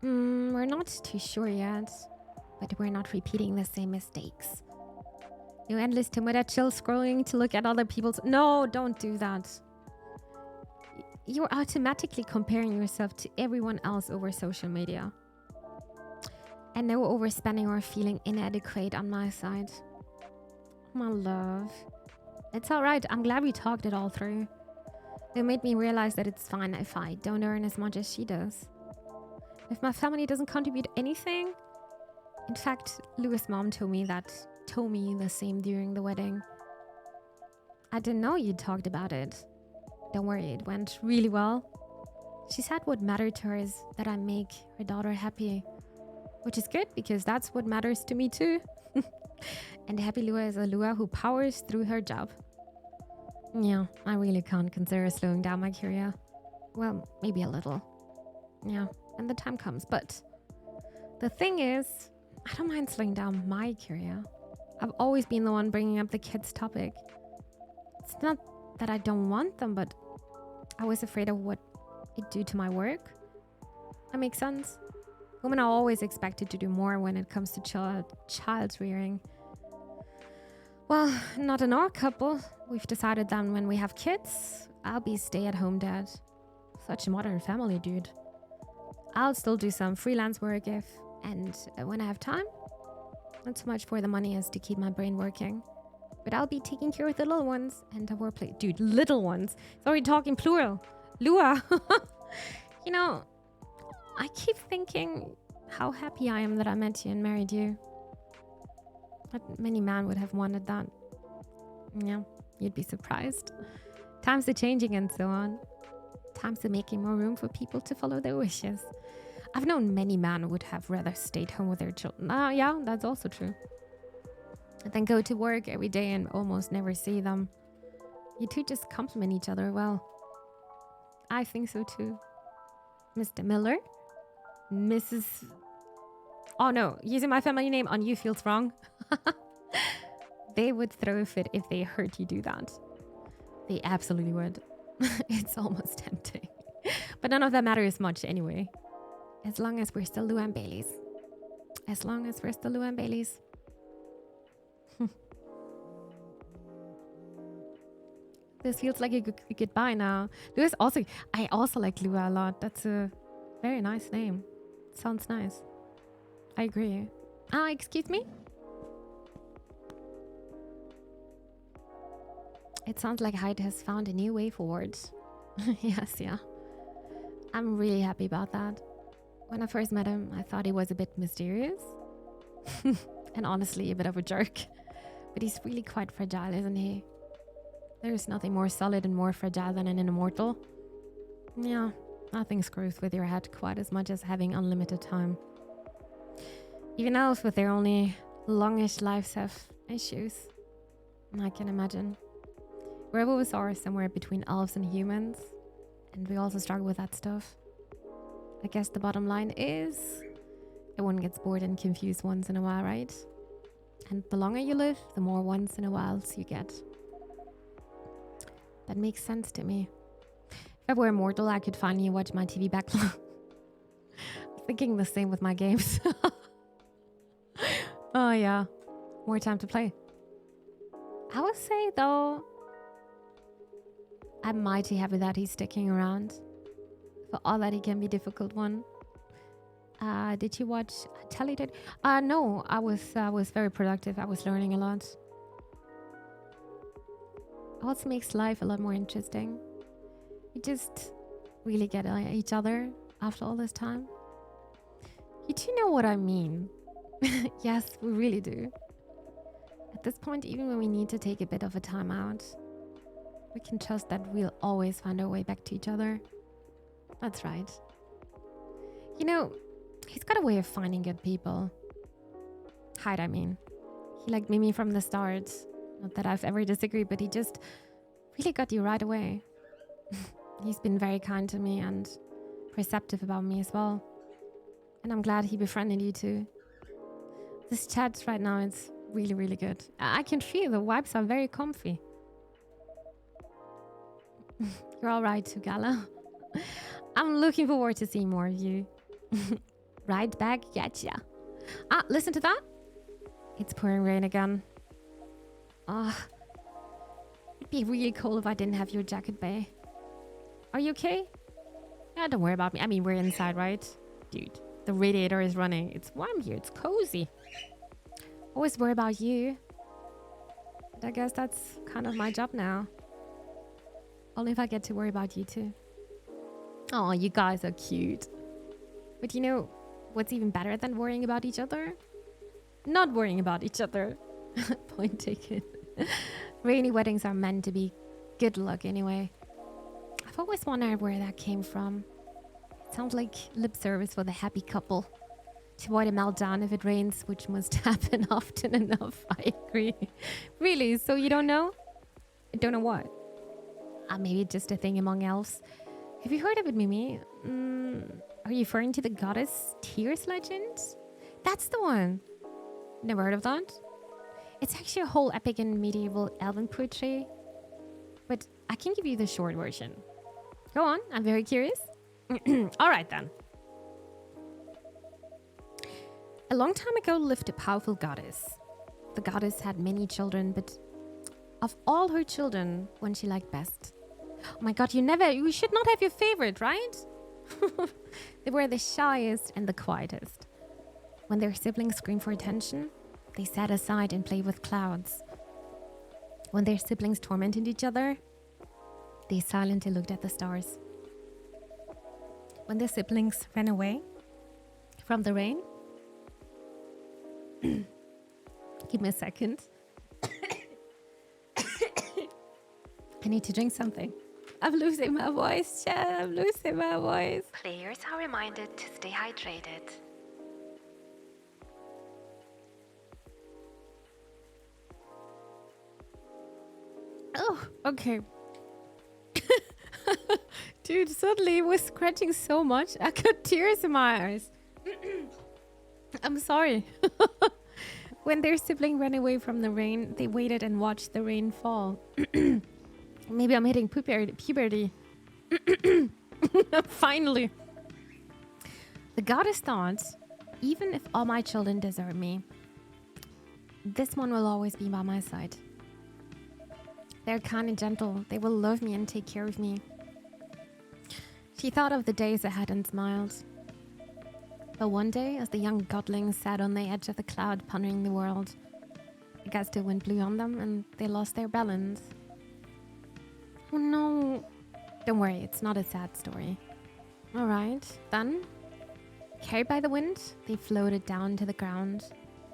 We're not too sure yet, but we're not repeating the same mistakes. You endless Timida chill scrolling to look at other people's... No, don't do that. You're automatically comparing yourself to everyone else over social media. And no overspending or feeling inadequate on my side. My love. It's alright. I'm glad we talked it all through. It made me realize that it's fine if I don't earn as much as she does. If my family doesn't contribute anything. In fact, Louis' mom told me the same during the wedding. I didn't know you talked about it. Don't worry, it went really well. She said what mattered to her is that I make her daughter happy. Which is good, because that's what matters to me too. And happy Lua is a Lua who powers through her job. Yeah, I really can't consider slowing down my career. Well, maybe a little. Yeah, when the time comes. But the thing is, I don't mind slowing down my career. I've always been the one bringing up the kids' topic. It's not that I don't want them, but I was afraid of what it'd do to my work. That makes sense. Women are always expected to do more when it comes to child rearing. Well, not in our couple. We've decided that when we have kids, I'll be stay-at-home dad. Such a modern family, dude. I'll still do some freelance work and when I have time. Not so much for the money as to keep my brain working. But I'll be taking care of the little ones and our play. Dude, little ones. Sorry, talking plural. Lua. You know, I keep thinking how happy I am that I met you and married you. Not many men would have wanted that. Yeah, you'd be surprised. Times are changing and so on. Times are making more room for people to follow their wishes. I've known many men who would have rather stayed home with their children. Yeah, that's also true. And then go to work every day and almost never see them. You two just complement each other well. I think so too. Mr. Miller? Mrs. Oh no, using my family name on you feels wrong. They would throw a fit if they heard you do that. They absolutely would. It's almost tempting. But none of that matters much anyway. As long as we're still Lou and Baileys. As long as we're still Lou and Baileys. This feels like a good goodbye now. I also like Lua a lot. That's a very nice name. Sounds nice. I agree. Excuse me? It sounds like Hyde has found a new way forward. Yes, yeah. I'm really happy about that. When I first met him, I thought he was a bit mysterious. And honestly, a bit of a jerk. But he's really quite fragile, isn't he? There's nothing more solid and more fragile than an immortal. Yeah, nothing screws with your head quite as much as having unlimited time. Even elves with their only longish lives have issues. I can imagine. Werewolves are somewhere between elves and humans, and we also struggle with that stuff. I guess the bottom line is everyone gets bored and confused once in a while, right? And the longer you live, the more once in a whiles you get. That makes sense to me. If I were immortal, I could finally watch my TV backlog. I'm thinking the same with my games. Oh yeah, more time to play. I would say, though, I'm mighty happy that he's sticking around. For all that he can be a difficult one. Did you watch Telly did? No, I was very productive. I was learning a lot. It also makes life a lot more interesting. You just really get each other after all this time. You do know what I mean. Yes, we really do. At this point, even when we need to take a bit of a time out, we can trust that we'll always find our way back to each other. That's right. You know, he's got a way of finding good people. Hyde, I mean. He liked Mimi from the start. Not that I've ever disagreed, but he just really got you right away. He's been very kind to me and perceptive about me as well. And I'm glad he befriended you too. This chat right now is really, really good. I can feel the vibes are very comfy. You're all right too, Gala. I'm looking forward to seeing more of you. Right back, gotcha. Listen to that. It's pouring rain again. It'd be really cold if I didn't have your jacket, bae. Are you okay? Yeah, don't worry about me. I mean, we're inside, right? Dude, the radiator is running. It's warm here. It's cozy. Always worry about you. But I guess that's kind of my job now. Only if I get to worry about you too. Oh, you guys are cute. But you know what's even better than worrying about each other? Not worrying about each other. Point taken. Rainy weddings are meant to be good luck anyway. I've always wondered where that came from. It sounds like lip service for the happy couple. To avoid a meltdown if it rains, which must happen often enough. I agree. Really? So you don't know? I don't know what. Maybe just a thing among elves. Have you heard of it, Mimi? Are you referring to the goddess Tears legend? That's the one. Never heard of that? It's actually a whole epic and medieval elven poetry. But I can give you the short version. Go on, I'm very curious. All right then. A long time ago lived a powerful goddess. The goddess had many children, but of all her children, one she liked best. Oh my god, you should not have your favorite, right? They were the shyest and the quietest. When their siblings screamed for attention, they sat aside and played with clouds. When their siblings tormented each other, they silently looked at the stars. When their siblings ran away from the rain, give me a second. I need to drink something. I'm losing my voice, chat. I'm losing my voice. Players are reminded to stay hydrated. Oh, okay. Dude, suddenly it was scratching so much. I got tears in my eyes. I'm sorry. When their sibling ran away from the rain, they waited and watched the rain fall. Maybe I'm hitting puberty. Finally. The goddess thought, even if all my children desert me, this one will always be by my side. They're kind and gentle. They will love me and take care of me. She thought of the days ahead and smiled. But one day, as the young godlings sat on the edge of the cloud pondering the world, a gust of wind blew on them and they lost their balance. Oh no. Don't worry, it's not a sad story. Alright, then, carried by the wind, they floated down to the ground,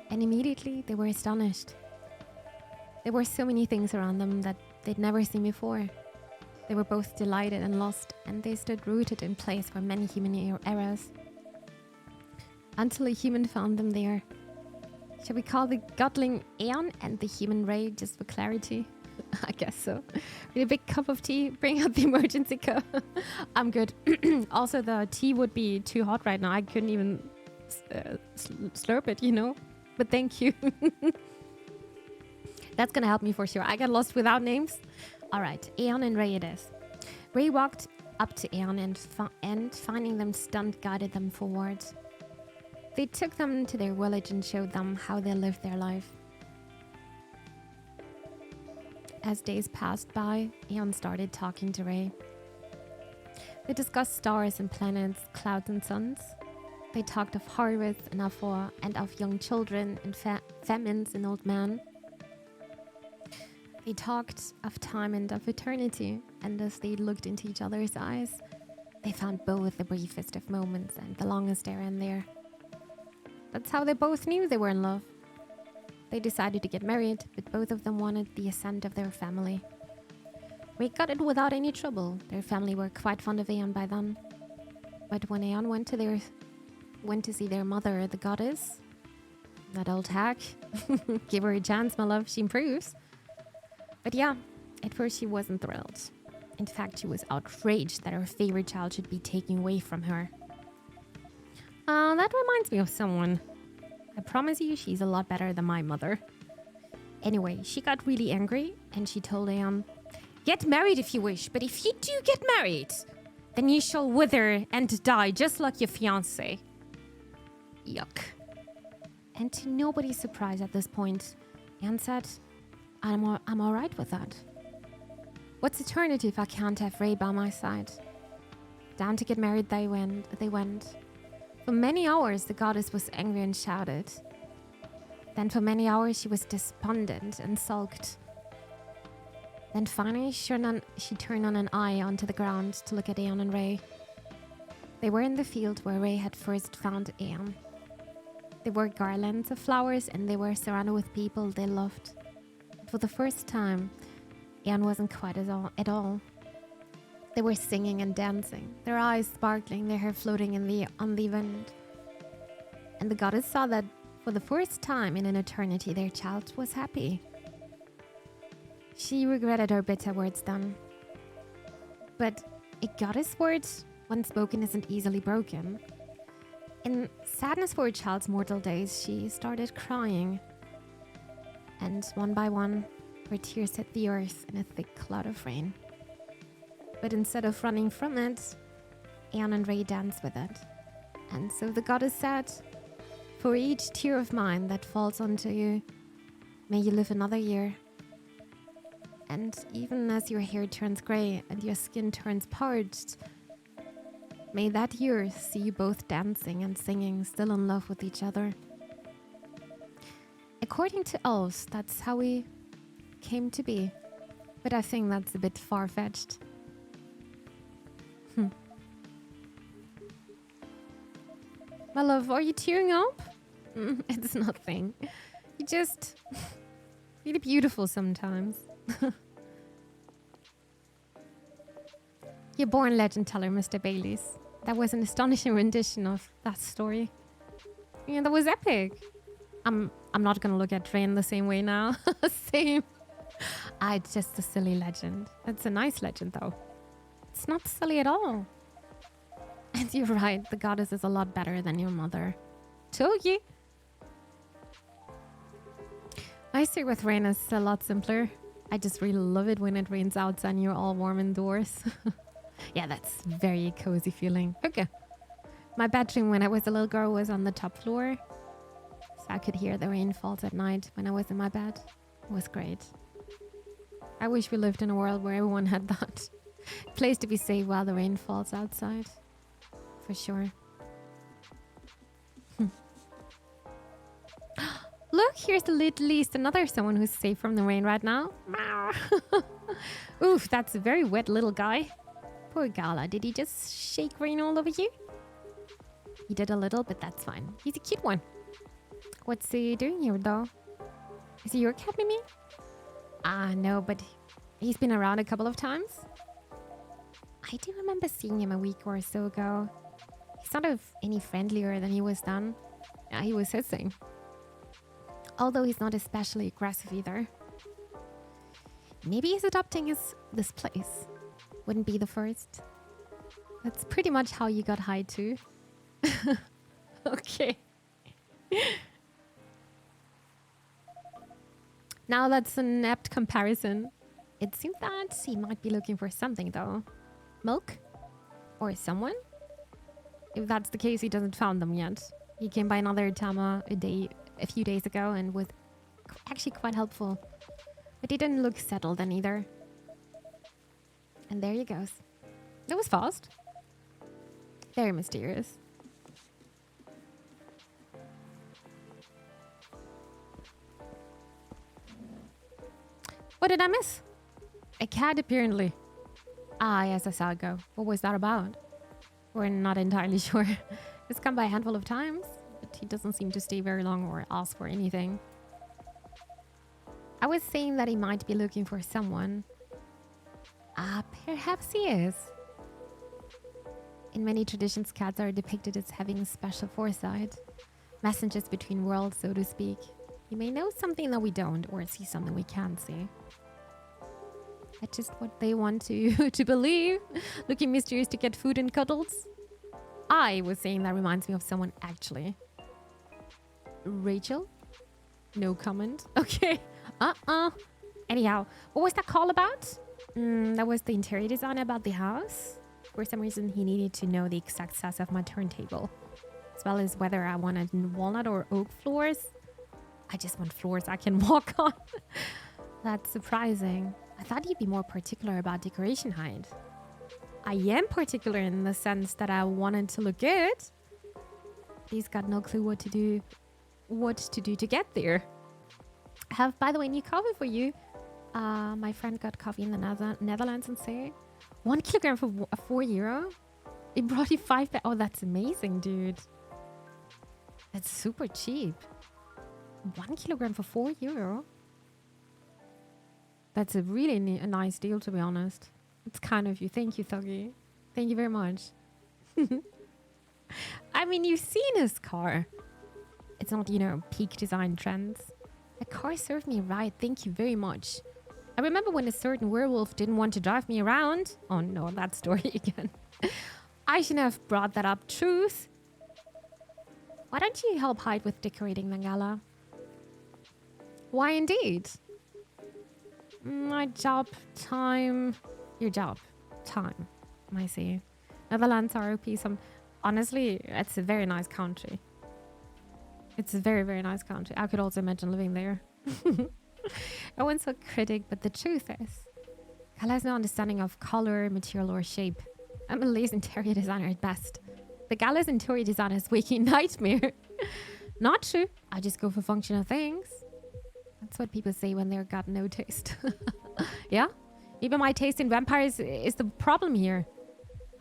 and immediately they were astonished. There were so many things around them that they'd never seen before. They were both delighted and lost, and they stood rooted in place for many human eras. Until a human found them there. Shall we call the godling Aeon and the human Ray just for clarity? I guess so. With a big cup of tea, bring out the emergency cup. I'm good. Also, the tea would be too hot right now. I couldn't even slurp it, you know? But thank you. That's gonna help me for sure. I got lost without names. All right, Aeon and Ray it is. Ray walked up to Aeon and finding them stunned, guided them forward. They took them to their village and showed them how they lived their life. As days passed by, Eon started talking to Ray. They discussed stars and planets, clouds and suns. They talked of harvest and of war, and of young children and famines and old men. They talked of time and of eternity, and as they looked into each other's eyes, they found both the briefest of moments and the longest there and there. That's how they both knew they were in love. They decided to get married, but both of them wanted the assent of their family. Ray got it without any trouble. Their family were quite fond of Aeon by then. But when Aeon went to see their mother, the goddess, that old hack, give her a chance, my love, she improves. But yeah, at first she wasn't thrilled. In fact, she was outraged that her favorite child should be taken away from her. That reminds me of someone. I promise you, she's a lot better than my mother. Anyway, she got really angry and she told Aeon, "Get married if you wish, but if you do get married, then you shall wither and die just like your fiancé." Yuck. And to nobody's surprise at this point, Aeon said, I'm all right with that. What's eternity if I can't have Ray by my side? Down to get married they went. For many hours, the goddess was angry and shouted. Then for many hours, she was despondent and sulked. Then finally, she turned on an eye onto the ground to look at Aeon and Ray. They were in the field where Ray had first found Aeon. There were garlands of flowers and they were surrounded with people they loved. For the first time, Aeon wasn't quite at all. They were singing and dancing, their eyes sparkling, their hair floating on the wind. And the goddess saw that for the first time in an eternity, their child was happy. She regretted her bitter words then. But a goddess word, once spoken, isn't easily broken. In sadness for her child's mortal days, she started crying. And one by one, her tears hit the earth in a thick cloud of rain. But instead of running from it, Aeon and Ray danced with it. And so the goddess said, "For each tear of mine that falls onto you, may you live another year. And even as your hair turns grey and your skin turns parched, may that year see you both dancing and singing, still in love with each other." According to elves, that's how we came to be. But I think that's a bit far-fetched. My love, are you tearing up? It's nothing. You just really beautiful sometimes. You're born legend teller, Mr. Baileys. That was an astonishing rendition of that story. Yeah, that was epic. I'm not gonna look at Drain the same way now. Same. It's just a silly legend. It's a nice legend though. It's not silly at all. And you're right, the goddess is a lot better than your mother. Told you. My story with rain is a lot simpler. I just really love it when it rains outside and you're all warm indoors. Yeah, that's very cozy feeling. Okay. My bedroom when I was a little girl was on the top floor. So I could hear the rainfalls at night when I was in my bed. It was great. I wish we lived in a world where everyone had that place to be safe while the rain falls outside. For sure. Look, here's at least another someone who's safe from the rain right now. Oof, that's a very wet little guy. Poor Gala, did he just shake rain all over you? He did a little, but that's fine. He's a cute one. What's he doing here, though? Is he your cat, Mimi? No, but he's been around a couple of times. I do remember seeing him a week or so ago. He's not any friendlier than he was then. Yeah, he was hissing. Although he's not especially aggressive either. Maybe he's adopting this place. Wouldn't be the first. That's pretty much how you got high too. Okay. Now that's an apt comparison. It seems that he might be looking for something though. Milk? Or someone? If that's the case, he doesn't found them yet. He came by another Tama a few days ago and was actually quite helpful. But he didn't look settled then either. And there he goes. That was fast. Very mysterious. What did I miss? A cat, apparently. Ah, yes, I saw it go. What was that about? We're not entirely sure. It's come by a handful of times, but he doesn't seem to stay very long or ask for anything. I was saying that he might be looking for someone. Ah, perhaps he is. In many traditions, cats are depicted as having special foresight. Messengers between worlds, so to speak. He may know something that we don't, or see something we can't see. That's just what they want to to believe. Looking mysterious to get food and cuddles. I was saying that reminds me of someone, actually. Rachel? No comment. Okay. Anyhow, what was that call about? That was the interior designer about the house. For some reason, he needed to know the exact size of my turntable, as well as whether I wanted walnut or oak floors. I just want floors I can walk on. That's surprising. I thought he'd be more particular about decoration height. I am particular in the sense that I wanted to look good. He's got no clue what to do to get there. I have, by the way, new coffee for you. My friend got coffee in the Netherlands and say 1 kilogram for €4. It brought you 5 back. Oh, that's amazing, dude. That's super cheap. 1 kilogram for €4. That's a really a nice deal, to be honest. It's kind of you. Thank you, Thuggy. Thank you very much. I mean, you've seen his car. It's not, peak design trends. The car served me right. Thank you very much. I remember when a certain werewolf didn't want to drive me around. Oh no, that story again. I shouldn't have brought that up. Truth. Why don't you help hide with decorating, Mangala? Why indeed? My job, time. Your job, time. I see. Netherlands ROP. Honestly, it's a very nice country. It's a very, very nice country. I could also imagine living there. I wasn't so critic, but the truth is, Kala has no understanding of color, material, or shape. I'm a lazy interior designer at best. The Gala's interior designer is waking nightmare. Not true. I just go for functional things. That's what people say when they've got no taste. Yeah? Even my taste in vampires is the problem here.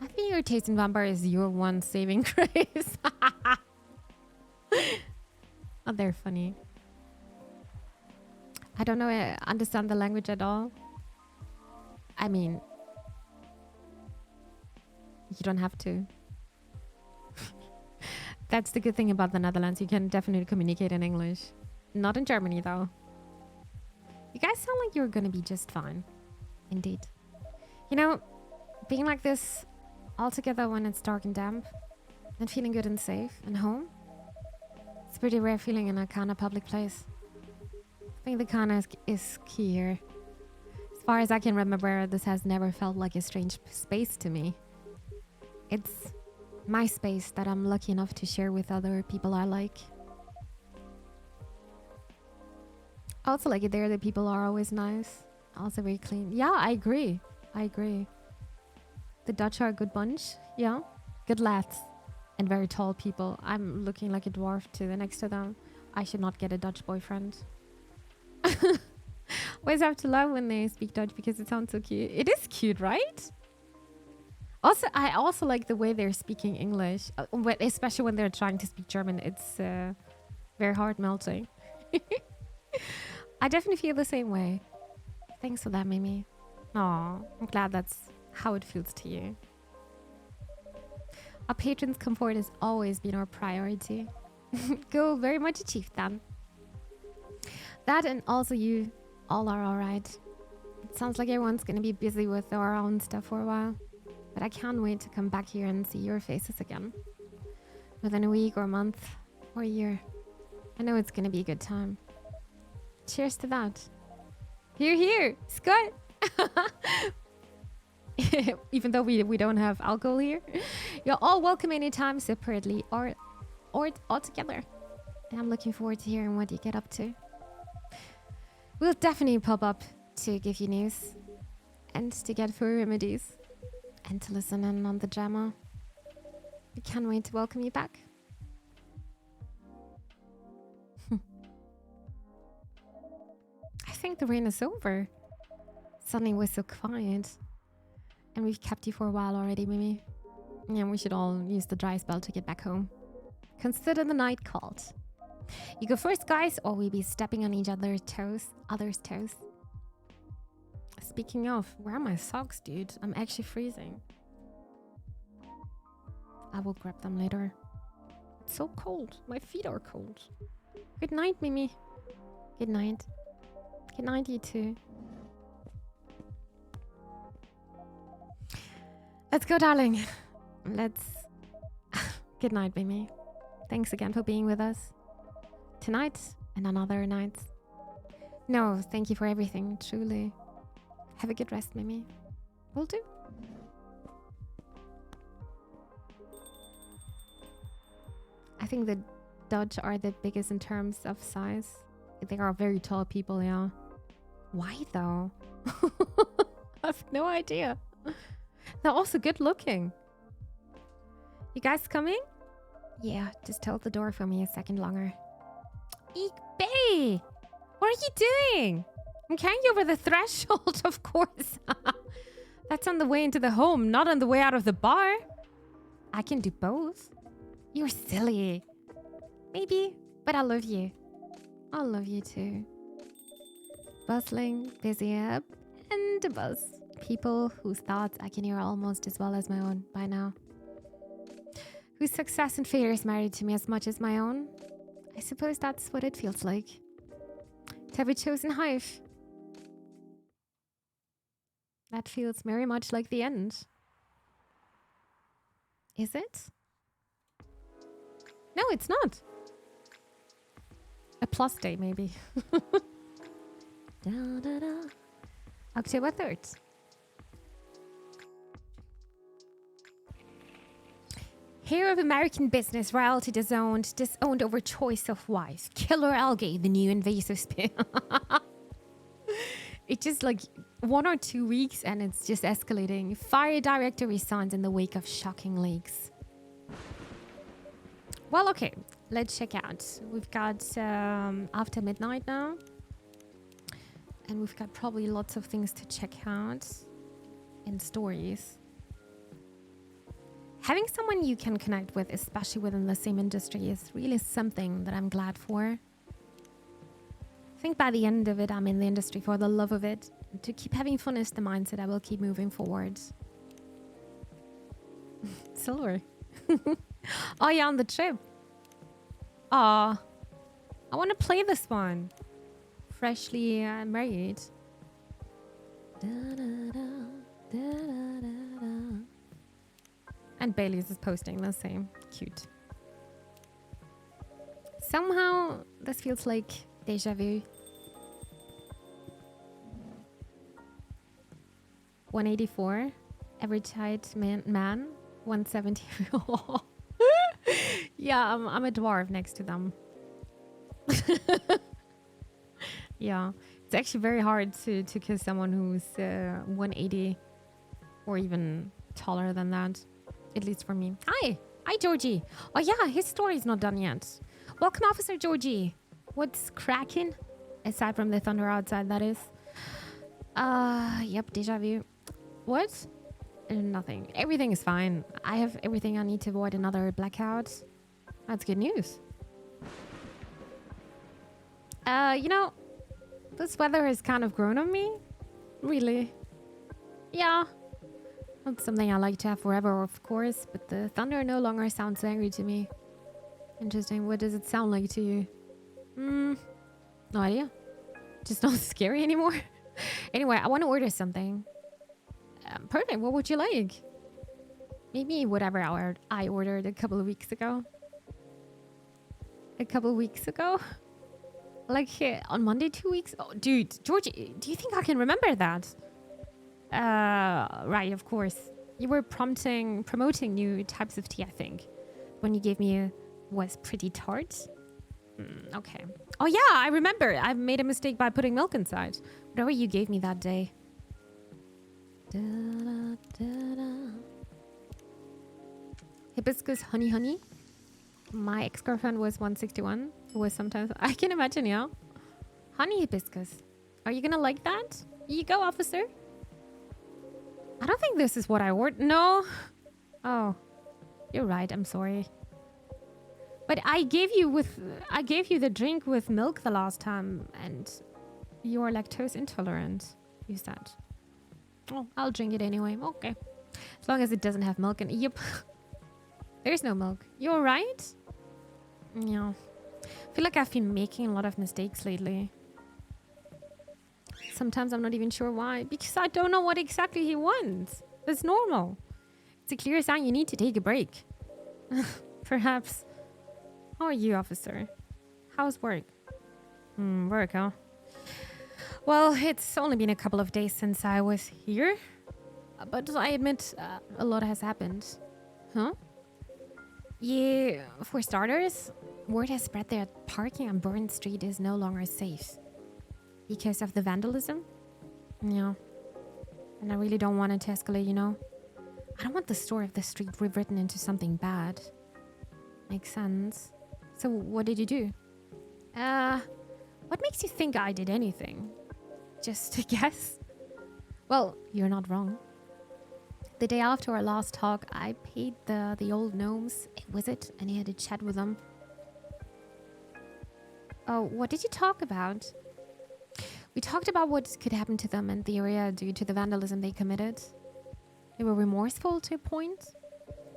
I think your taste in vampires is your one saving grace. Oh, they're funny. I don't know, I understand the language at all. I mean, you don't have to. That's the good thing about the Netherlands. You can definitely communicate in English. Not in Germany, though. You guys sound like you're gonna be just fine. Indeed. Being like this all together when it's dark and damp and feeling good and safe and home, it's a pretty rare feeling in a kind of public place. I think the kind is key here. As far as I can remember, this has never felt like a strange space to me. It's my space that I'm lucky enough to share with other people I like. I also like it there that people are always nice. Also very clean. Yeah, I agree. The Dutch are a good bunch. Yeah. Good lads. And very tall people. I'm looking like a dwarf to the next to them. I should not get a Dutch boyfriend. Always have to laugh when they speak Dutch because it sounds so cute. It is cute, right? Also, I also like the way they're speaking English. Especially when they're trying to speak German. It's very hard melting. I definitely feel the same way. Thanks for that, Mimi. Aw, I'm glad that's how it feels to you. Our patrons' comfort has always been our priority. Go, very much achieved then. That and also you all are alright. It sounds like everyone's gonna be busy with our own stuff for a while. But I can't wait to come back here and see your faces again. Within a week or a month or a year. I know it's gonna be a good time. Cheers to that. Hear, hear. Scott. Even though we don't have alcohol here. You're all welcome anytime separately or all together. And I'm looking forward to hearing what you get up to. We'll definitely pop up to give you news and to get fur remedies and to listen in on the drama. We can't wait to welcome you back. I think the rain is over. Suddenly was so quiet. And we've kept you for a while already, Mimi. Yeah, we should all use the dry spell to get back home. Consider the night called. You go first, guys, or we'll be stepping on each other's toes. Speaking of, where are my socks, dude? I'm actually freezing. I will grab them later. It's so cold. My feet are cold. Good night, Mimi. Good night. Good night, you too. Let's go, darling. Let's... Good night, Mimi. Thanks again for being with us. Tonight and on other nights. No, thank you for everything, truly. Have a good rest, Mimi. Will do. I think the Dutch are the biggest in terms of size. They are very tall people, yeah. Why though? I have no idea. They're also good looking. You guys coming? Yeah, just hold the door for me a second longer. Eek, bae! What are you doing? I'm carrying you over the threshold, of course. That's on the way into the home, not on the way out of the bar. I can do both. You're silly. Maybe, but I love you. I love you too. Bustling, busy up, and a buzz. People whose thoughts I can hear almost as well as my own by now. Whose success and failures matter to me as much as my own. I suppose that's what it feels like. To have a chosen hive. That feels very much like the end. Is it? No, it's not. A plus day, maybe. Da, da, da. October 3rd. Hero of American business, royalty disowned over choice of wife. Killer algae, the new invasive species. It's just like 1 or 2 weeks and it's just escalating. Fire director resigns in the wake of shocking leaks. Well, okay, let's check out. We've got after midnight now. And we've got probably lots of things to check out in stories. Having someone you can connect with, especially within the same industry, is really something that I'm glad for. I think by the end of it, I'm in the industry for the love of it. To keep having fun is the mindset I will keep moving forward. Silver. Oh yeah, on the trip. Aw. I want to play this one. Freshly married. Da, da, da, da, da, da. And Bailey's is posting the same. Cute. Somehow, this feels like deja vu. 184. Average height man. 170. Yeah, I'm a dwarf next to them. Yeah. It's actually very hard to kiss someone who's 180 or even taller than that. At least for me. Hi, Georgie. Oh yeah, his story's not done yet. Welcome, Officer Georgie. What's cracking? Aside from the thunder outside, that is. Yep, deja vu. What? Nothing. Everything is fine. I have everything I need to avoid another blackout. That's good news. You know, this weather has kind of grown on me. Really. Yeah. Not something I like to have forever, of course, but the thunder no longer sounds angry to me. Interesting. What does it sound like to you? No idea. Just not scary anymore. Anyway, I want to order something. Perfect. What would you like? Maybe whatever I ordered a couple of weeks ago. Like on Monday 2 weeks? Oh, dude, Georgie, do you think I can remember that? Right, of course. You were promoting new types of tea, I think. When you gave me was pretty tart. Okay. Oh yeah, I remember. I made a mistake by putting milk inside. Whatever you gave me that day. Hibiscus honey. My ex-girlfriend was 161. It was sometimes... I can imagine, yeah. Honey hibiscus. Are you gonna like that? Here you go, officer. I don't think this is what I ordered. No. Oh. You're right. I'm sorry. But I gave you the drink with milk the last time, and you are lactose intolerant. You said. Oh, I'll drink it anyway. Okay. As long as it doesn't have milk in it. Yep. There's no milk. You're right? Yeah. I feel like I've been making a lot of mistakes lately. Sometimes I'm not even sure why. Because I don't know what exactly he wants. That's normal. It's a clear sign you need to take a break. Perhaps. How are you, officer? How's work? Work, huh? Well, it's only been a couple of days since I was here. But I admit, a lot has happened. Huh? Yeah, for starters, word has spread that parking on Burn Street is no longer safe. Because of the vandalism? Yeah. And I really don't want it to escalate, you know? I don't want the story of the street rewritten into something bad. Makes sense. So what did you do? What makes you think I did anything? Just a guess? Well, you're not wrong. The day after our last talk, I paid the old gnomes a visit and he had a chat with them. Oh, what did you talk about? We talked about what could happen to them and the area due to the vandalism they committed. They were remorseful to a point,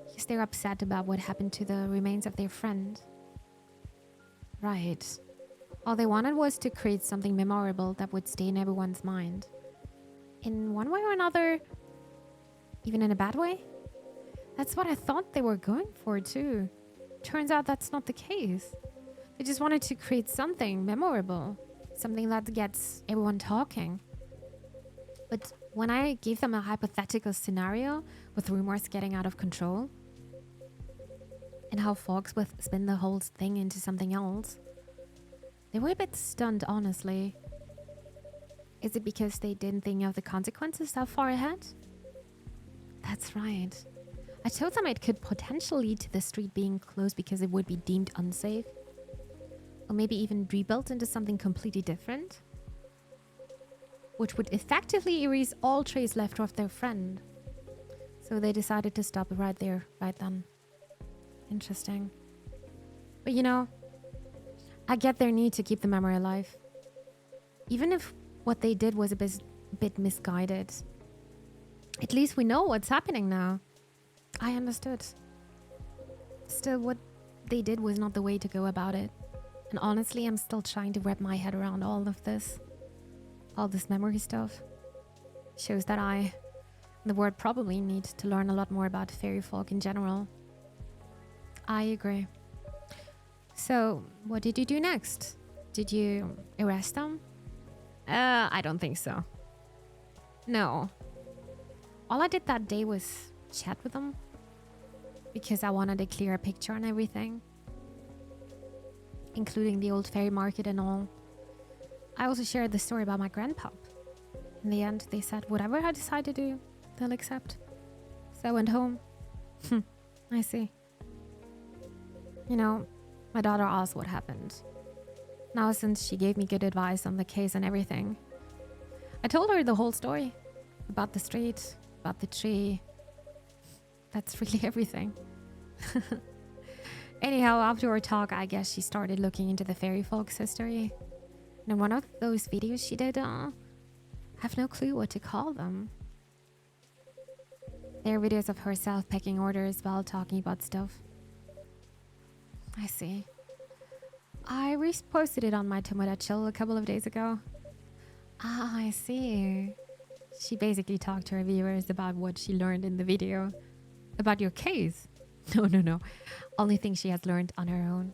because they're upset about what happened to the remains of their friend. Right. All they wanted was to create something memorable that would stay in everyone's mind. In one way or another, even in a bad way. That's what I thought they were going for too. Turns out that's not the case. They just wanted to create something memorable. Something that gets everyone talking. But when I gave them a hypothetical scenario with rumors getting out of control, and how Fox would spin the whole thing into something else, they were a bit stunned, honestly. Is it because they didn't think of the consequences that far ahead? That's right. I told them it could potentially lead to the street being closed because it would be deemed unsafe. Or maybe even rebuilt into something completely different, which would effectively erase all trace left of their friend. So they decided to stop right there, right then. Interesting. But you know, I get their need to keep the memory alive. Even if what they did was a bit misguided. At least we know what's happening now. I understood. Still, what they did was not the way to go about it. And honestly, I'm still trying to wrap my head around all of this. All this memory stuff. Shows that I, the world, probably need to learn a lot more about fairy folk in general. I agree. So, what did you do next? Did you arrest them? I don't think so. No. All I did that day was chat with them. Because I wanted a clearer picture on everything. Including the old fairy market and all. I also shared the story about my grandpa. In the end, they said whatever I decide to do, they'll accept. So I went home. I see. You know, my daughter asked what happened. Now, since she gave me good advice on the case and everything, I told her the whole story. About the street, about the tree. That's really everything. Anyhow, after our talk, I guess she started looking into the fairy folk's history. And in one of those videos she did, I have no clue what to call them. There are videos of herself packing orders while talking about stuff. I see. I reposted it on my Tomodachi a couple of days ago. Ah, I see. She basically talked to her viewers about what she learned in the video. About your case. No. Only thing she has learned on her own.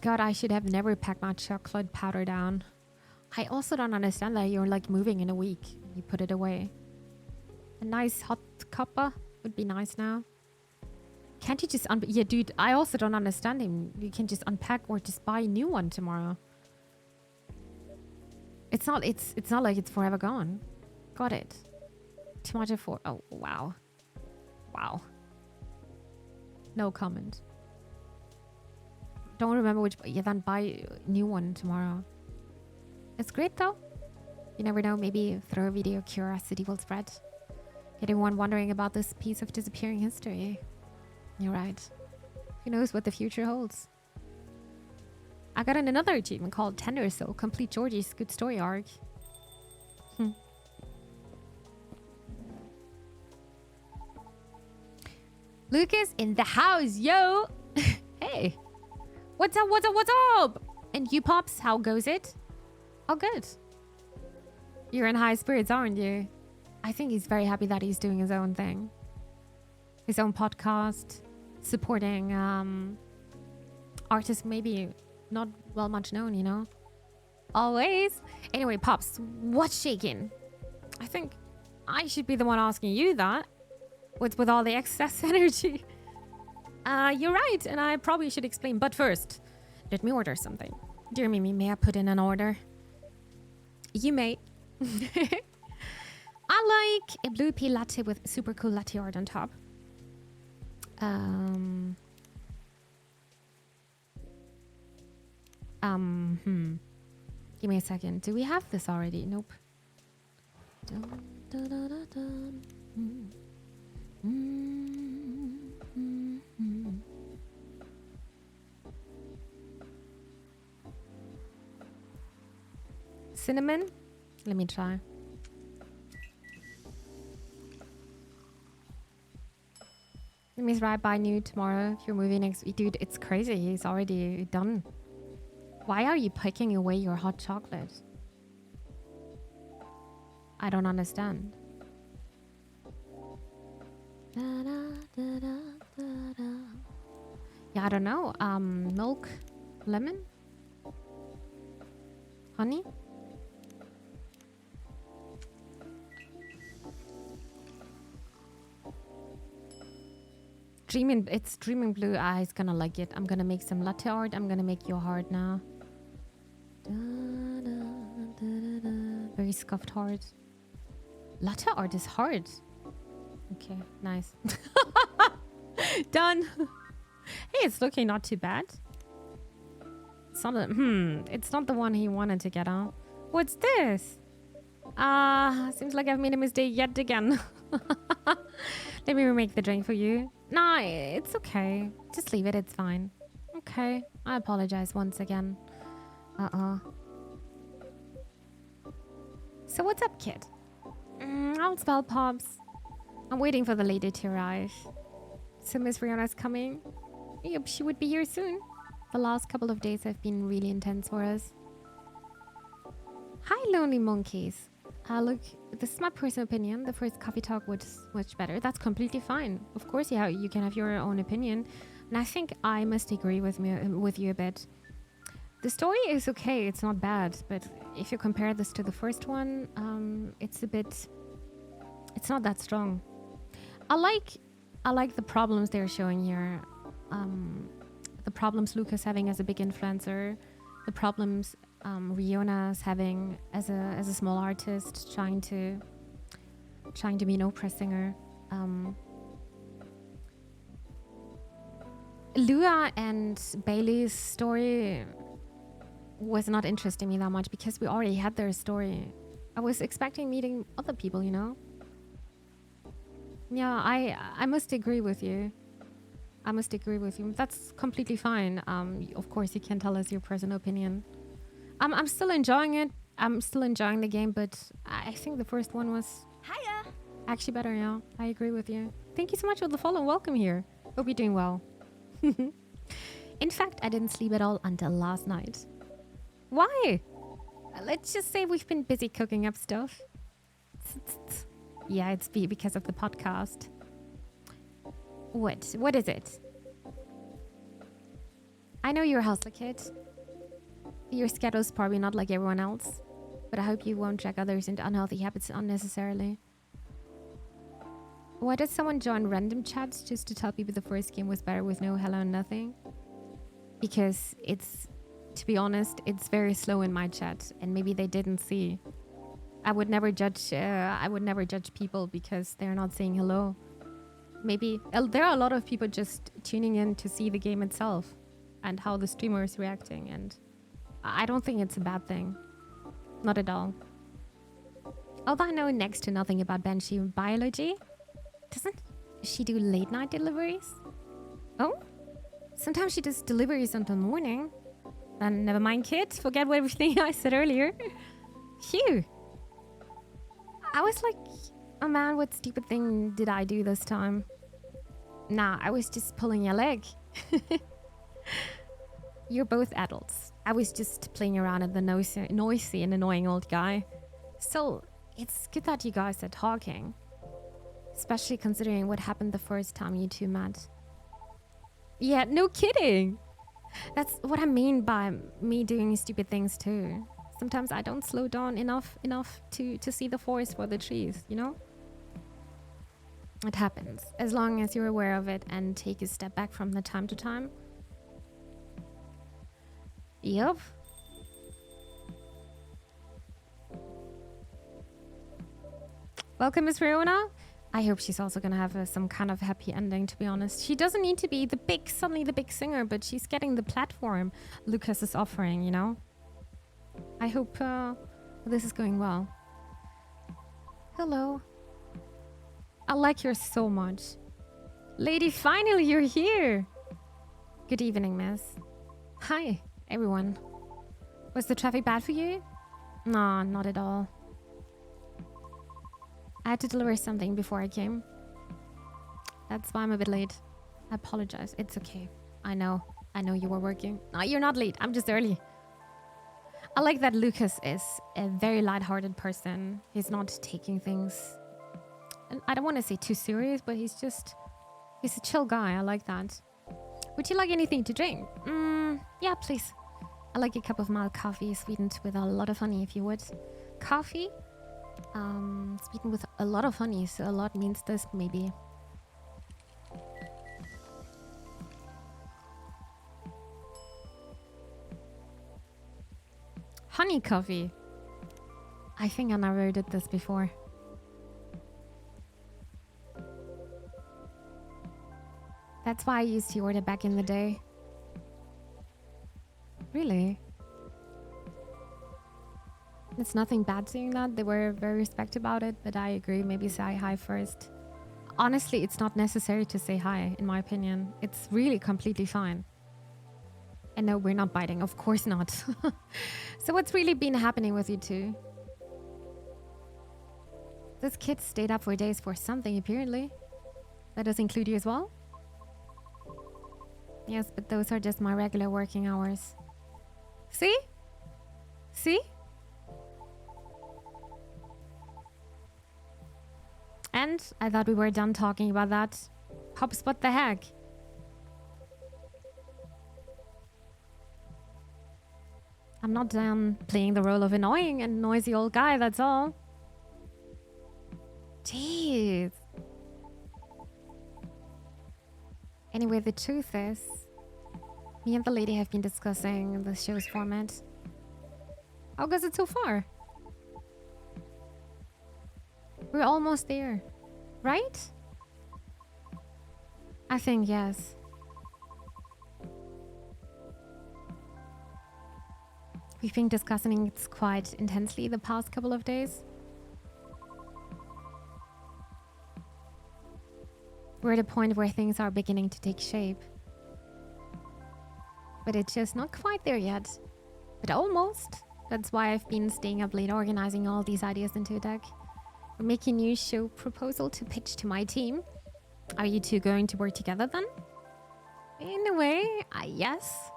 God, I should have never packed my chocolate powder down. I also don't understand that you're like moving in a week. You put it away. A nice hot cuppa would be nice now. Can't you just yeah, dude, I also don't understand him. You can just unpack or just buy a new one tomorrow. It's not like it's forever gone. Got it. Tomato 4. Oh, wow. Wow. No comment. Don't remember which. Yeah, then buy a new one tomorrow. It's great though. You never know, maybe through a video curiosity will spread. Anyone wondering about this piece of disappearing history? You're right. Who knows what the future holds? I got another achievement called Tender Soul. Complete Georgie's good story arc. Lucas in the house, yo! Hey! What's up, what's up, what's up? And you, Pops, how goes it? Oh, good. You're in high spirits, aren't you? I think he's very happy that he's doing his own thing. His own podcast. Supporting artists maybe not well much known, you know? Always. Anyway, Pops, what's shaking? I think I should be the one asking you that. What's with all the excess energy? You're right, and I probably should explain. But first, let me order something. Dear Mimi, may I put in an order? You may. I like a blue pea latte with super cool latte art on top. Give me a second. Do we have this already? Nope. Cinnamon? Let me try. Let me try buy new tomorrow if you're moving next week. Dude, it's crazy. He's already done. Why are you picking away your hot chocolate? I don't understand. Yeah, I don't know. Milk, lemon, honey. It's dreaming blue. He's gonna like it. I'm gonna make some latte art. I'm gonna make your heart now. Very scuffed heart. Latte art is hard. Okay, nice. Done. Hey, it's looking not too bad. It's not it's not the one he wanted to get on. What's this? Seems like I've made a mistake yet again. Let me remake the drink for you. Nah, it's okay. Just leave it, it's fine. Okay, I apologize once again. So what's up, kid? I'll spell Pops. I'm waiting for the lady to arrive. So Miss Riona's coming. Yep, she would be here soon. The last couple of days have been really intense for us. Hi, lonely monkeys. Look, this is my personal opinion. The first coffee talk was much better. That's completely fine. Of course, yeah, you can have your own opinion. And I think I must agree with you a bit. The story is okay. It's not bad. But if you compare this to the first one, it's not that strong. I like the problems they're showing here. The problems Luca's having as a big influencer. The problems Riona's having as a small artist trying to be an opera singer. Lua and Bailey's story was not interesting me that much because we already had their story. I was expecting meeting other people, you know? Yeah, I must agree with you. That's completely fine. Of course, you can tell us your personal opinion. I'm still enjoying it. I'm still enjoying the game, but I think the first one was actually better, yeah. I agree with you. Thank you so much for the follow. Welcome here. Hope you're doing well. In fact, I didn't sleep at all until last night. Why? Let's just say we've been busy cooking up stuff. Yeah, it's because of the podcast. What is it? I know you're a hustler, kid. Your schedule's probably not like everyone else, but I hope you won't drag others into unhealthy habits unnecessarily. Why did someone join random chats just to tell people the first game was better with no hello and nothing? Because to be honest, it's very slow in my chat, and maybe they didn't see. I would never judge people because they're not saying hello. Maybe there are a lot of people just tuning in to see the game itself and how the streamer is reacting, and I don't think it's a bad thing. Not at all. Although I know next to nothing about Banshee biology. Doesn't she do late night deliveries? Oh? Sometimes she does deliveries until morning. Then never mind, kid. Forget everything I said earlier. Phew. I was like, oh man, what stupid thing did I do this time? Nah, I was just pulling your leg. You're both adults. I was just playing around at the noisy and annoying old guy. So, it's good that you guys are talking. Especially considering what happened the first time you two met. Yeah, no kidding. That's what I mean by me doing stupid things too. Sometimes I don't slow down enough to see the forest for the trees, you know? It happens. As long as you're aware of it and take a step back from the time to time. Yup. Welcome, Miss Fiona. I hope she's also gonna have some kind of happy ending, to be honest. She doesn't need to be suddenly the big singer, but she's getting the platform Lucas is offering, you know? I hope this is going well. Hello. I like her so much. Lady, finally you're here. Good evening, miss. Hi, everyone. Was the traffic bad for you? No, not at all. I had to deliver something before I came. That's why I'm a bit late. I apologize. It's okay. I know you were working. No, you're not late. I'm just early. I like that Lucas is a very lighthearted person. He's not taking things, and I don't want to say too serious, but he's a chill guy. I like that. Would you like anything to drink? Yeah, please. I like a cup of mild coffee sweetened with a lot of honey, if you would. Coffee? Sweetened with a lot of honey, so a lot means this, maybe. Honey coffee. I think I never did this before. That's why I used to order back in the day. Really? It's nothing bad saying that. They were very respectful about it, but I agree. Maybe say hi first. Honestly, it's not necessary to say hi, in my opinion. It's really completely fine. And no, we're not biting. Of course not. So what's really been happening with you two? This kid stayed up for days for something, apparently. That does include you as well? Yes, but those are just my regular working hours. See? See? And I thought we were done talking about that. Hops, what the heck? I'm not done playing the role of annoying and noisy old guy, that's all. Jeez. Anyway, the truth is, me and the lady have been discussing the show's format. How goes it so far? We're almost there, right? I think yes. We've been discussing it quite intensely the past couple of days. We're at a point where things are beginning to take shape. But it's just not quite there yet. But almost. That's why I've been staying up late organizing all these ideas into a deck. We're making a new show proposal to pitch to my team. Are you two going to work together then? In a way, yes.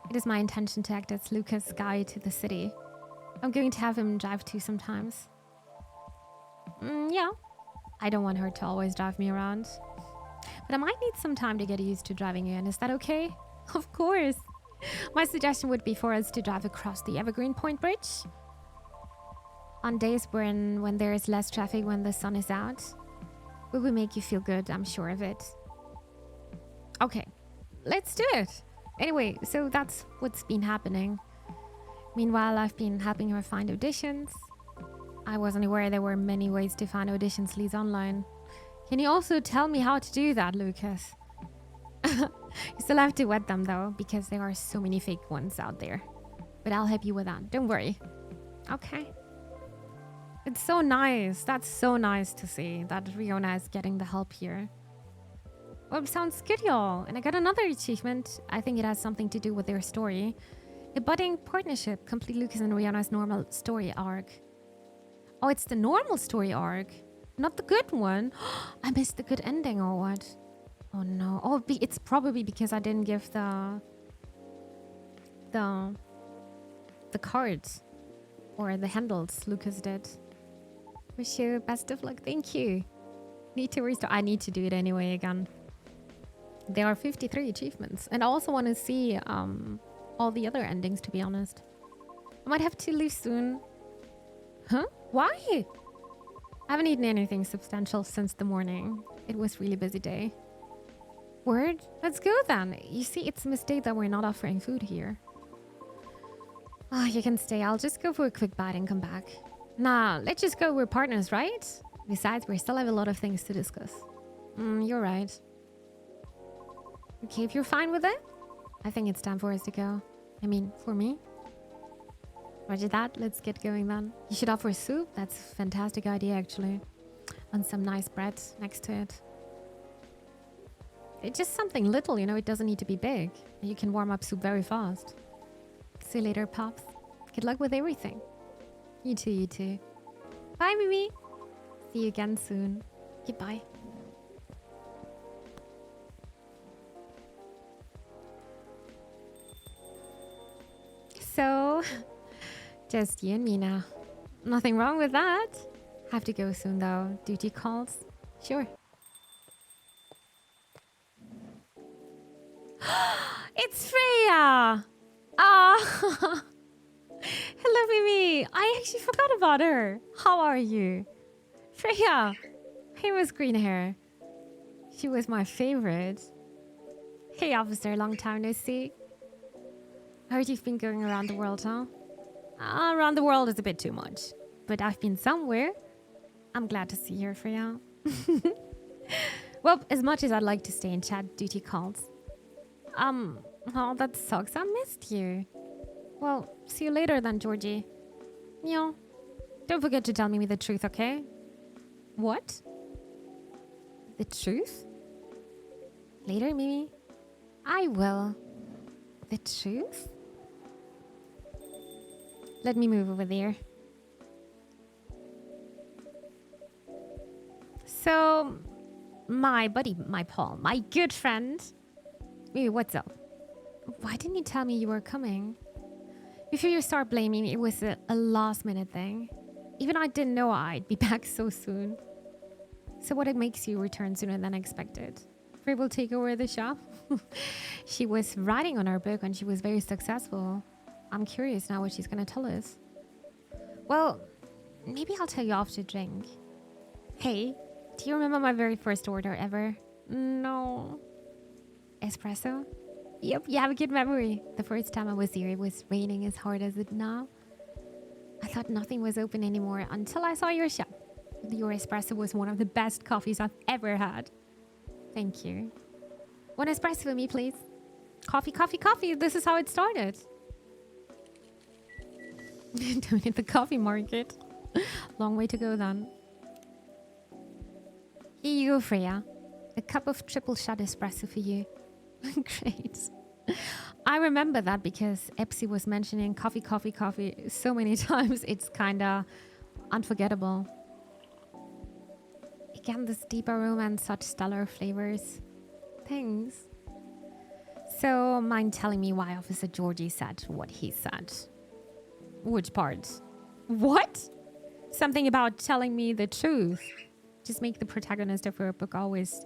It is my intention to act as Lucas' guide to the city. I'm going to have him drive too sometimes. Yeah. I don't want her to always drive me around. But I might need some time to get used to driving in. Is that okay? Of course. My suggestion would be for us to drive across the Evergreen Point Bridge. On days when there is less traffic when the sun is out. We will make you feel good, I'm sure of it. Okay, let's do it. Anyway, so that's what's been happening. Meanwhile, I've been helping her find auditions. I wasn't aware there were many ways to find auditions leads online. Can you also tell me how to do that, Lucas? You still have to vet them though, because there are so many fake ones out there. But I'll help you with that, don't worry. Okay. It's so nice. That's so nice to see that Riona is getting the help here. Well, sounds good, y'all. And I got another achievement. I think it has something to do with their story. A budding partnership. Complete Lucas and Rihanna's normal story arc. Oh, it's the normal story arc. Not the good one. I missed the good ending or what? Oh no. Oh, it's probably because I didn't give the cards or the handles Lucas did. Wish you best of luck. Thank you. Need to restart. I need to do it anyway again. There are 53 achievements. And I also want to see all the other endings, to be honest. I might have to leave soon. Huh? Why? I haven't eaten anything substantial since the morning. It was a really busy day. Word? Let's go then. You see, it's a mistake that we're not offering food here. Ah, you can stay. I'll just go for a quick bite and come back. Nah, let's just go. We're partners, right? Besides, we still have a lot of things to discuss. You're right. Okay, if you're fine with it, I think it's time for us to go. I mean, for me. Roger that. Let's get going then. You should offer soup. That's a fantastic idea, actually. And some nice bread next to it. It's just something little, you know. It doesn't need to be big. You can warm up soup very fast. See you later, Pops. Good luck with everything. You too, you too. Bye, Mimi. See you again soon. Goodbye. So, just you and me now. Nothing wrong with that. Have to go soon though. Duty calls. Sure. It's Freya! Ah! Hello, Mimi. I actually forgot about her. How are you? Freya. Famous green hair. She was my favorite. Hey, officer. Long time no see. I heard you've been going around the world, huh? Around the world is a bit too much. But I've been somewhere. I'm glad to see you, Freya. Well, as much as I'd like to stay and chat, duty calls. Oh, that sucks. I missed you. Well, see you later then, Georgie. Meow. Don't forget to tell me the truth, okay? What? The truth? Later, Mimi. I will. The truth? Let me move over there. So, my buddy, my Paul, my good friend. Mimi, what's up? Why didn't you tell me you were coming? Before you start blaming me, it was a last minute thing. Even I didn't know I'd be back so soon. So what makes you return sooner than expected? Frey will take over the shop? She was writing on her book and she was very successful. I'm curious now what she's gonna tell us. Well, maybe I'll tell you after drink. Hey, do you remember my very first order ever? No. Espresso? Yep, you have a good memory. The first time I was here, it was raining as hard as it now. I thought nothing was open anymore until I saw your shop. Your espresso was one of the best coffees I've ever had. Thank you. One espresso for me, please. Coffee, coffee, coffee. This is how it started. Doing it the coffee market. Long way to go then. Here you go, Freya. A cup of triple shot espresso for you. Great. I remember that because Epsi was mentioning coffee, coffee, coffee so many times. It's kinda unforgettable. Again, this deep aroma and such stellar flavors. Thanks. So, mind telling me why Officer Georgie said what he said? Which part? What? Something about telling me the truth. Just make the protagonist of her book always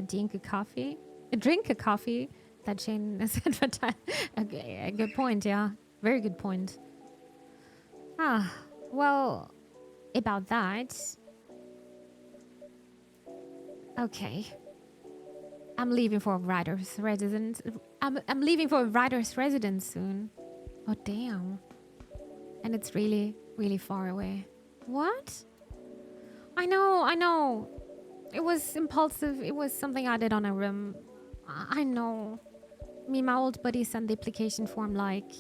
drink a coffee. Drink a coffee. That Shane has advertised. Okay, a good point, yeah. Very good point. Well, about that. Okay. I'm leaving for a writer's residence. I'm leaving for a writer's residence soon. Oh, damn. And it's really, really far away. What? I know. It was impulsive. It was something I did on a whim. I know. Me and my old buddy sent the application form like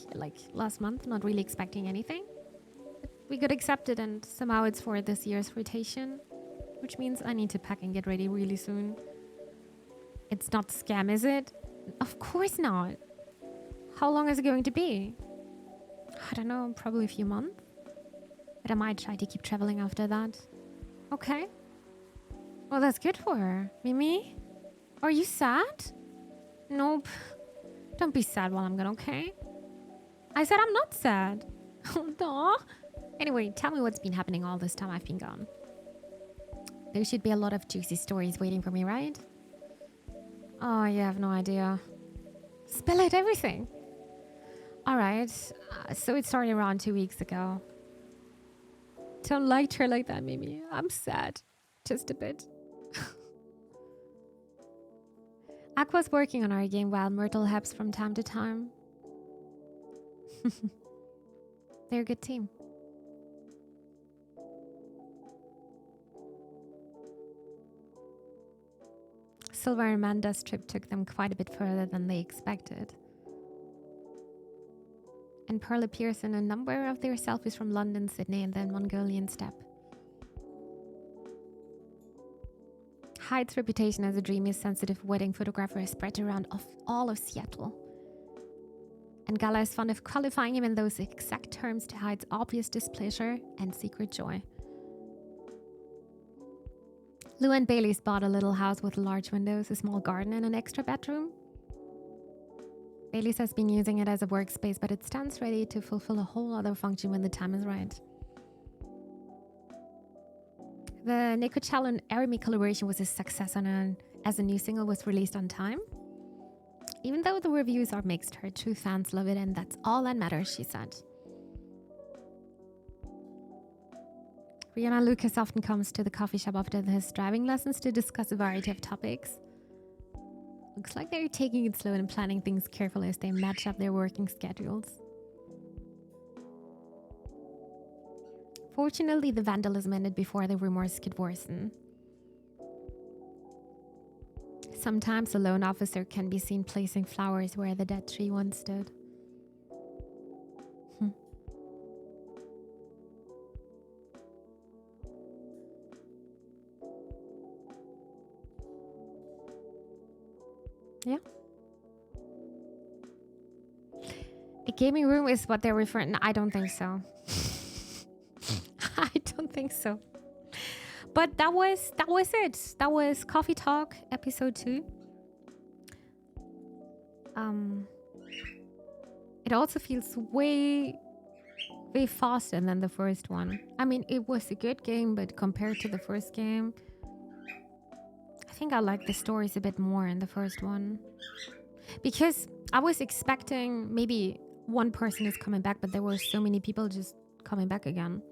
last month, not really expecting anything. But we got accepted and somehow it's for this year's rotation, which means I need to pack and get ready really soon. It's not scam, is it? Of course not. How long is it going to be? I don't know, probably a few months. But I might try to keep traveling after that. Okay. Well, that's good for her. Mimi? Are you sad? Nope. Don't be sad while I'm gone, okay? I said I'm not sad. Aw. Anyway, tell me what's been happening all this time I've been gone. There should be a lot of juicy stories waiting for me, right? Oh, you have no idea. Spill it, everything. All right. So it started around 2 weeks ago. Don't like her like that, Mimi. I'm sad. Just a bit. Aqua's working on our game while Myrtle helps from time to time. They're a good team. Silver and Amanda's trip took them quite a bit further than they expected. And Pearl appears in a number of their selfies from London, Sydney, and then Mongolian steppe. Hyde's reputation as a dreamy, sensitive wedding photographer has spread around all of Seattle. And Gala is fond of qualifying him in those exact terms to Hyde's obvious displeasure and secret joy. Lou and Bailey's bought a little house with large windows, a small garden, and an extra bedroom. Bailey's has been using it as a workspace, but it stands ready to fulfill a whole other function when the time is right. The Nicocello and Arimi collaboration was a success as a new single was released on time. Even though the reviews are mixed, her true fans love it and that's all that matters, she said. Rihanna Lucas often comes to the coffee shop after his driving lessons to discuss a variety of topics. Looks like they're taking it slow and planning things carefully as they match up their working schedules. Fortunately, the vandalism ended before the rumors could worsen. Sometimes a lone officer can be seen placing flowers where the dead tree once stood. Yeah. A gaming room is what they're referring to. I don't think so. I don't think so. But that was it. That was Coffee Talk episode 2. It also feels way faster than the first one. I mean, it was a good game, but compared to the first game, I think I like the stories a bit more in the first one. Because I was expecting maybe one person is coming back, but there were so many people just coming back again.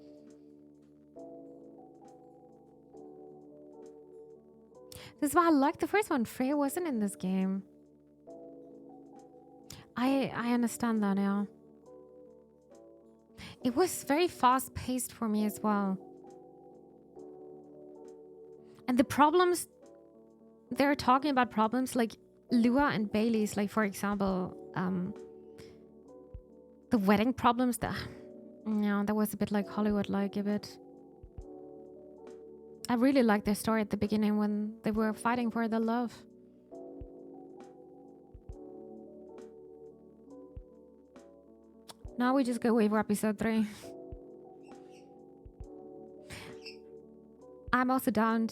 This is why I liked the first one. Freya wasn't in this game. I understand that now. It was very fast paced for me as well. And the problems, they're talking about problems like Lua and Bailey's, like for example, the wedding problems that, that was a bit like Hollywood-like a bit. I really liked their story at the beginning when they were fighting for their love. Now we just go wait for episode 3. I'm also down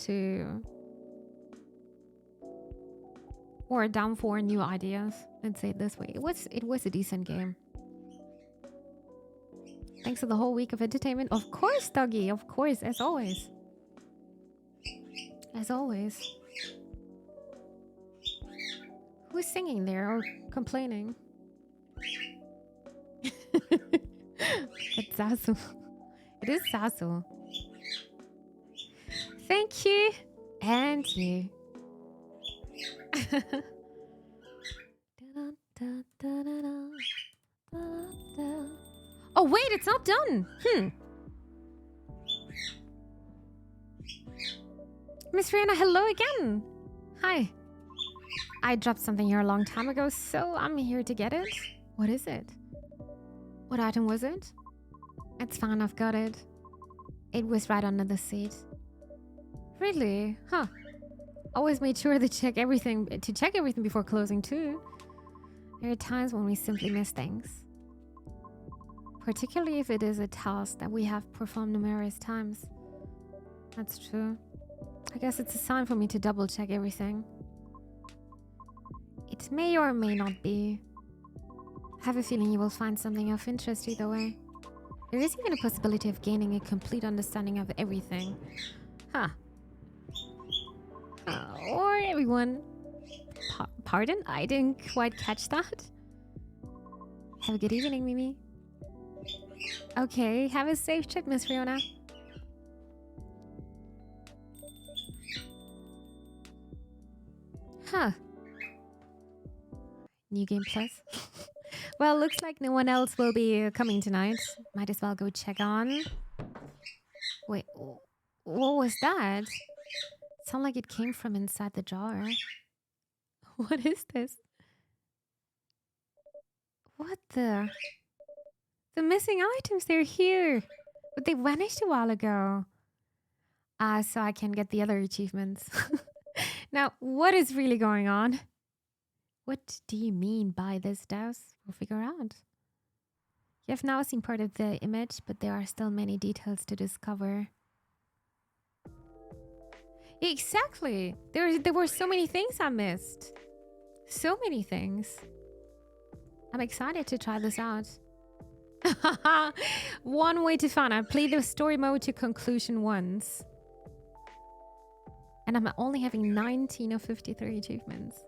for new ideas. Let's say it this way. It was a decent game. Thanks for the whole week of entertainment. Of course, Dougie. Of course, as always. As always. Who's singing there or complaining? It's Zazu. It is Zazu. Thank you. And you. Oh, wait, it's not done. Miss Rihanna, hello again. Hi. I dropped something here a long time ago, so I'm here to get it. What is it? What item was it? It's fine, I've got it. It was right under the seat. Really? Huh. Always made sure to check everything before closing too. There are times when we simply miss things. Particularly if it is a task that we have performed numerous times. That's true. I guess it's a sign for me to double check everything. It may or may not be. I have a feeling you will find something of interest either way. There is even a possibility of gaining a complete understanding of everything. Huh. Or everyone. Pardon? I didn't quite catch that. Have a good evening, Mimi. Okay, have a safe trip, Miss Fiona. Huh. New Game Plus. Well, looks like no one else will be coming tonight. Might as well go check on. Wait, what was that? It sounded like it came from inside the jar. What is this? What the? The missing items, they're here. But they vanished a while ago. So I can get the other achievements. Now, what is really going on? What do you mean by this, Daus? We'll figure out. You have now seen part of the image, but there are still many details to discover. Exactly! There were so many things I missed. So many things. I'm excited to try this out. One way to find out. Play the story mode to conclusion once. And I'm only having 19 of 53 achievements.